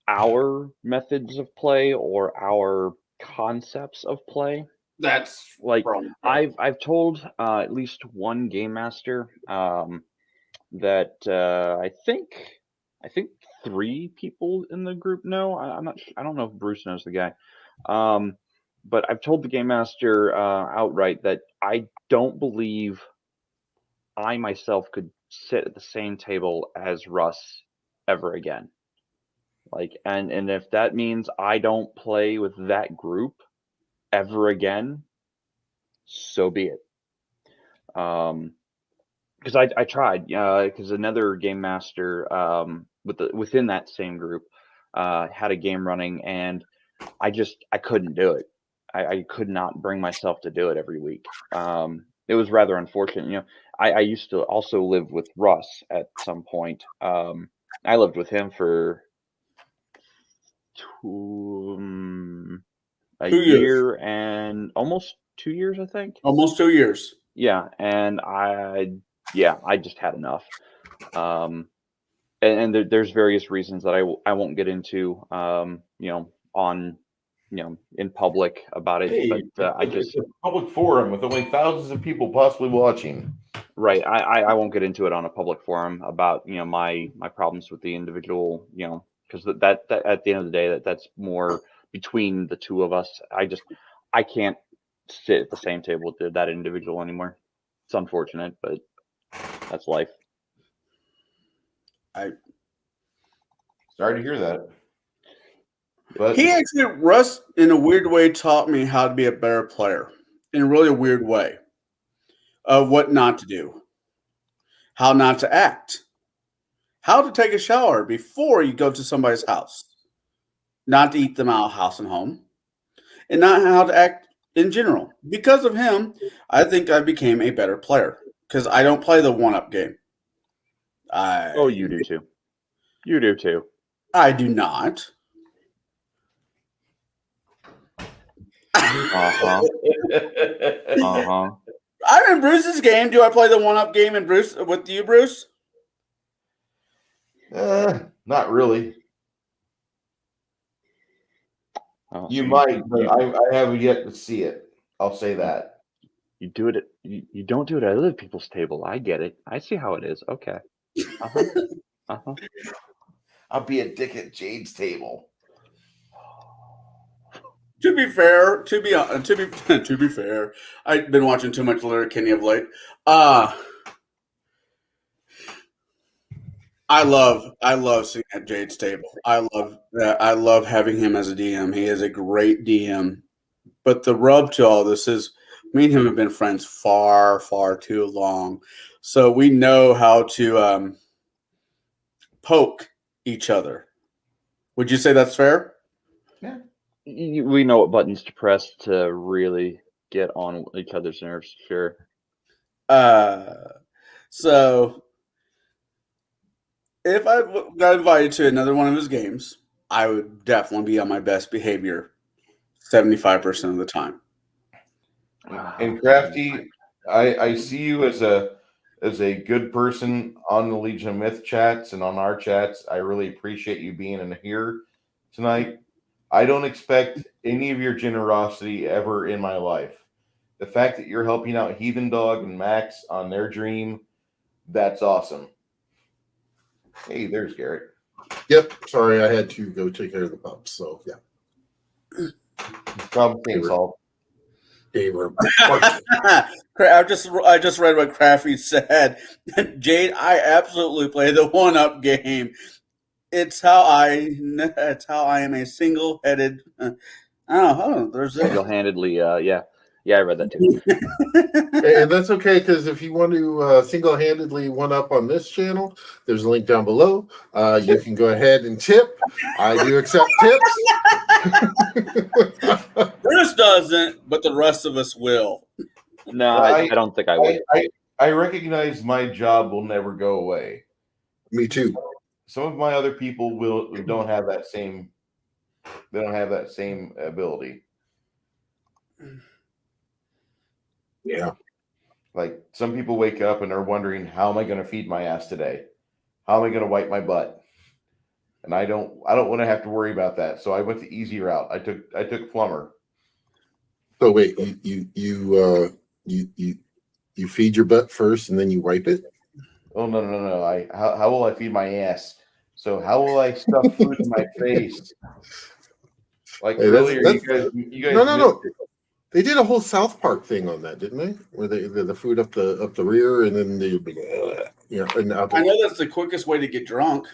[SPEAKER 3] our methods of play or our concepts of play.
[SPEAKER 2] That's
[SPEAKER 3] like I've told at least one game master that I think 3 people in the group know. I don't know if Bruce knows the guy, but I've told the game master outright that I don't believe I myself could sit at the same table as Russ ever again. Like, and if that means I don't play with that group ever again, so be it. Because I tried, because another game master within that same group had a game running, and I couldn't do it. I could not bring myself to do it every week. It was rather unfortunate. You know, I used to also live with Russ at some point. I lived with him for a
[SPEAKER 2] 2 years.
[SPEAKER 3] year and almost 2 years, I think.
[SPEAKER 2] Almost 2 years.
[SPEAKER 3] Yeah, and I just had enough. And there's various reasons that I won't get into, in public about it.
[SPEAKER 4] Hey,
[SPEAKER 3] But I just
[SPEAKER 4] it's a public forum with only thousands of people possibly watching.
[SPEAKER 3] right. I won't get into it on a public forum about my problems with the individual. Because that at the end of the day that's more between the two of us. I can't sit at the same table with that individual anymore. It's unfortunate, but that's life.
[SPEAKER 4] Sorry to hear that. But
[SPEAKER 2] He actually, Russ, in a weird way, taught me how to be a better player in a really weird way of what not to do, how not to act, how to take a shower before you go to somebody's house, not to eat them out house and home, and not how to act in general. Because of him, I think I became a better player because I don't play the one-up game.
[SPEAKER 3] Oh, you do too. You do too.
[SPEAKER 2] I do not.
[SPEAKER 3] Uh-huh. Uh-huh.
[SPEAKER 2] I'm in Bruce's game. Do I play the one-up game in Bruce with you, Bruce?
[SPEAKER 4] not really.
[SPEAKER 3] Oh,
[SPEAKER 4] You might, but I haven't yet to see it. I'll say that.
[SPEAKER 3] You do it. You don't do it at other people's table. I get it. I see how it is. Okay. Uh-huh. Uh-huh.
[SPEAKER 4] I'll be a dick at Jade's table.
[SPEAKER 2] To be fair, to be fair, I've been watching too much Letterkenny of late. I love sitting at Jade's table. I love that. I love having him as a DM. He is a great DM. But the rub to all this is me and him have been friends far, far too long. So we know how to poke each other. Would you say that's fair?
[SPEAKER 3] We know what buttons to press to really get on each other's nerves. Sure.
[SPEAKER 2] So if I got invited to another one of his games, I would definitely be on my best behavior 75% of the time.
[SPEAKER 4] And Crafty, I see you as a good person on the Legion of Myth chats and on our chats. I really appreciate you being in here tonight. I don't expect any of your generosity ever in my life. The fact that you're helping out Heathen Dog and Max on their dream, that's awesome. Hey, there's Garrett.
[SPEAKER 1] Yep. Sorry, I had to go take care of the pups. So yeah.
[SPEAKER 4] Problem thing solved.
[SPEAKER 1] They were.
[SPEAKER 2] I just read what Crafty said. Jade, I absolutely play the one-up game. It's how I am a single-headed. I don't know. There's
[SPEAKER 3] Single-handedly, yeah, I read that too.
[SPEAKER 1] And that's okay, because if you want to single-handedly one up on this channel, there's a link down below. You can go ahead and tip. I do accept tips.
[SPEAKER 2] Bruce doesn't, but the rest of us will.
[SPEAKER 3] No, I don't think I would.
[SPEAKER 4] I recognize my job will never go away.
[SPEAKER 1] Me too.
[SPEAKER 4] Some of my other people don't have that same. They don't have that same ability.
[SPEAKER 1] Yeah.
[SPEAKER 4] Like some people wake up and are wondering, how am I going to feed my ass today? How am I going to wipe my butt? And I don't want to have to worry about that. So I went the easy route. I took plumber.
[SPEAKER 1] So wait, you feed your butt first and then you wipe it?
[SPEAKER 4] Oh no. How will I feed my ass? So how will I stuff food in my face? Like
[SPEAKER 1] Hey,
[SPEAKER 4] earlier,
[SPEAKER 1] that's-
[SPEAKER 4] you guys.
[SPEAKER 1] No. They did a whole South Park thing on that, didn't they? Where the food up the rear and then and out
[SPEAKER 2] I know that's the quickest way to get drunk.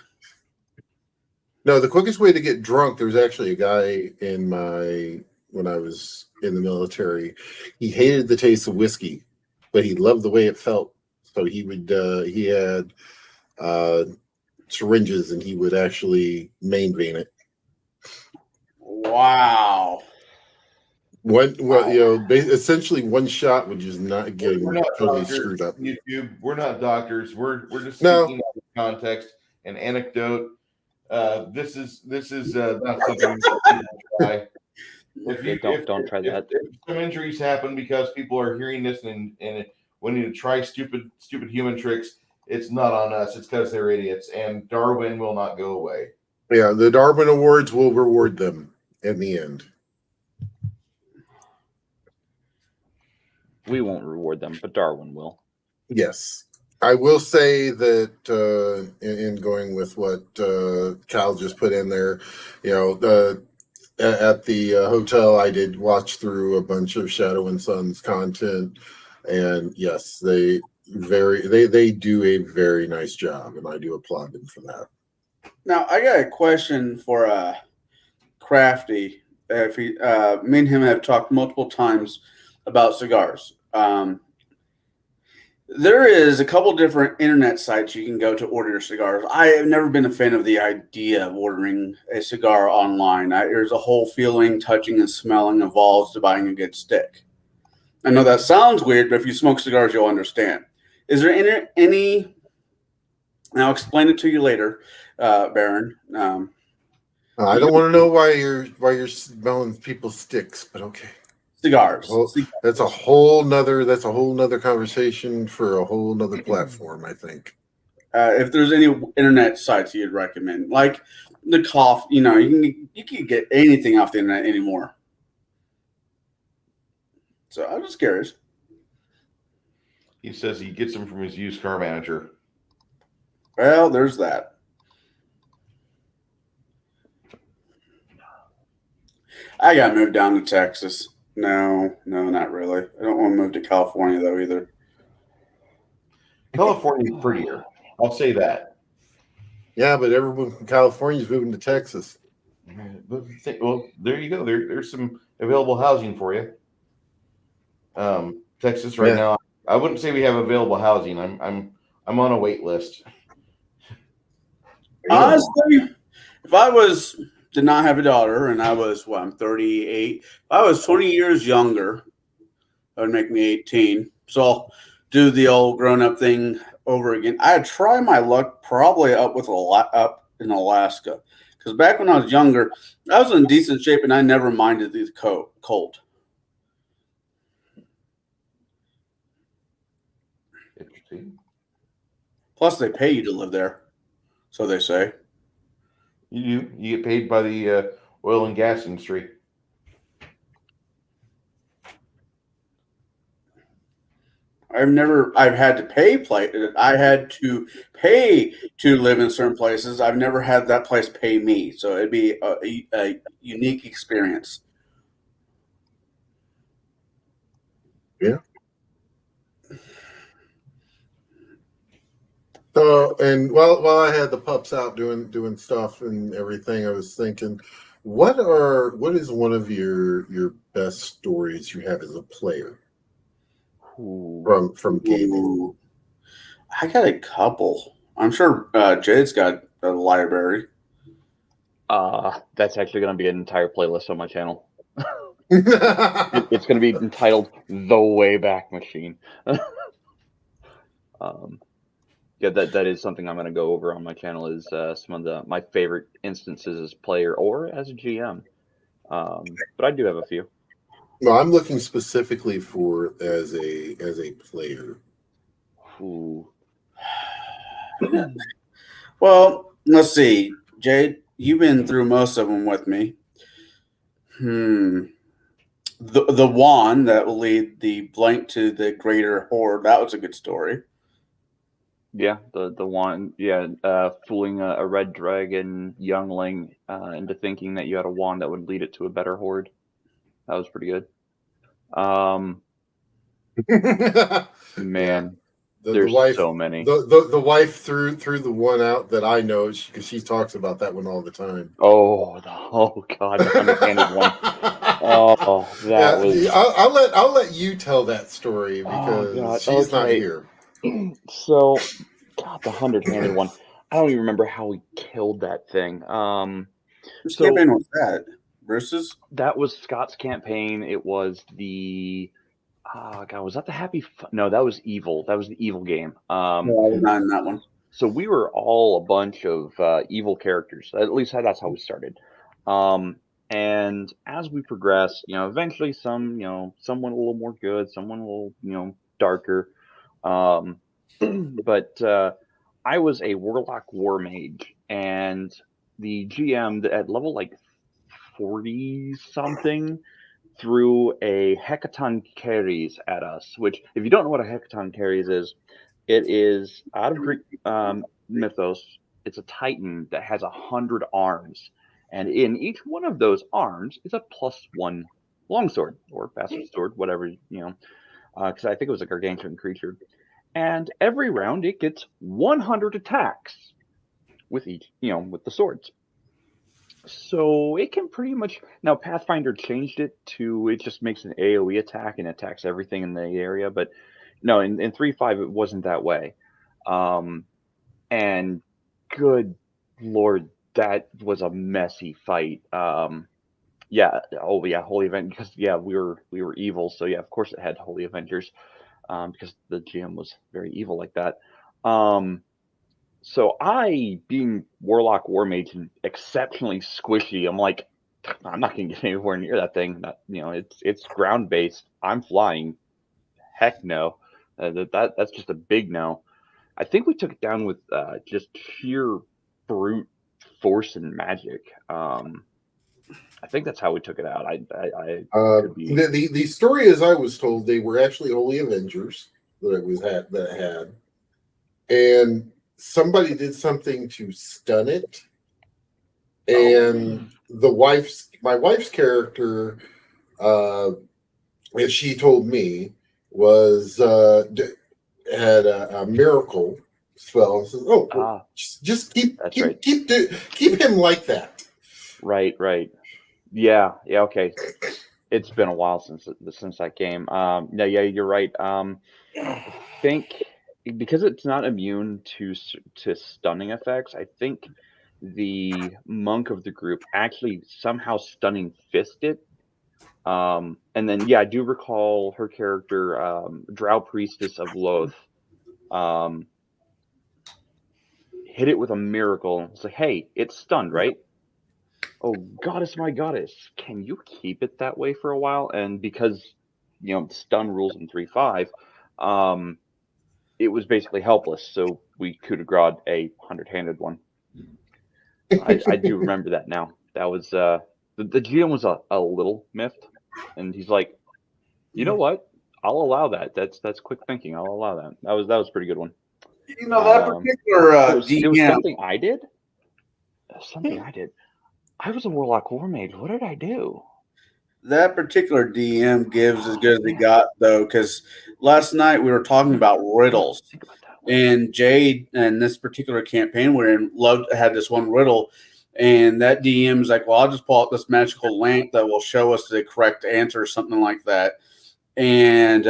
[SPEAKER 1] No, the quickest way to get drunk, there was actually a guy when I was in the military. He hated the taste of whiskey, but he loved the way it felt. So he had syringes and he would actually main vein it.
[SPEAKER 2] Wow.
[SPEAKER 1] Essentially one shot would just not get him
[SPEAKER 4] We're not
[SPEAKER 1] totally
[SPEAKER 4] doctors,
[SPEAKER 1] screwed up.
[SPEAKER 4] YouTube. We're not doctors. We're just
[SPEAKER 1] No.
[SPEAKER 4] speaking out of context and anecdote. This is not something you should try.
[SPEAKER 3] Don't try that.
[SPEAKER 4] If some injuries happen because people are hearing this and wanting to try stupid human tricks, it's not on us. It's because they're idiots. And Darwin will not go away.
[SPEAKER 1] Yeah, the Darwin Awards will reward them in the end.
[SPEAKER 3] We won't reward them, but Darwin will.
[SPEAKER 1] Yes. I will say that in going with what Cal just put in there, at the hotel, I did watch through a bunch of Shadow and Sons content, and yes, they do a very nice job, and I do applaud them for that.
[SPEAKER 2] Now, I got a question for Crafty. If me and him have talked multiple times about cigars. There is a couple different internet sites you can go to order your cigars. I have never been a fan of the idea of ordering a cigar online. There's a whole feeling, touching, and smelling involved to buying a good stick. I know that sounds weird, but if you smoke cigars, you'll understand. Is there any? And I'll explain it to you later, Baron.
[SPEAKER 1] I don't want to know why you're smelling people's sticks, but okay.
[SPEAKER 2] Cigars.
[SPEAKER 1] Well, that's a whole nother conversation for a whole nother platform, I think.
[SPEAKER 2] If there's any internet sites you'd recommend, like the cough, you can get anything off the internet anymore. So I'm just curious.
[SPEAKER 4] He says he gets them from his used car manager.
[SPEAKER 2] Well, there's that. I got moved down to Texas. No, not really. I don't want to move to California, though, either.
[SPEAKER 4] California is prettier. I'll say that.
[SPEAKER 1] Yeah, but everyone from California is moving to Texas.
[SPEAKER 4] Well, there you go. There's some available housing for you. Texas right now. I wouldn't say we have available housing. I'm on a wait list.
[SPEAKER 2] Honestly, if I did not have a daughter and I was, I'm 38. If I was 20 years younger, that would make me 18. So I'll do the old grown-up thing over again. I'd try my luck probably up in Alaska. Because back when I was younger, I was in decent shape and I never minded the cold.
[SPEAKER 4] Interesting.
[SPEAKER 2] Plus, they pay you to live there. So they say.
[SPEAKER 4] You get paid by the oil and gas industry.
[SPEAKER 2] I've had to pay I had to pay to live in certain places. I've never had that place pay me. So it'd be a unique experience.
[SPEAKER 1] Yeah. So, and while I had the pups out doing stuff and everything, I was thinking, what is one of your best stories you have as a player from gaming?
[SPEAKER 2] Ooh. I got a couple. I'm sure Jade's got a library.
[SPEAKER 3] That's actually going to be an entire playlist on my channel. It's going to be entitled "The Wayback Machine." Yeah, that is something I'm going to go over on my channel. Is some of my favorite instances as player or as a GM. But I do have a few.
[SPEAKER 1] No, I'm looking specifically for as a player.
[SPEAKER 3] Ooh.
[SPEAKER 2] Well, let's see, Jade. You've been through most of them with me. The wand that will lead the blank to the greater horde. That was a good story.
[SPEAKER 3] Yeah, the one, fooling a red dragon youngling into thinking that you had a wand that would lead it to a better horde. That was pretty good. Man, There's
[SPEAKER 1] wife,
[SPEAKER 3] so many.
[SPEAKER 1] the wife threw the one out that I know because she talks about that one all the time.
[SPEAKER 3] Oh God, the underhanded one. Oh, that was.
[SPEAKER 1] I'll let you tell that story
[SPEAKER 3] Oh,
[SPEAKER 1] because
[SPEAKER 3] God,
[SPEAKER 1] she's not
[SPEAKER 3] okay.
[SPEAKER 1] here.
[SPEAKER 3] So, God, the hundred-handed one. I don't even remember how we killed that thing.
[SPEAKER 2] Whose
[SPEAKER 3] So-
[SPEAKER 2] campaign was that? Bruce's?
[SPEAKER 3] That was Scott's campaign. It was the. God, was that the No, that was Evil. That was the Evil game.
[SPEAKER 2] No, I was not in that one.
[SPEAKER 3] So we were all a bunch of evil characters. At least that's how we started. And as we progressed, eventually some went a little more good, some went a little, darker. But I was a Warlock War Mage, and the GM at level like 40 something threw a Hecaton Carries at us. Which, if you don't know what a Hecaton Carries is, it is out of Greek mythos. It's a Titan that has 100 arms, and in each one of those arms is a +1 longsword or bastard sword, whatever because I think it was a gargantuan creature. And every round it gets 100 attacks with each, with the swords. So it can pretty much now Pathfinder changed it to it just makes an AoE attack and attacks everything in the area, but no, in 3.5 it wasn't that way. And good Lord, that was a messy fight. Holy Event, because we were evil, so yeah, of course it had Holy Avengers, because the GM was very evil like that. So I, being Warlock War Mage and exceptionally squishy, I'm like, I'm not gonna get anywhere near that thing. It's ground based. I'm flying. Heck no. That's just a big no. I think we took it down with just sheer brute force and magic. I think that's how we took it out. I could be.
[SPEAKER 1] The story, as I was told, they were actually Holy Avengers that it had, and somebody did something to stun it, and my wife's character, as she told me, was had a miracle spell. And says, just keep him like that.
[SPEAKER 3] Right. Yeah. Okay. It's been a while since that game. Yeah, you're right. I think because it's not immune to stunning effects, I think the monk of the group actually somehow stunning fisted. And then I do recall her character, Drow Priestess of Loath, hit it with a miracle. It's like, hey, it's stunned, right? Oh, goddess, my goddess, can you keep it that way for a while? And because stun rules in 3.5, it was basically helpless. So we coup de grace a 100-handed one. I do remember that now. That was the GM was a little miffed, and he's like, you know what? I'll allow that. That's quick thinking. I'll allow that. That was a pretty good one.
[SPEAKER 2] That particular
[SPEAKER 3] it was
[SPEAKER 2] DM.
[SPEAKER 3] something I did. I was a Warlock War Mage. What did I do?
[SPEAKER 2] That particular DM gives as good as he got, though, because last night we were talking about riddles.
[SPEAKER 3] Think about that one.
[SPEAKER 2] And Jade and this particular campaign we're in had this one riddle, and that DM's like, well, I'll just pull out this magical lamp that will show us the correct answer or something like that. And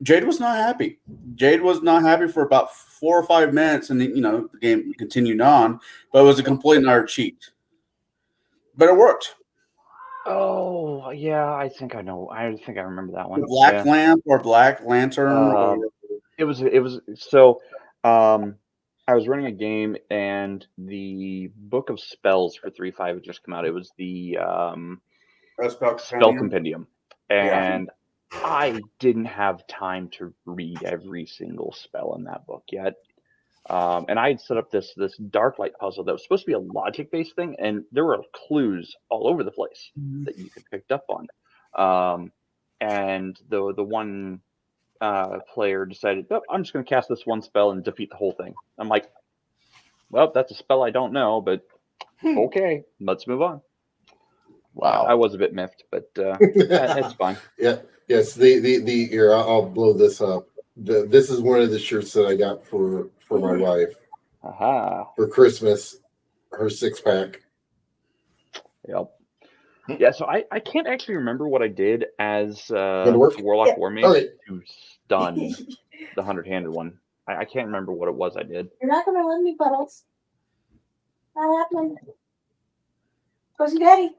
[SPEAKER 2] Jade was not happy. Jade was not happy for about 4 or 5 minutes, and the game continued on, but it was a complete and utter cheat. But it worked.
[SPEAKER 3] Oh yeah, I think I know. I think I remember that one.
[SPEAKER 2] The black lamp or black lantern.
[SPEAKER 3] It was so. I was running a game, and the Book of Spells for 3.5 had just come out. It was the Spell Compendium, and I didn't have time to read every single spell in that book yet. And I had set up this dark light puzzle that was supposed to be a logic based thing, and there were clues all over the place that you could pick up on. And the one player decided, I'm just going to cast this one spell and defeat the whole thing. I'm like, well, that's a spell I don't know, but okay, let's move on.
[SPEAKER 5] Wow.
[SPEAKER 3] I was a bit miffed, but it's fine.
[SPEAKER 1] Yeah. Yes. The here, I'll blow this up. This is one of the shirts that I got for my wife
[SPEAKER 3] Aha.
[SPEAKER 1] for Christmas. Her 6-pack.
[SPEAKER 3] Yep. Yeah, so I can't actually remember what I did as
[SPEAKER 1] Gonna work?
[SPEAKER 3] Warlock Warmage
[SPEAKER 1] Okay.
[SPEAKER 3] to stun the 100-handed one. I can't remember what it was I did.
[SPEAKER 7] You're not gonna lend me Puddles. Not happening. Cozy Daddy.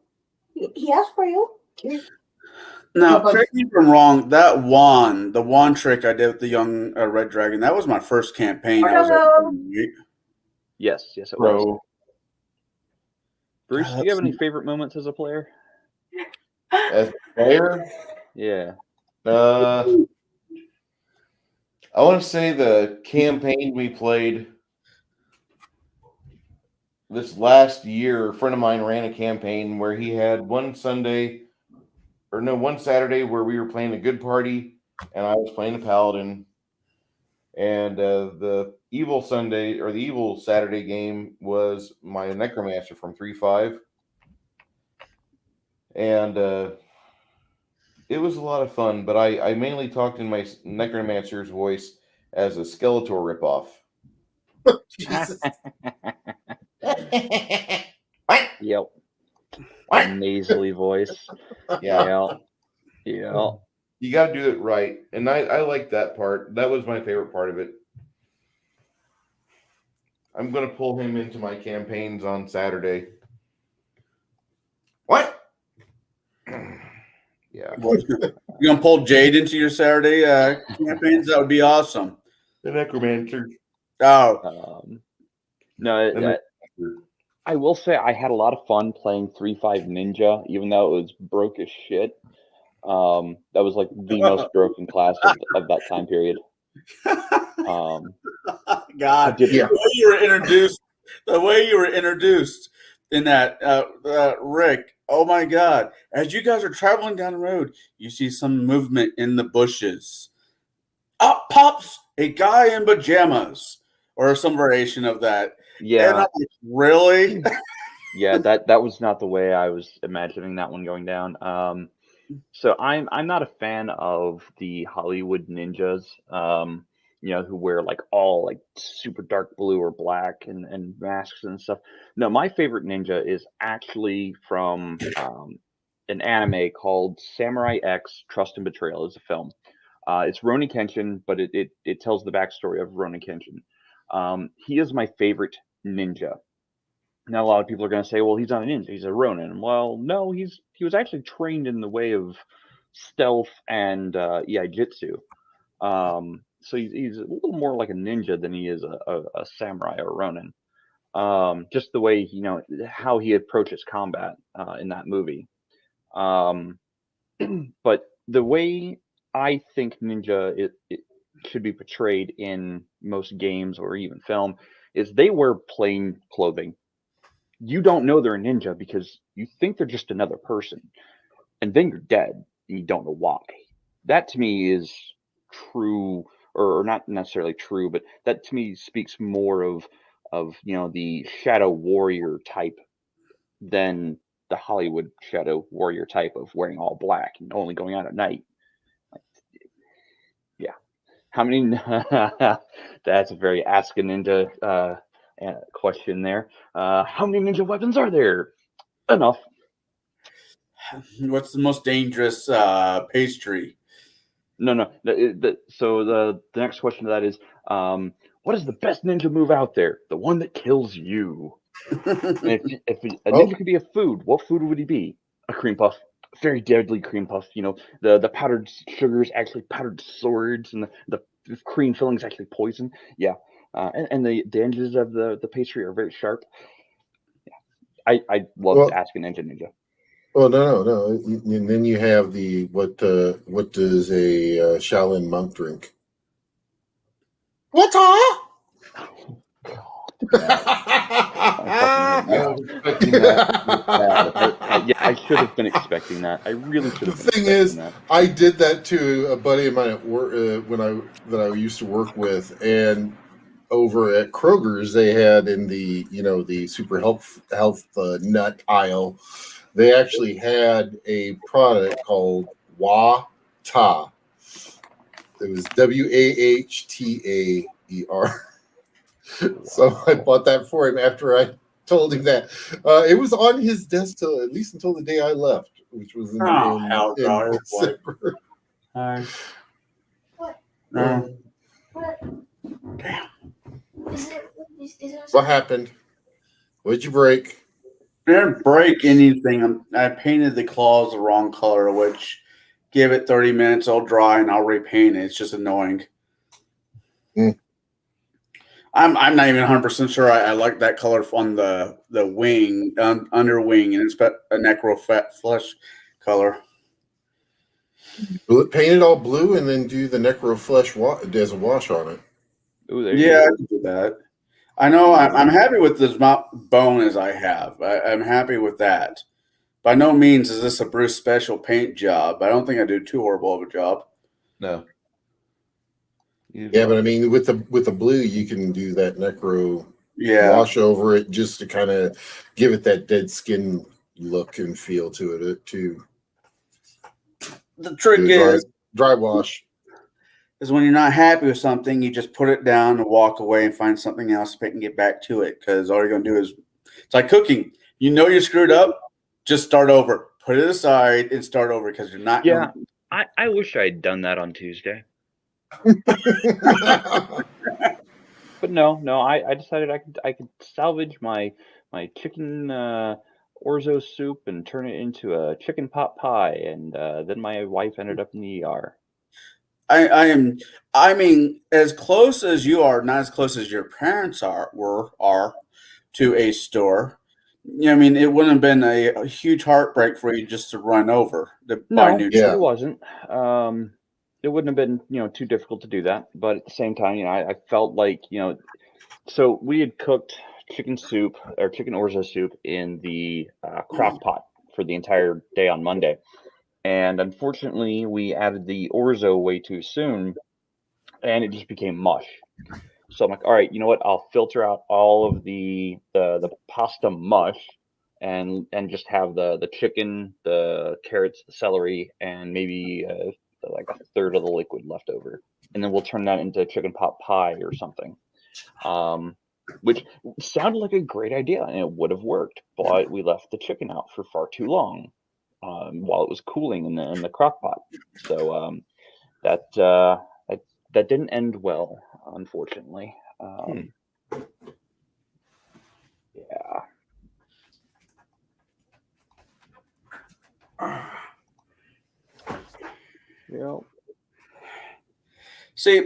[SPEAKER 7] He asked for you.
[SPEAKER 2] Now, correct me if I'm wrong. That wand, the wand trick I did with the young red dragon, that was my first campaign. I was like,
[SPEAKER 3] Yes, it was.
[SPEAKER 4] Bro,
[SPEAKER 3] Bruce, do you have any favorite moments as a player?
[SPEAKER 4] as a player,
[SPEAKER 3] Yeah.
[SPEAKER 4] I want to say the campaign we played this last year. A friend of mine ran a campaign where he had one Saturday where we were playing a good party, and I was playing the paladin. And the evil Sunday or the evil Saturday game was my necromancer from 3.5, and it was a lot of fun. But I mainly talked in my necromancer's voice as a Skeletor ripoff.
[SPEAKER 1] Jesus.
[SPEAKER 6] What?
[SPEAKER 3] Yep.
[SPEAKER 6] What?
[SPEAKER 3] Nasally voice.
[SPEAKER 4] Yeah,
[SPEAKER 3] Yeah.
[SPEAKER 4] you got to do it right, and I like that part. That was my favorite part of it. I'm going to pull him into my campaigns on Saturday.
[SPEAKER 6] What?
[SPEAKER 4] Yeah,
[SPEAKER 2] you're gonna pull Jade into your Saturday campaigns? That would be awesome.
[SPEAKER 4] the necromancer.
[SPEAKER 2] Oh,
[SPEAKER 3] No, I will say I had a lot of fun playing 3.5 Ninja, even though it was broke as shit. That was like the most broken class of that time period.
[SPEAKER 2] God,
[SPEAKER 1] Yeah.
[SPEAKER 2] the way you were introduced in that, Rick. Oh my God! As you guys are traveling down the road, you see some movement in the bushes. Up pops a guy in pajamas, or some variation of that. And
[SPEAKER 3] Yeah,
[SPEAKER 2] I'm like, really?
[SPEAKER 3] yeah, that was not the way I was imagining that one going down. So I'm not a fan of the Hollywood ninjas, who wear like all like super dark blue or black and masks and stuff. No, my favorite ninja is actually from an anime called Samurai X: Trust and Betrayal. It's a film. It's Ronin Kenshin, but it tells the backstory of Ronin Kenshin. He is my favorite ninja. Now, a lot of people are going to say, well, he's not a ninja, he's a Ronin. Well, no, he was actually trained in the way of stealth and Iaijitsu. So he's a little more like a ninja than he is a samurai or Ronin. Just the way, how he approaches combat in that movie. But the way I think ninja it should be portrayed in most games or even film is they wear plain clothing. You don't know they're a ninja because you think they're just another person, and then you're dead and you don't know why. That to me is true, or not necessarily true, but that to me speaks more of the shadow warrior type than the Hollywood shadow warrior type of wearing all black and only going out at night. Yeah, how many? That's a very Ask a Ninja question there. How many ninja weapons are there? Enough.
[SPEAKER 2] What's the most dangerous pastry?
[SPEAKER 3] No. So the next question to that is, what is the best ninja move out there? The one that kills you. And if a ninja could be a food, what food would he be? A cream puff. Very deadly cream puff. The powdered sugar is actually powdered swords, and the cream filling is actually poison. Yeah. And the edges of the pastry are very sharp. Yeah. I love to ask an ninja.
[SPEAKER 1] Well, no. And then you have what does a Shaolin monk drink? What's all?
[SPEAKER 4] I was expecting that.
[SPEAKER 3] Yeah, I should have been expecting that. I really should have.
[SPEAKER 1] The thing is, I did that to a buddy of mine at work that I used to work with, and over at Kroger's they had in the the super health nut aisle, they actually had a product called Wa Ta. It was Wahtaer. So I bought that for him after I told him that. It was on his desk till at least until the day I left, which was in
[SPEAKER 2] hell, God,
[SPEAKER 1] December.
[SPEAKER 2] Hi.
[SPEAKER 7] What?
[SPEAKER 2] No.
[SPEAKER 7] What?
[SPEAKER 2] Damn.
[SPEAKER 7] Is it
[SPEAKER 1] What happened? What'd you break?
[SPEAKER 2] I didn't break anything. I painted the claws the wrong color, which give it 30 minutes, I'll dry and I'll repaint it. It's just annoying.
[SPEAKER 1] Mm.
[SPEAKER 2] I'm not even 100% sure I like that color on the wing, under wing, and it's a necro flesh color.
[SPEAKER 1] Paint it all blue and then do the necro flesh as a wash on it.
[SPEAKER 3] Ooh, there you
[SPEAKER 2] Yeah,
[SPEAKER 3] go.
[SPEAKER 2] I can do that. I know I'm happy with this bone as I have. I'm happy with that. By no means is this a Bruce special paint job. I don't think I do too horrible of a job.
[SPEAKER 4] No.
[SPEAKER 1] Yeah, but I mean, with the blue, you can do that necro wash over it just to kind of give it that dead skin look and feel to it too.
[SPEAKER 2] The trick is
[SPEAKER 1] dry wash.
[SPEAKER 2] Is when you're not happy with something, you just put it down and walk away and find something else to pick and get back to it. Because all you're going to do is, it's like cooking. You know you're screwed up, just start over. Put it aside and start over because you're not.
[SPEAKER 3] Yeah, I wish I had done that on Tuesday. But no, I decided I could salvage my chicken orzo soup and turn it into a chicken pot pie, and then my wife ended up in the ER.
[SPEAKER 2] I mean, as close as you are, not as close as your parents are to a store. You know, I mean, it wouldn't have been a huge heartbreak for you just to run over to buy new.
[SPEAKER 3] It wasn't. It wouldn't have been, too difficult to do that. But at the same time, I felt like, so we had cooked chicken soup or chicken orzo soup in the crock pot for the entire day on Monday. And unfortunately, we added the orzo way too soon, and it just became mush. So I'm like, all right, you know what? I'll filter out all of the pasta mush, and just have the chicken, the carrots, the celery, and maybe like a third of the liquid left over, and then we'll turn that into chicken pot pie or something. Which sounded like a great idea, and it would have worked, but we left the chicken out for far too long. While it was cooling in the crock pot. So that didn't end well, unfortunately. Yeah. Yeah.
[SPEAKER 2] See,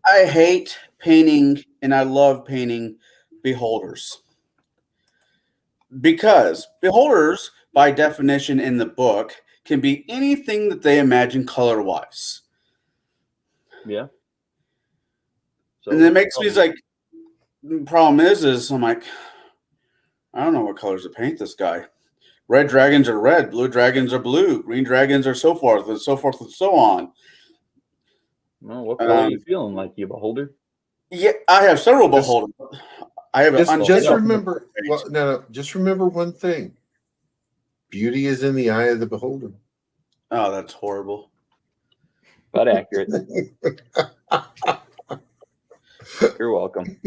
[SPEAKER 2] I hate painting and I love painting beholders. Because beholders, by definition in the book, can be anything that they imagine color-wise.
[SPEAKER 3] Yeah. So,
[SPEAKER 2] and it makes me like, the problem is I'm like, I don't know what colors to paint this guy. Red dragons are red, blue dragons are blue, green dragons are so forth and so forth and so on.
[SPEAKER 3] Well, what color are you feeling like, you beholder?
[SPEAKER 2] Yeah, I have several beholders. I have
[SPEAKER 1] just remember. Well, no, just remember one thing: beauty is in the eye of the beholder.
[SPEAKER 2] Oh, that's horrible.
[SPEAKER 3] But accurate. You're welcome.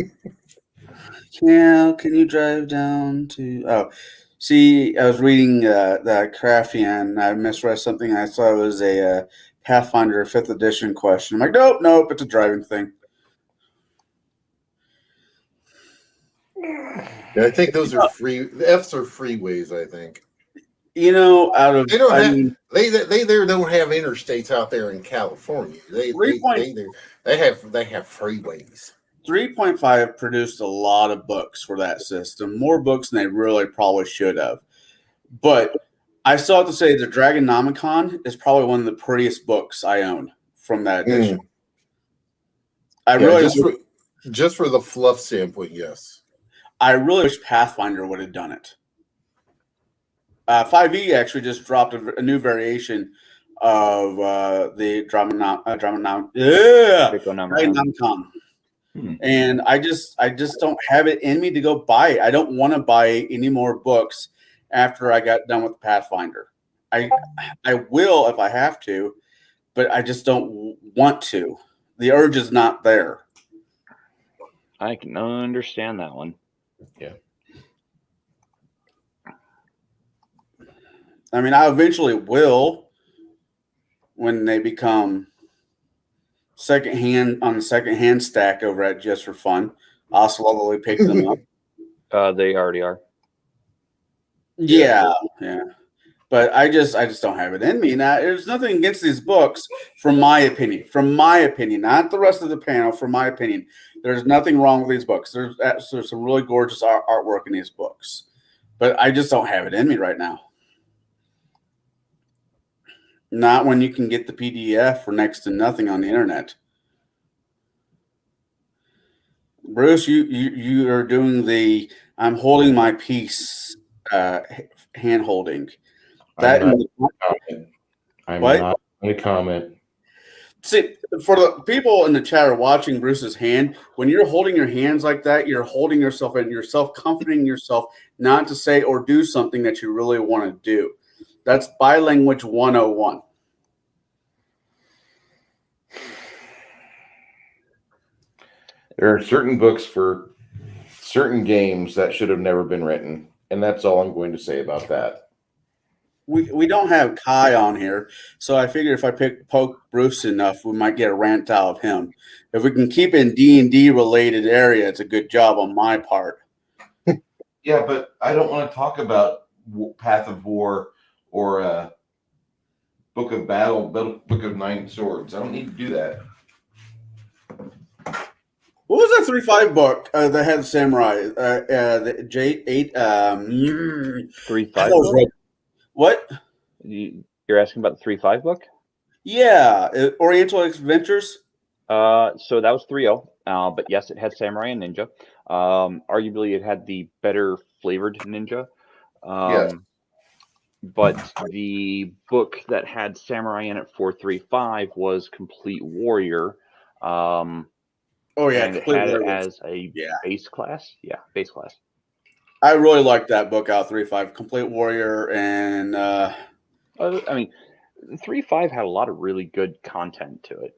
[SPEAKER 2] Yeah, can you drive down to? Oh, see, I was reading the Craftian. I misread something. I thought it was a Pathfinder 5th edition question. I'm like, nope, it's a driving thing.
[SPEAKER 1] Yeah, I think those are free. The F's are freeways. I think.
[SPEAKER 2] You know, out of
[SPEAKER 1] they don't have they don't have interstates out there in California. They have freeways.
[SPEAKER 2] 3.5 produced a lot of books for that system, more books than they really probably should have. But I still have to say the Dragonomicon is probably one of the prettiest books I own from that edition.
[SPEAKER 1] Just for the fluff standpoint, yes.
[SPEAKER 2] I really wish Pathfinder would have done it. 5e actually just dropped a new variation of the Dragonomicon. And I just don't have it in me to go buy it. I don't want to buy any more books after I got done with Pathfinder. I will if I have to, but I just don't want to. The urge is not there.
[SPEAKER 3] I can understand that one.
[SPEAKER 2] I mean, I eventually will when they become secondhand on the secondhand stack over at Just for Fun. I'll slowly pick them up.
[SPEAKER 3] They already are.
[SPEAKER 2] Yeah. But I just don't have it in me. Now, there's nothing against these books, from my opinion. From my opinion, not the rest of the panel. From my opinion, there's nothing wrong with these books. There's some really gorgeous artwork in these books, but I just don't have it in me right now. Not when you can get the PDF for next to nothing on the internet. Bruce, you are doing the I'm holding my peace hand holding. That
[SPEAKER 4] I'm
[SPEAKER 2] What?
[SPEAKER 4] not going to comment.
[SPEAKER 2] See, for the people in the chat are watching Bruce's hand, when you're holding your hands like that, you're holding yourself and you're self-comforting yourself not to say or do something that you really want to do. That's Bilanguage 101.
[SPEAKER 4] There are certain books for certain games that should have never been written, and that's all I'm going to say about that.
[SPEAKER 2] We don't have Kai on here, so I figured if I poke Bruce enough, we might get a rant out of him. If we can keep in D&D related area, it's a good job on my part.
[SPEAKER 4] Yeah, but I don't want to talk about Path of War or Book of Battle, Book of Nine Swords. I don't need to do that.
[SPEAKER 2] What was that 3-5 book that had samurai? The J8.
[SPEAKER 3] 3-5
[SPEAKER 2] What?
[SPEAKER 3] You're asking about the 3-5 book?
[SPEAKER 2] Yeah, Oriental Adventures.
[SPEAKER 3] So that was 3-0. But yes, it had samurai and ninja. Arguably, it had the better flavored ninja.
[SPEAKER 4] Yes.
[SPEAKER 3] But the book that had samurai in it for 3-5 was Complete Warrior.
[SPEAKER 2] Oh yeah,
[SPEAKER 3] and it
[SPEAKER 2] Complete
[SPEAKER 3] had it
[SPEAKER 2] Warrior.
[SPEAKER 3] as a base class. Yeah, base class.
[SPEAKER 2] I really liked that book out 3-5, Complete Warrior, and
[SPEAKER 3] I mean, 3-5 had a lot of really good content to it,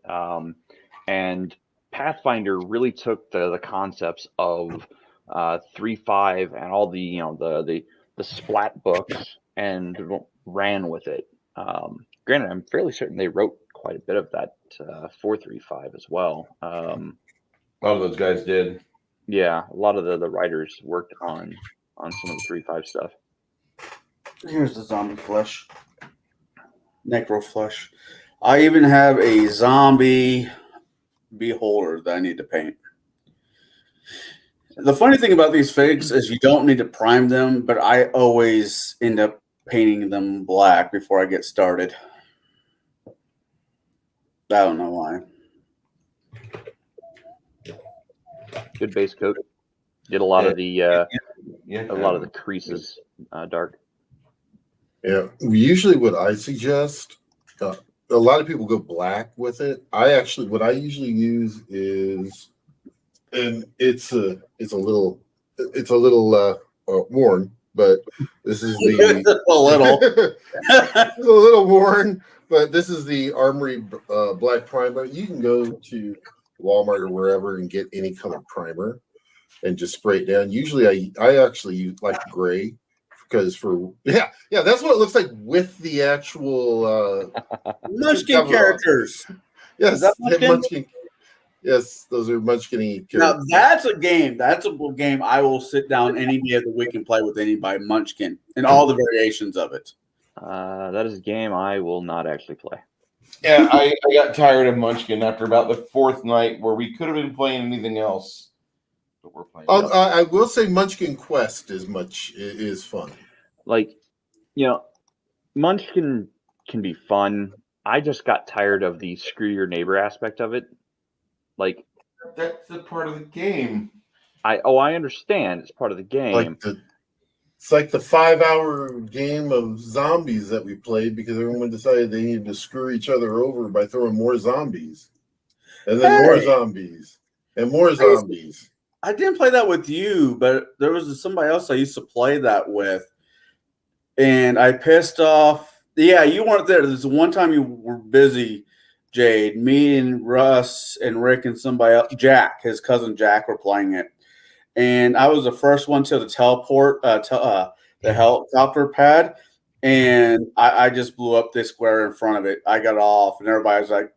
[SPEAKER 3] and Pathfinder really took the concepts of 3-5 and all the the splat books and ran with it. Granted, I'm fairly certain they wrote quite a bit of that for 3-5 as well.
[SPEAKER 4] A lot of those guys did.
[SPEAKER 3] Yeah, a lot of the writers worked on some of the 3-5 stuff.
[SPEAKER 2] here's the zombie flesh. Necro flesh. I even have a zombie beholder that I need to paint. The funny thing about these figs is you don't need to prime them, but I always end up painting them black before I get started. I don't know why.
[SPEAKER 3] Good base coat. Did a lot of the
[SPEAKER 4] a
[SPEAKER 3] lot of the creases dark.
[SPEAKER 1] Yeah, usually what I suggest, a lot of people go black with it. What I usually use is, and it's a little worn, but this is the
[SPEAKER 2] A little.
[SPEAKER 1] it's a little worn, but this is the Armory black primer. You can go to Walmart or wherever and get any color primer and just spray it down. Usually I actually like gray because that's what it looks like with the actual
[SPEAKER 2] Munchkin characters.
[SPEAKER 1] Yes,
[SPEAKER 2] Is that Munchkin?
[SPEAKER 1] Munchkin. Yes, those are Munchkin
[SPEAKER 2] Now
[SPEAKER 1] characters.
[SPEAKER 2] that's a game. That's a game I will sit down any day of the week and play with anybody. Munchkin and all the variations of it.
[SPEAKER 3] That is a game I will not actually play.
[SPEAKER 4] Yeah, I got tired of Munchkin after about the fourth night where we could have been playing anything else. But we're playing.
[SPEAKER 1] I will say Munchkin Quest is fun.
[SPEAKER 3] Like, Munchkin can be fun. I just got tired of the screw your neighbor aspect of it. Like,
[SPEAKER 4] That's the part of the game.
[SPEAKER 3] I understand it's part of the game.
[SPEAKER 1] It's like the 5-hour game of zombies that we played because everyone decided they needed to screw each other over by throwing more zombies. And then more zombies. And more zombies.
[SPEAKER 2] I didn't play that with you, but there was somebody else I used to play that with. And I pissed off. Yeah, you weren't there. There's one time you were busy Jade, me and Russ and Rick and somebody else, Jack, his cousin Jack, were playing it, and I was the first one to the the helicopter pad, and I just blew up this square in front of it. I got off, and everybody was like,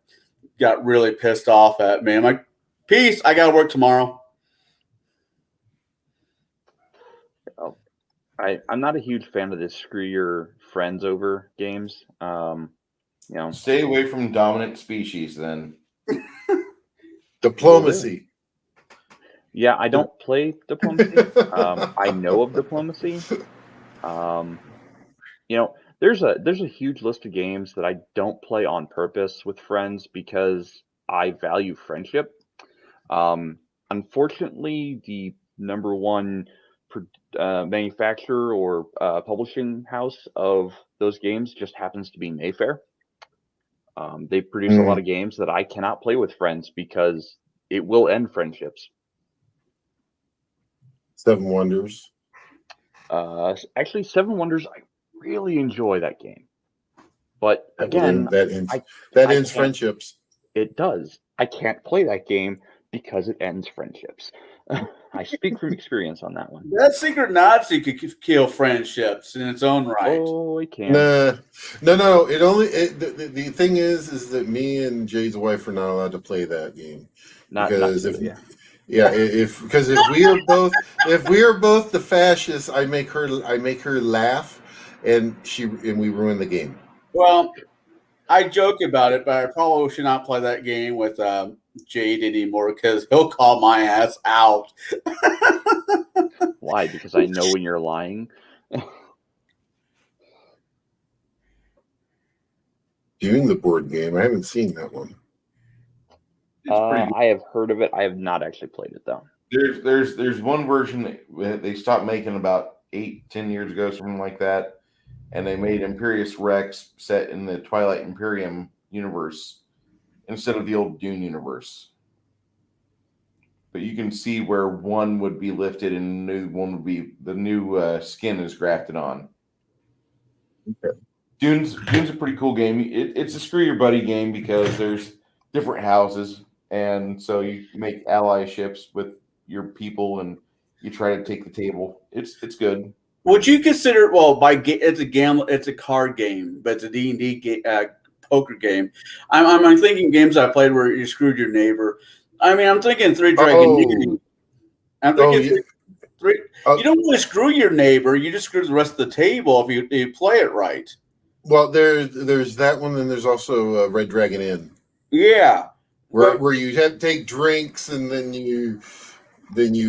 [SPEAKER 2] got really pissed off at me. I'm like, peace. I got to work tomorrow.
[SPEAKER 3] I'm not a huge fan of this screw your friends over games.
[SPEAKER 4] Stay away from dominant species then.
[SPEAKER 1] Diplomacy.
[SPEAKER 3] Yeah, I don't play diplomacy. I know of diplomacy. There's a huge list of games that I don't play on purpose with friends because I value friendship. Unfortunately, the number one manufacturer or publishing house of those games just happens to be Mayfair. They produce a lot of games that I cannot play with friends because it will end friendships.
[SPEAKER 1] Seven Wonders.
[SPEAKER 3] Actually, Seven Wonders, I really enjoy that game. But again,
[SPEAKER 1] that ends friendships.
[SPEAKER 3] It does. I can't play that game because it ends friendships. I speak from experience on that one.
[SPEAKER 2] That Secret Nazi could kill friendships in its own right.
[SPEAKER 3] Oh, it can.
[SPEAKER 1] No. The thing is that me and Jay's wife are not allowed to play that game because if we are both the fascists, I make her laugh, and we ruin the game.
[SPEAKER 2] Well, I joke about it, but I probably should not play that game with Jade anymore because he'll call my ass out.
[SPEAKER 3] Why? Because I know when you're lying.
[SPEAKER 1] Doing the board game, I haven't seen that one.
[SPEAKER 3] I have heard of it. I have not actually played it though.
[SPEAKER 4] There's one version that they stopped making about 8-10 years ago, something like that, and they made Imperius Rex set in the Twilight Imperium universe instead of the old Dune universe. But you can see where one would be lifted and the new skin is grafted on.
[SPEAKER 1] Okay.
[SPEAKER 4] Dune's a pretty cool game. It's a screw your buddy game because there's different houses, and so you make allyship with your people and you try to take the table. It's good.
[SPEAKER 2] Would you consider it's a card game, but it's a D&D poker game? I'm thinking games I played where you screwed your neighbor. I mean, I'm thinking Three Dragon Unity. I'm thinking three. You don't really screw your neighbor. You just screw the rest of the table if you play it right.
[SPEAKER 1] Well, there's that one, and there's also Red Dragon Inn.
[SPEAKER 2] Yeah,
[SPEAKER 1] where you have to take drinks, and then you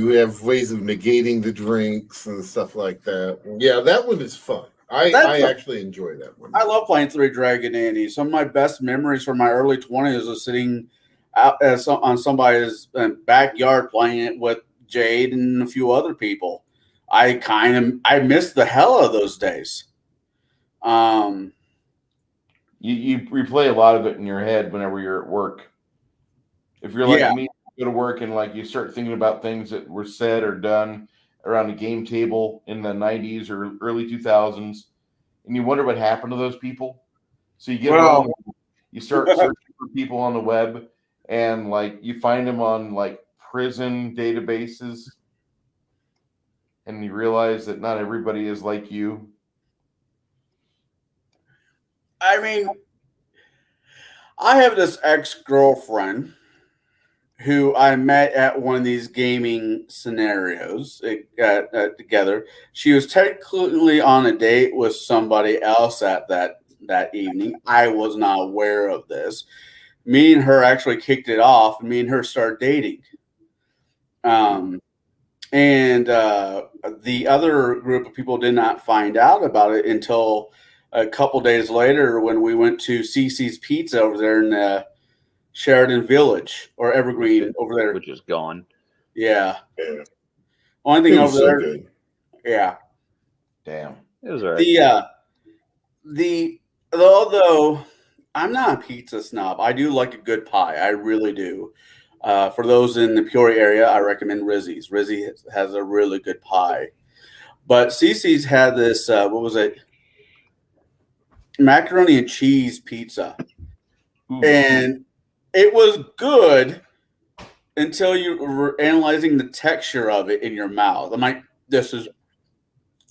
[SPEAKER 1] have ways of negating the drinks and stuff like that. Yeah, that one is fun. I actually enjoy that one.
[SPEAKER 2] I love playing Three Dragon Inn. Some of my best memories from my early 20s was sitting out on somebody's backyard playing it with Jade and a few other people. I miss the hell out of those days.
[SPEAKER 4] You replay a lot of it in your head whenever you're at work. If you're like me, you go to work and like you start thinking about things that were said or done around a game table in the 90s or early 2000s, and you wonder what happened to those people. So you get home, you start searching for people on the web, and like you find them on like prison databases, and you realize that not everybody is like you.
[SPEAKER 2] I mean, I have this ex-girlfriend who I met at one of these gaming scenarios together. She was technically on a date with somebody else at that evening. I was not aware of this. Me and her actually kicked it off, and me and her started dating. And the other group of people did not find out about it until a couple days later when we went to CC's Pizza over there in Sheridan Village or Evergreen over there.
[SPEAKER 3] Which is gone.
[SPEAKER 2] Yeah.
[SPEAKER 1] Yeah.
[SPEAKER 2] Only thing
[SPEAKER 1] It was
[SPEAKER 2] over
[SPEAKER 1] so
[SPEAKER 2] there.
[SPEAKER 1] good.
[SPEAKER 4] Yeah. Damn.
[SPEAKER 3] It was all right.
[SPEAKER 2] Although I'm not a pizza snob, I do like a good pie. I really do. For those in the Peoria area, I recommend Rizzi's. Rizzi has a really good pie. But CC's had this, what was it? Macaroni and cheese pizza. And it was good until you were analyzing the texture of it in your mouth. I'm like, this is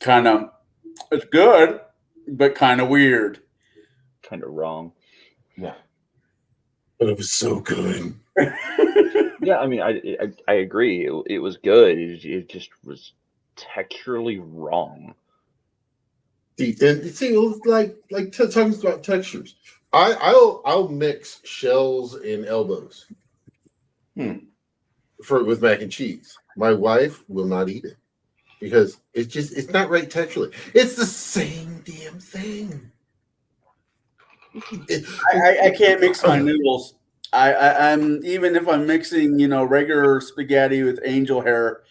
[SPEAKER 2] it's good, but kind of weird.
[SPEAKER 3] Kind of wrong.
[SPEAKER 4] Yeah.
[SPEAKER 1] But it was so good.
[SPEAKER 3] Yeah, I mean, I agree. It was good. It just was texturally wrong.
[SPEAKER 1] See, it was like talking about textures. I'll mix shells and elbows with mac and cheese. My wife will not eat it because it's not right texturally. It's the same damn thing.
[SPEAKER 2] I can't mix my noodles. I'm even if I'm mixing, regular spaghetti with angel hair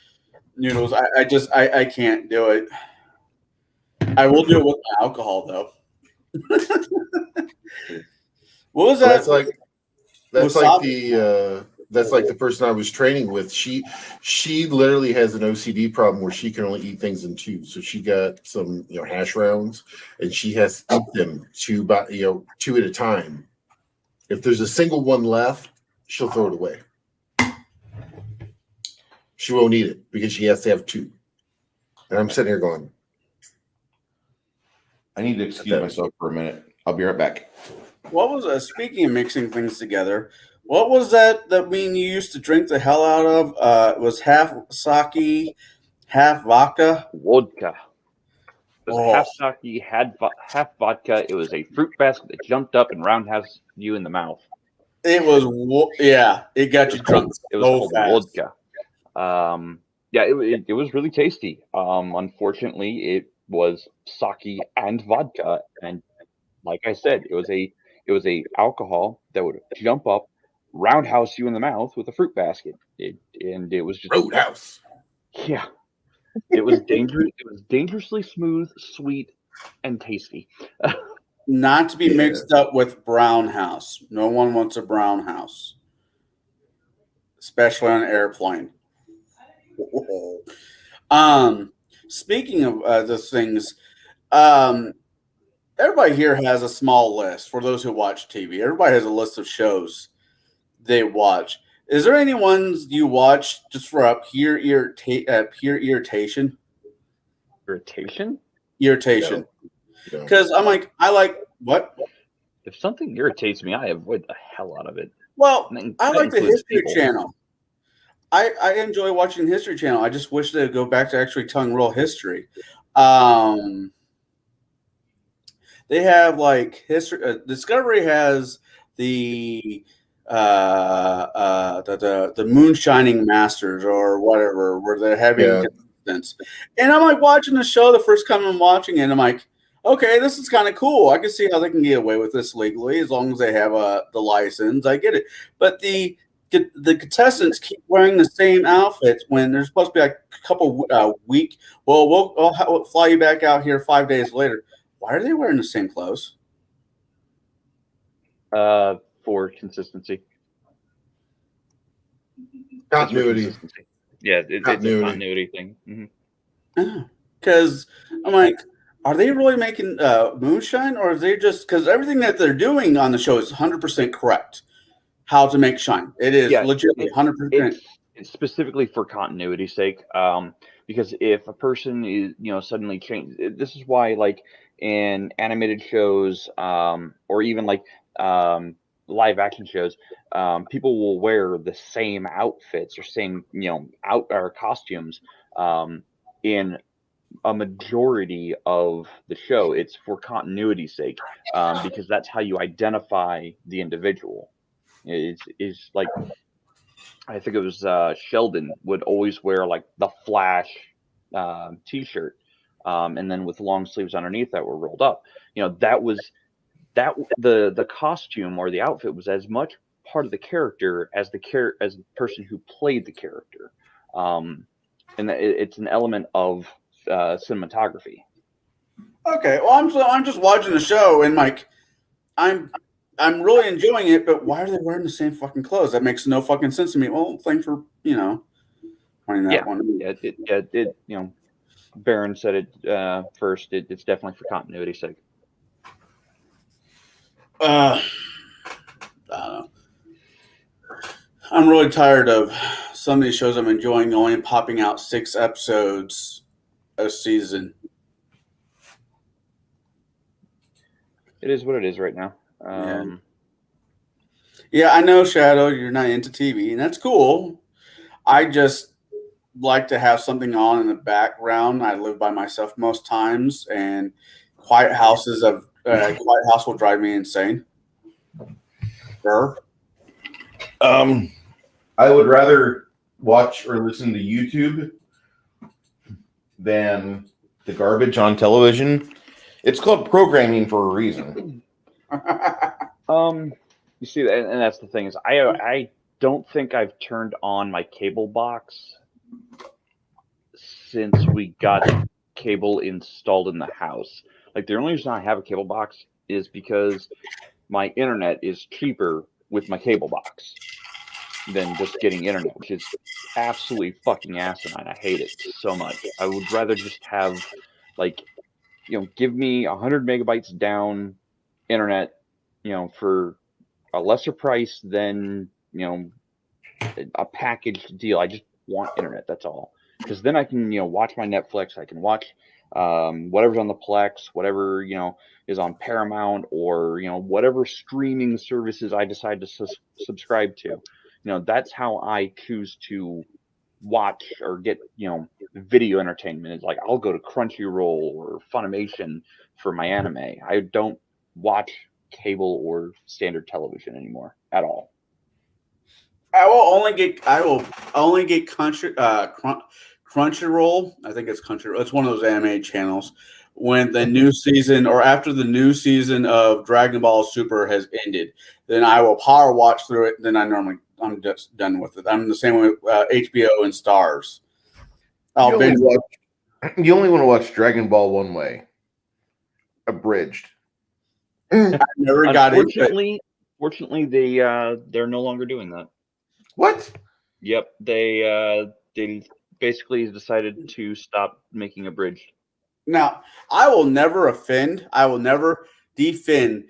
[SPEAKER 2] noodles. I can't do it. I will do it with my alcohol though. What was that?
[SPEAKER 1] That's like the person I was training with. She literally has an OCD problem where she can only eat things in two. So she got some hash browns, and she has to eat them two at a time. If there's a single one left, she'll throw it away. She won't eat it because she has to have two. And I'm sitting here going,
[SPEAKER 4] I need to excuse myself for a minute. I'll be right back.
[SPEAKER 2] What was speaking of mixing things together? What was that mean you used to drink the hell out of? It was half sake, half vodka.
[SPEAKER 3] Vodka. It was half sake, half vodka. It was a fruit basket that jumped up and roundhouse you in the mouth.
[SPEAKER 2] It was it got you drunk.
[SPEAKER 3] It was called vodka. It was really tasty. Unfortunately, it was sake and vodka, and like I said, it was a alcohol that would jump up, roundhouse you in the mouth with a fruit basket. It was just
[SPEAKER 1] roadhouse.
[SPEAKER 3] Yeah, it was dangerous. It was dangerously smooth, sweet, and tasty.
[SPEAKER 2] Not to be mixed up with brown house. No one wants a brown house, especially on an airplane. Speaking of those things, everybody here has a small list for those who watch TV. Everybody has a list of shows they watch. Is there any ones you watch just for pure irritation?
[SPEAKER 3] Irritation?
[SPEAKER 2] Irritation. Because I'm like, I like what?
[SPEAKER 3] If something irritates me, I avoid the hell out of it.
[SPEAKER 2] Well, I like the History Channel. I enjoy watching the History Channel. I just wish they'd go back to actually telling real history. They have like history. Discovery has the Moonshining Masters or whatever, where they're having contestants. And I'm like watching the show the first time I'm watching it, and I'm like, okay, this is kind of cool. I can see how they can get away with this legally as long as they have the license. I get it, but the contestants keep wearing the same outfits when they're supposed to be like a couple week. Well, we'll fly you back out here 5 days later. Why are they wearing the same clothes?
[SPEAKER 3] For consistency.
[SPEAKER 1] Continuity.
[SPEAKER 3] Consistency. Yeah, it's a continuity thing.
[SPEAKER 2] Because I'm like, are they really making moonshine, or are they just because everything that they're doing on the show is 100% correct? How to make shine? It is legitimately 100%.
[SPEAKER 3] It's specifically for continuity's sake. Because if a person is suddenly change, this is why like in animated shows, or even like live action shows, people will wear the same outfits or same costumes in a majority of the show. It's for continuity's sake, because that's how you identify the individual. It's like, I think it was Sheldon would always wear like the Flash t-shirt, and then with long sleeves underneath that were rolled up. That was the costume or the outfit was as much part of the character as the person who played the character, and it's an element of cinematography.
[SPEAKER 2] Okay, well, I'm just watching the show and like I'm really enjoying it, but why are they wearing the same fucking clothes? That makes no fucking sense to me. Well, thanks for pointing that one.
[SPEAKER 3] Yeah, Baron said it first. It's definitely for continuity's sake.
[SPEAKER 2] I don't know. I'm really tired of some of these shows I'm enjoying only popping out 6 episodes a season.
[SPEAKER 3] It is what it is right now.
[SPEAKER 2] Yeah, I know, Shadow, you're not into TV, and that's cool. I just like to have something on in the background. I live by myself most times, and quiet house will drive me insane. Sure.
[SPEAKER 4] I would rather watch or listen to YouTube than the garbage on television. It's called programming for a reason.
[SPEAKER 3] You see, and that's the thing is, I don't think I've turned on my cable box since we got cable installed in the house. Like, the only reason I have a cable box is because my internet is cheaper with my cable box than just getting internet, which is absolutely fucking asinine. I hate it so much. I would rather just have, like, give me 100 megabytes down internet, for a lesser price than, a packaged deal. I just want internet. That's all. Because then I can, watch my Netflix. I can watch whatever's on the Plex, whatever, is on Paramount, or, whatever streaming services I decide to subscribe to. That's how I choose to watch or get, video entertainment. Is like, I'll go to Crunchyroll or Funimation for my anime. I don't watch cable or standard television anymore at all.
[SPEAKER 2] I will only get Crunchyroll. I think it's Crunchyroll. It's one of those anime channels. When the new season, or after the new season of Dragon Ball Super has ended, then I will power watch through it. Then I'm just done with it. I'm the same way with HBO and Stars. I'll binge watch.
[SPEAKER 4] You only want to watch Dragon Ball one way, abridged.
[SPEAKER 2] I never got into it.
[SPEAKER 3] Fortunately, they're no longer doing that.
[SPEAKER 4] What?
[SPEAKER 3] Yep, they basically decided to stop making abridged.
[SPEAKER 2] Now, I will never offend. I will never defend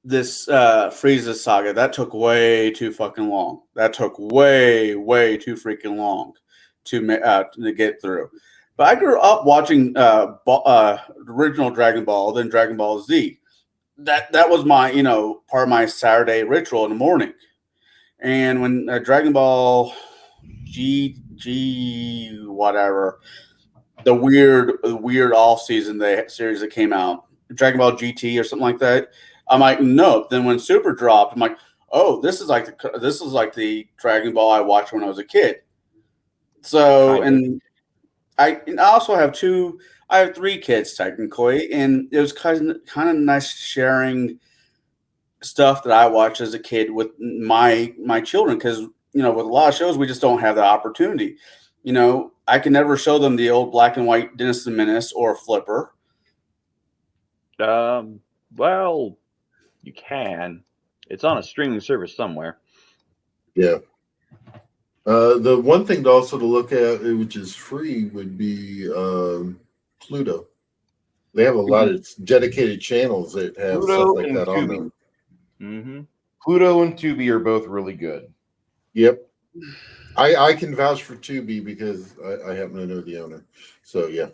[SPEAKER 2] this Frieza saga. That took way too fucking long. That took way too freaking long to get through. But I grew up watching original Dragon Ball, then Dragon Ball Z. That was my part of my Saturday ritual in the morning. And when Dragon Ball G whatever, the weird off season series that came out, Dragon Ball GT or something like that, I'm like, no. Then when Super dropped, I'm like, oh, this is like the Dragon Ball I watched when I was a kid. So, and I also have I have 3 kids technically, and it was kind of nice sharing stuff that I watched as a kid with my children, because with a lot of shows we just don't have the opportunity. I can never show them the old black and white Dennis the Menace or Flipper.
[SPEAKER 3] Well, you can. It's on a streaming service somewhere.
[SPEAKER 1] Yeah. The one thing also to look at, which is free, would be Pluto. They have a lot of dedicated channels that have
[SPEAKER 4] Pluto
[SPEAKER 1] stuff like
[SPEAKER 4] and
[SPEAKER 1] that on
[SPEAKER 4] Tubi.
[SPEAKER 1] them.
[SPEAKER 3] Mm-hmm.
[SPEAKER 4] Pluto and Tubi are both really good.
[SPEAKER 1] Yep. I can vouch for Tubi because I happen to know the owner. So yeah.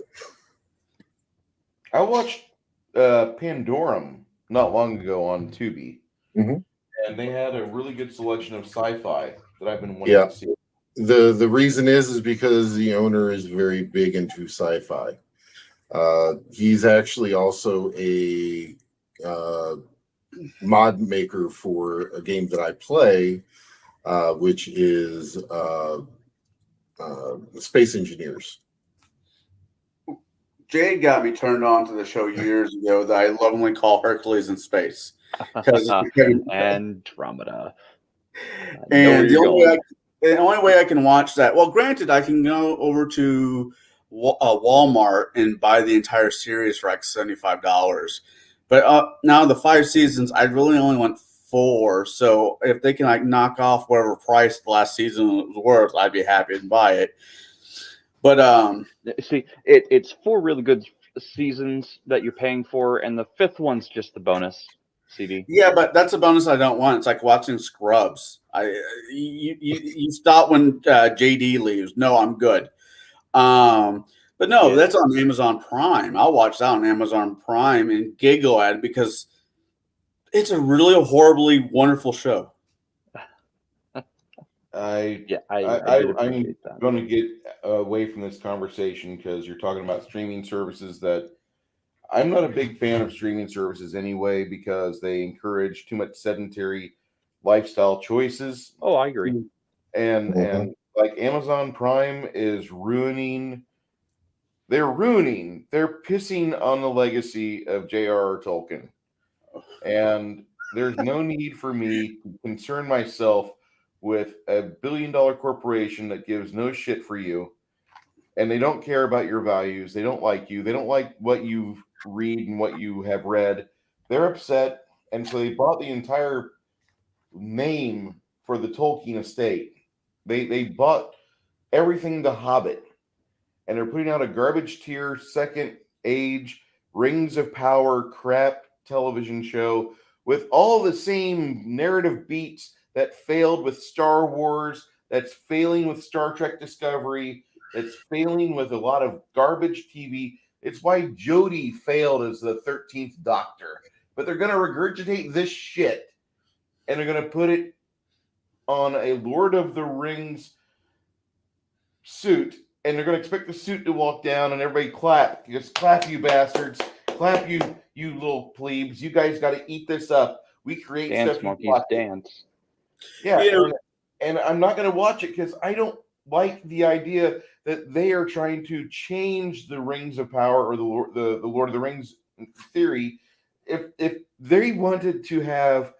[SPEAKER 4] I watched Pandorum not long ago on Tubi,
[SPEAKER 1] Mhm.
[SPEAKER 4] and they had a really good selection of sci-fi that I've been wanting to see.
[SPEAKER 1] The reason is because the owner is very big into sci-fi. He's actually also a mod maker for a game that I play, which is Space Engineers.
[SPEAKER 2] Jade got me turned on to the show years ago that I lovingly call Hercules in Space.
[SPEAKER 3] Andromeda.
[SPEAKER 2] And the only way I can watch that, well, granted, I can go over to Walmart and buy the entire series for like $75. But now the 5 seasons, I really only want 4. So if they can knock off whatever price the last season was worth, I'd be happy to buy it. But
[SPEAKER 3] see, it's 4 really good seasons that you're paying for, and the 5th one's just the bonus. CD.
[SPEAKER 2] Yeah, but that's a bonus I don't want. It's like watching Scrubs. You stop when JD leaves. No, I'm good. But no,
[SPEAKER 3] Yeah.
[SPEAKER 2] that's on Amazon Prime. I'll watch that on Amazon Prime and giggle at it because it's a really horribly wonderful show.
[SPEAKER 3] I did
[SPEAKER 4] I'm
[SPEAKER 3] appreciate that.
[SPEAKER 4] going to get away from this conversation because you're talking about streaming services that I'm not a big fan of streaming services anyway because they encourage too much sedentary lifestyle choices.
[SPEAKER 3] Oh, I agree.
[SPEAKER 4] And like Amazon Prime is ruining. They're pissing on the legacy of J.R.R. Tolkien. And there's no need for me to concern myself with a billion-dollar corporation that gives no shit for you. And they don't care about your values. They don't like you. They don't like what you read and what you have read. They're upset. And so they bought the entire name for the Tolkien estate. They bought everything The Hobbit. And they're putting out a garbage tier, second age, Rings of Power crap television show with all the same narrative beats that failed with Star Wars, that's failing with Star Trek Discovery, that's failing with a lot of garbage TV. It's why Jodie failed as the 13th Doctor. But they're going to regurgitate this shit and they're going to put it on a Lord of the Rings suit, and they're going to expect the suit to walk down and everybody clap. Just clap, you bastards. Clap, you little plebes. You guys got to eat this up. We create
[SPEAKER 3] Dance
[SPEAKER 4] stuff.
[SPEAKER 3] monkeys dance.
[SPEAKER 4] Yeah,
[SPEAKER 2] Yeah.
[SPEAKER 4] and I'm not going to watch it because I don't like the idea that they are trying to change the Rings of Power or the Lord of the Rings theory. If they wanted to have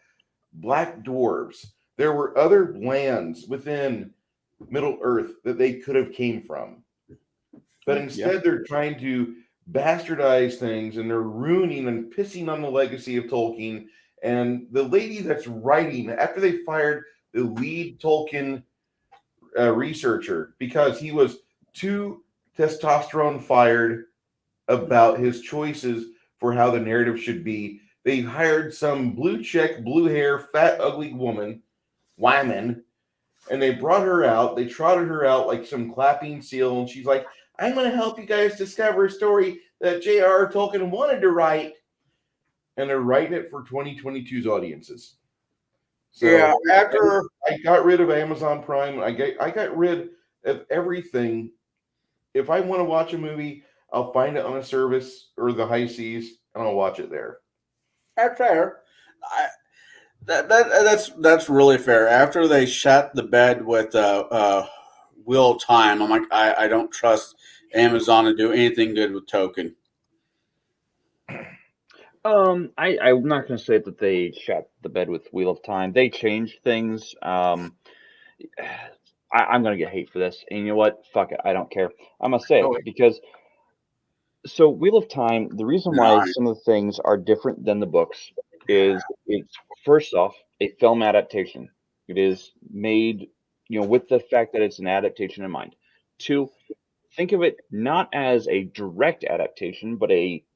[SPEAKER 4] black dwarves, there were other lands within Middle Earth that they could have came from. But instead they're trying to bastardize things and they're ruining and pissing on the legacy of Tolkien. And the lady that's writing, after they fired the lead Tolkien researcher because he was too testosterone fired about his choices for how the narrative should be, they hired some blue check, blue hair, fat, ugly woman, Wyman, and they brought her out. They trotted her out like some clapping seal, and she's like, I'm going to help you guys discover a story that J.R.R. Tolkien wanted to write. And they're writing it for 2022's audiences. So
[SPEAKER 2] Yeah, after
[SPEAKER 4] I got rid of Amazon Prime, I got rid of everything. If I want to watch a movie, I'll find it on a service or the high seas, and I'll watch it there.
[SPEAKER 2] That's fair. That's really fair. After they shut the bed with Wheel of Time, I'm like, I don't trust Amazon to do anything good with Token.
[SPEAKER 3] I'm not going to say that they shot the bed with Wheel of Time. They changed things. I'm going to get hate for this. And you know what? Fuck it. I don't care. I'm going to say it because so Wheel of Time, the reason why some of the things are different than the books is it's first off a film adaptation. It is made, with the fact that it's an adaptation in mind. Two, think of it not as a direct adaptation, but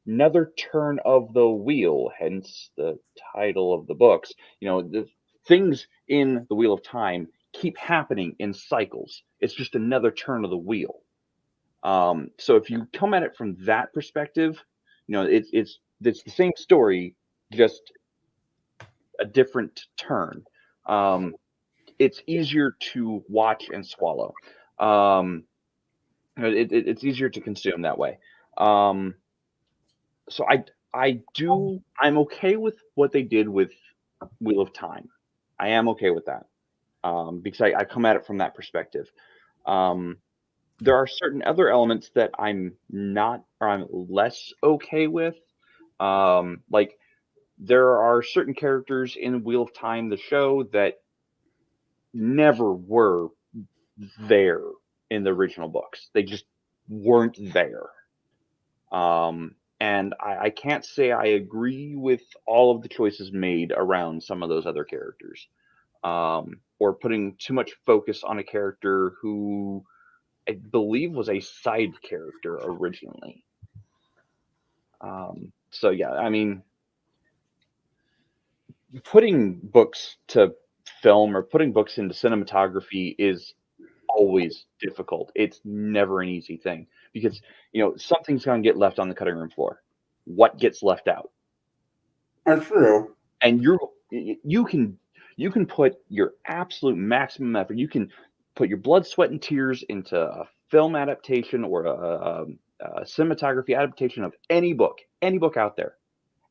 [SPEAKER 3] another turn of the wheel, hence the title of the books. The things in the Wheel of Time keep happening in cycles. It's just another turn of the wheel. So if you come at it from that perspective, it's the same story, just a different turn. It's easier to watch and swallow. It's easier to consume that way. So I'm okay with what they did with Wheel of Time. I am okay with that because I come at it from that perspective. There are certain other elements that I'm less okay with. Like there are certain characters in Wheel of Time, the show, that never were there in the original books. They just weren't there. And I can't say I agree with all of the choices made around some of those other characters. Or putting too much focus on a character who I believe was a side character originally. So yeah, I mean, putting books to film or putting books into cinematography is always difficult. It's never an easy thing because something's going to get left on the cutting room floor. What gets left out?
[SPEAKER 2] That's true.
[SPEAKER 3] And you can put your absolute maximum effort. You can put your blood, sweat, and tears into a film adaptation or a cinematography adaptation of any book out there,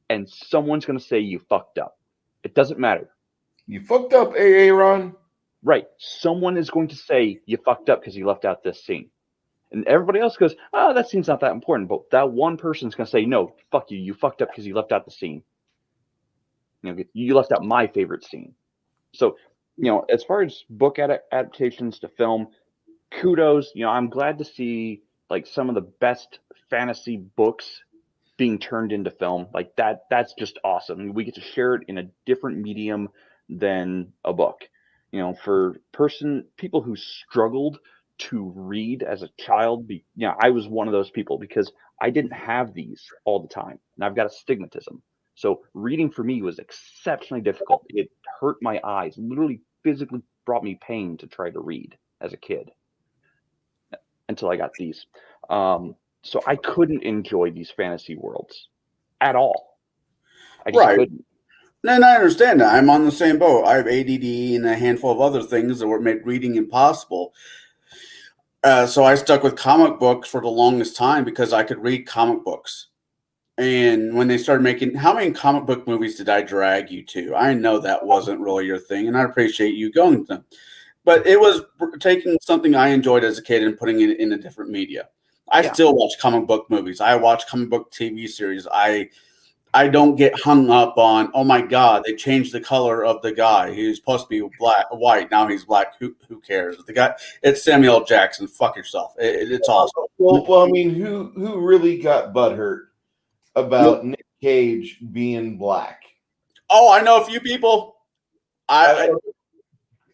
[SPEAKER 3] and someone's going to say you fucked up. It doesn't matter.
[SPEAKER 4] You fucked up, Aaron.
[SPEAKER 3] Right. Someone is going to say you fucked up because you left out this scene. And everybody else goes, oh, that scene's not that important. But that one person's going to say, no, fuck you. You fucked up because you left out the scene. You left out my favorite scene. So, as far as book adaptations to film, kudos. I'm glad to see like some of the best fantasy books being turned into film. Like that's just awesome. We get to share it in a different medium than a book. For people who struggled to read as a child, I was one of those people because I didn't have these all the time, and I've got astigmatism. So reading for me was exceptionally difficult. It hurt my eyes, literally physically brought me pain to try to read as a kid until I got these. So I couldn't enjoy these fantasy worlds at all. I just couldn't.
[SPEAKER 2] And I understand that. I'm on the same boat. I have ADD and a handful of other things that were made reading impossible. So I stuck with comic books for the longest time because I could read comic books. And when they started making, how many comic book movies did I drag you to? I know that wasn't really your thing, and I appreciate you going to them. But it was taking something I enjoyed as a kid and putting it in a different media. I still watch comic book movies. I watch comic book TV series. I don't get hung up on, oh my God, they changed the color of the guy. He was supposed to be white. Now he's black. Who cares? The guy, it's Samuel L. Jackson. Fuck yourself. It's awesome.
[SPEAKER 4] Well, I mean, who really got butthurt about Nick Cage being black?
[SPEAKER 2] Oh, I know a few people.
[SPEAKER 4] But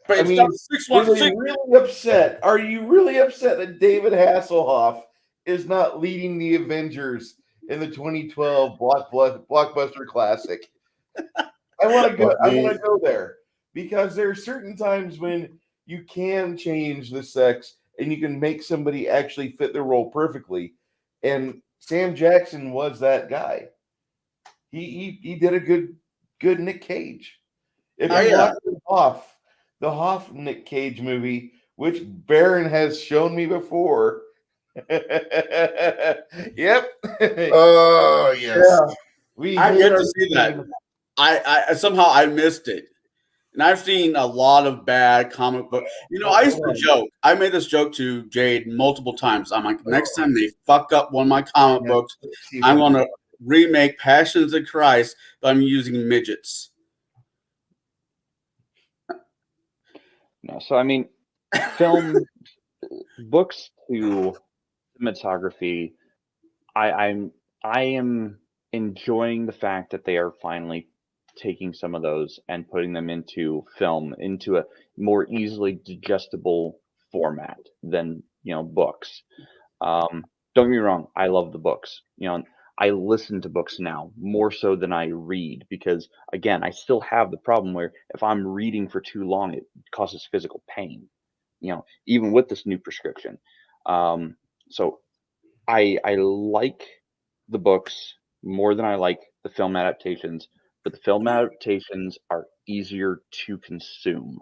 [SPEAKER 4] I mean, really upset. Are you really upset that David Hasselhoff is not leading the Avengers in the 2012 blockbuster classic? I want to go. I want to go there because there are certain times when you can change the sex and you can make somebody actually fit the role perfectly. And Sam Jackson was that guy. He did a good Nick Cage. If you watch the Hoff Nick Cage movie, which Baron has shown me before. Yep.
[SPEAKER 1] Oh yes.
[SPEAKER 4] Yeah.
[SPEAKER 2] I get to see that. I somehow I missed it. And I've seen a lot of bad comic book. I used to joke. I made this joke to Jade multiple times. I'm like, next time they fuck up one of my comic books, I'm going to remake Passions of Christ, but I'm using midgets.
[SPEAKER 3] No, so I mean, film books to cinematography. I am enjoying the fact that they are finally taking some of those and putting them into film, into a more easily digestible format than books. Don't get me wrong, I love the books. I listen to books now more so than I read because, again, I still have the problem where if I'm reading for too long, it causes physical pain, even with this new prescription. So I like the books more than I like the film adaptations, but the film adaptations are easier to consume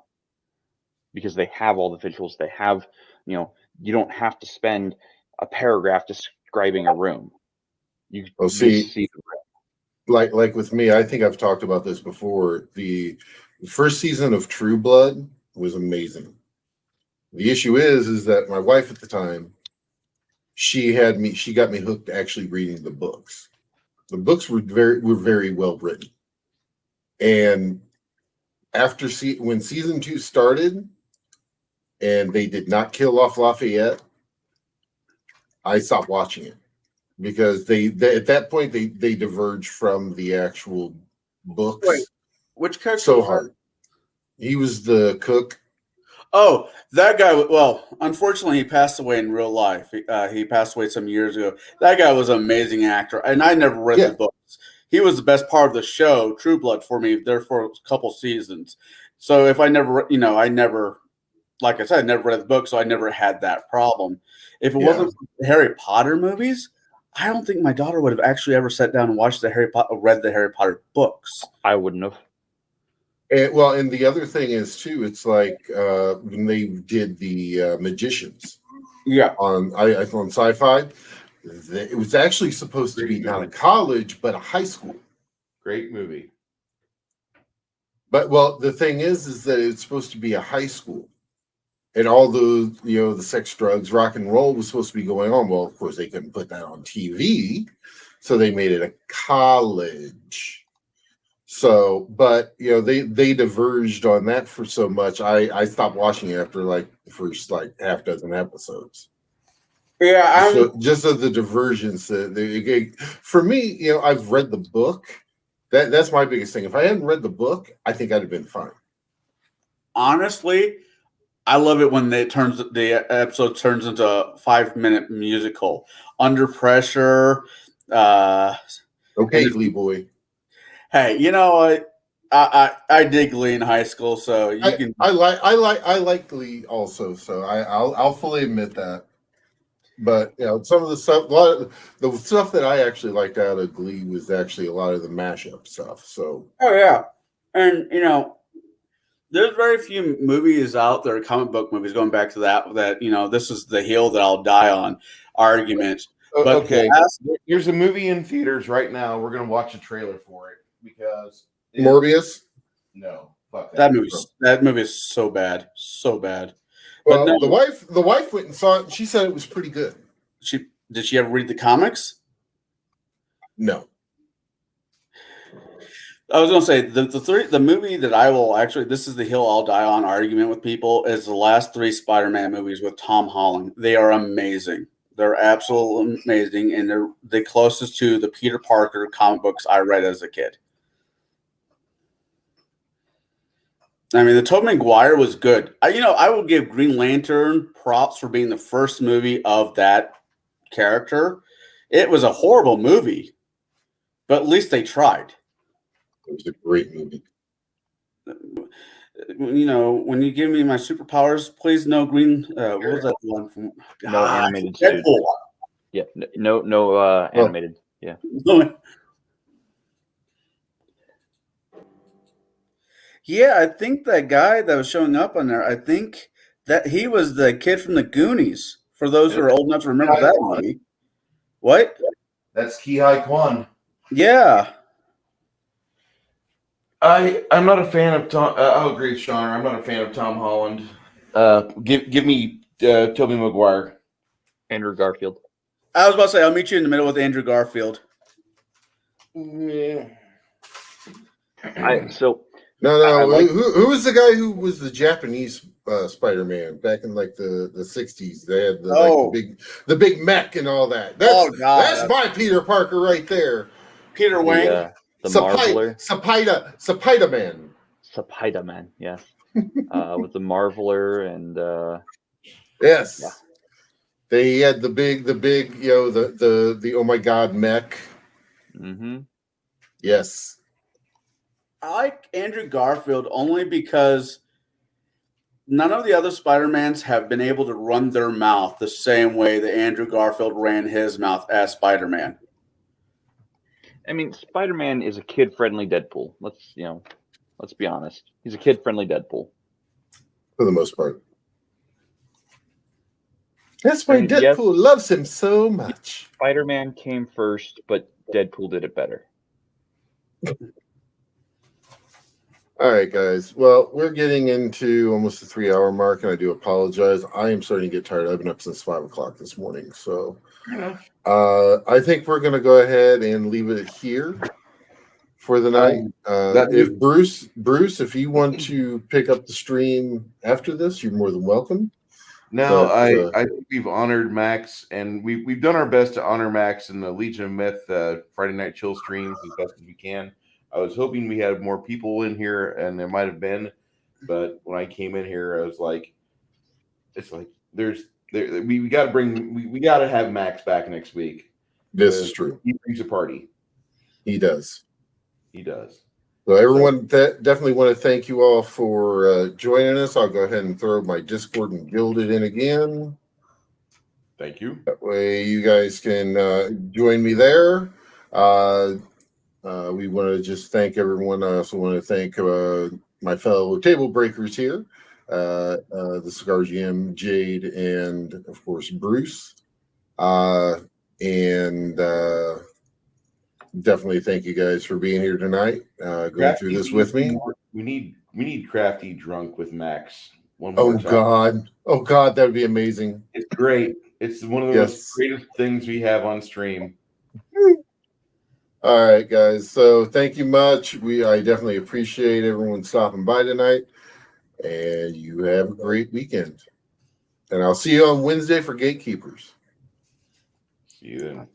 [SPEAKER 3] because they have all the visuals. They have, you don't have to spend a paragraph describing a room. You see the room.
[SPEAKER 1] Like with me, I think I've talked about this before. The first season of True Blood was amazing. The issue is that my wife at the time, she got me hooked to actually reading the books. The books were very well written. And after when season 2 started and they did not kill off Lafayette, I stopped watching it because they at that point they diverged from the actual books.
[SPEAKER 2] Wait, which character?
[SPEAKER 1] So hard. He was the cook.
[SPEAKER 2] Oh, that guy. Well, unfortunately, he passed away in real life. He passed away some years ago. That guy was an amazing actor, and I never read the books. he was the best part of the show, True Blood, for me there for a couple seasons. So if I never, like I said, I never read the book, so I never had that problem. If it wasn't for the Harry Potter movies, I don't think my daughter would have actually ever sat down and watched read the Harry Potter books.
[SPEAKER 3] I wouldn't have.
[SPEAKER 1] And the other thing is too, it's like when they did the Magicians
[SPEAKER 2] Yeah.
[SPEAKER 1] on Sci-Fi, it was actually supposed to be not a college but a high school.
[SPEAKER 4] Great movie.
[SPEAKER 1] But the thing is that it's supposed to be a high school, and all the sex, drugs, rock and roll was supposed to be going on. Well, of course they couldn't put that on TV, so they made it a college. So, but they diverged on that for so much. I stopped watching it after like the first like half dozen episodes.
[SPEAKER 2] Yeah,
[SPEAKER 1] just of the diversions. For me, I've read the book. That's my biggest thing. If I hadn't read the book, I think I'd have been fine.
[SPEAKER 2] Honestly, I love it when the episode turns into a 5-minute musical. Under Pressure.
[SPEAKER 1] Okay, Glee boy.
[SPEAKER 2] Hey, you know what? I did Glee in high school, so you can.
[SPEAKER 1] I like Glee also, so I'll fully admit that. But some of the stuff, a lot of the stuff that I actually liked out of Glee was actually a lot of the mashup stuff. So
[SPEAKER 2] Oh yeah, and there's very few movies out there, comic book movies, going back to that this is the hill that I'll die on argument. But
[SPEAKER 4] Okay, there's a movie in theaters right now. We're gonna watch a trailer for it because
[SPEAKER 1] Morbius.
[SPEAKER 4] No, fuck
[SPEAKER 2] that movie is so bad, so bad.
[SPEAKER 1] Well,
[SPEAKER 2] But no,
[SPEAKER 1] the wife went and saw it. And she said it was pretty good.
[SPEAKER 2] Did she ever read the comics?
[SPEAKER 1] No.
[SPEAKER 2] I was going to say the movie that I will actually, this is the hill I'll die on argument with people, is the last 3 Spider-Man movies with Tom Holland. They are amazing. They're absolutely amazing, and they're the closest to the Peter Parker comic books I read as a kid. I mean, the Tobey Maguire was good. I will give Green Lantern props for being the first movie of that character. It was a horrible movie, but at least they tried.
[SPEAKER 1] It was a great movie.
[SPEAKER 2] When you give me my superpowers, please no green. What was that one from?
[SPEAKER 3] No animated studio.
[SPEAKER 2] Deadpool.
[SPEAKER 3] Yeah, no animated. Yeah.
[SPEAKER 2] Yeah, I think that guy that was showing up on there, I think that he was the kid from the Goonies, for those who are old enough to remember that movie. What?
[SPEAKER 4] That's Ki-Hai Kwan.
[SPEAKER 2] Yeah.
[SPEAKER 4] I'm not a fan of Tom. I'll agree with Sean. I'm not a fan of Tom Holland. Give me Tobey Maguire.
[SPEAKER 3] Andrew Garfield.
[SPEAKER 2] I was about to say, I'll meet you in the middle with Andrew Garfield.
[SPEAKER 4] Yeah.
[SPEAKER 1] No. Who was the guy who was the Japanese Spider-Man back in like the 60s? They had the big mech and all that. That's my Peter Parker right there.
[SPEAKER 2] Peter Wang.
[SPEAKER 3] The Marveler.
[SPEAKER 1] Spider-Man.
[SPEAKER 3] Spider-Man, yeah. With the Marveler and
[SPEAKER 1] yes.
[SPEAKER 3] Yeah.
[SPEAKER 1] They had the big, the oh my god mech.
[SPEAKER 3] Mm-hmm.
[SPEAKER 1] Yes.
[SPEAKER 2] I like Andrew Garfield only because none of the other Spider-Mans have been able to run their mouth the same way that Andrew Garfield ran his mouth as Spider-Man.
[SPEAKER 3] I mean, Spider-Man is a kid-friendly Deadpool. Let's be honest. He's a kid-friendly Deadpool.
[SPEAKER 1] For the most part. That's why Deadpool loves him so much.
[SPEAKER 3] Spider-Man came first, but Deadpool did it better.
[SPEAKER 1] All right, guys. Well, we're getting into almost the 3-hour mark, and I do apologize. I am starting to get tired. I've been up since 5 o'clock this morning. So I think we're going to go ahead and leave it here for the night. If Bruce, if you want to pick up the stream after this, you're more than welcome.
[SPEAKER 4] No, I think we've honored Max, and we've done our best to honor Max in the Legion of Myth Friday Night Chill streams as best as we can. I was hoping we had more people in here, and there might have been, but when I came in here, I was like, we got to have Max back next week.
[SPEAKER 1] This is true.
[SPEAKER 4] He brings a party.
[SPEAKER 1] He does.
[SPEAKER 4] He does.
[SPEAKER 1] So everyone, definitely want to thank you all for joining us. I'll go ahead and throw my Discord and guild it in again.
[SPEAKER 4] Thank you.
[SPEAKER 1] That way you guys can join me there. We want to just thank everyone. I also want to thank my fellow table breakers here, the Cigar GM, Jade, and of course Bruce. And definitely thank you guys for being here tonight, going through this with me.
[SPEAKER 4] We need Crafty drunk with Max. One more time.
[SPEAKER 1] Oh God, that would be amazing.
[SPEAKER 4] It's great. It's one of the most greatest things we have on stream.
[SPEAKER 1] All right, guys. So thank you much. I definitely appreciate everyone stopping by tonight, and you have a great weekend. And I'll see you on Wednesday for Gatekeepers.
[SPEAKER 4] See you then.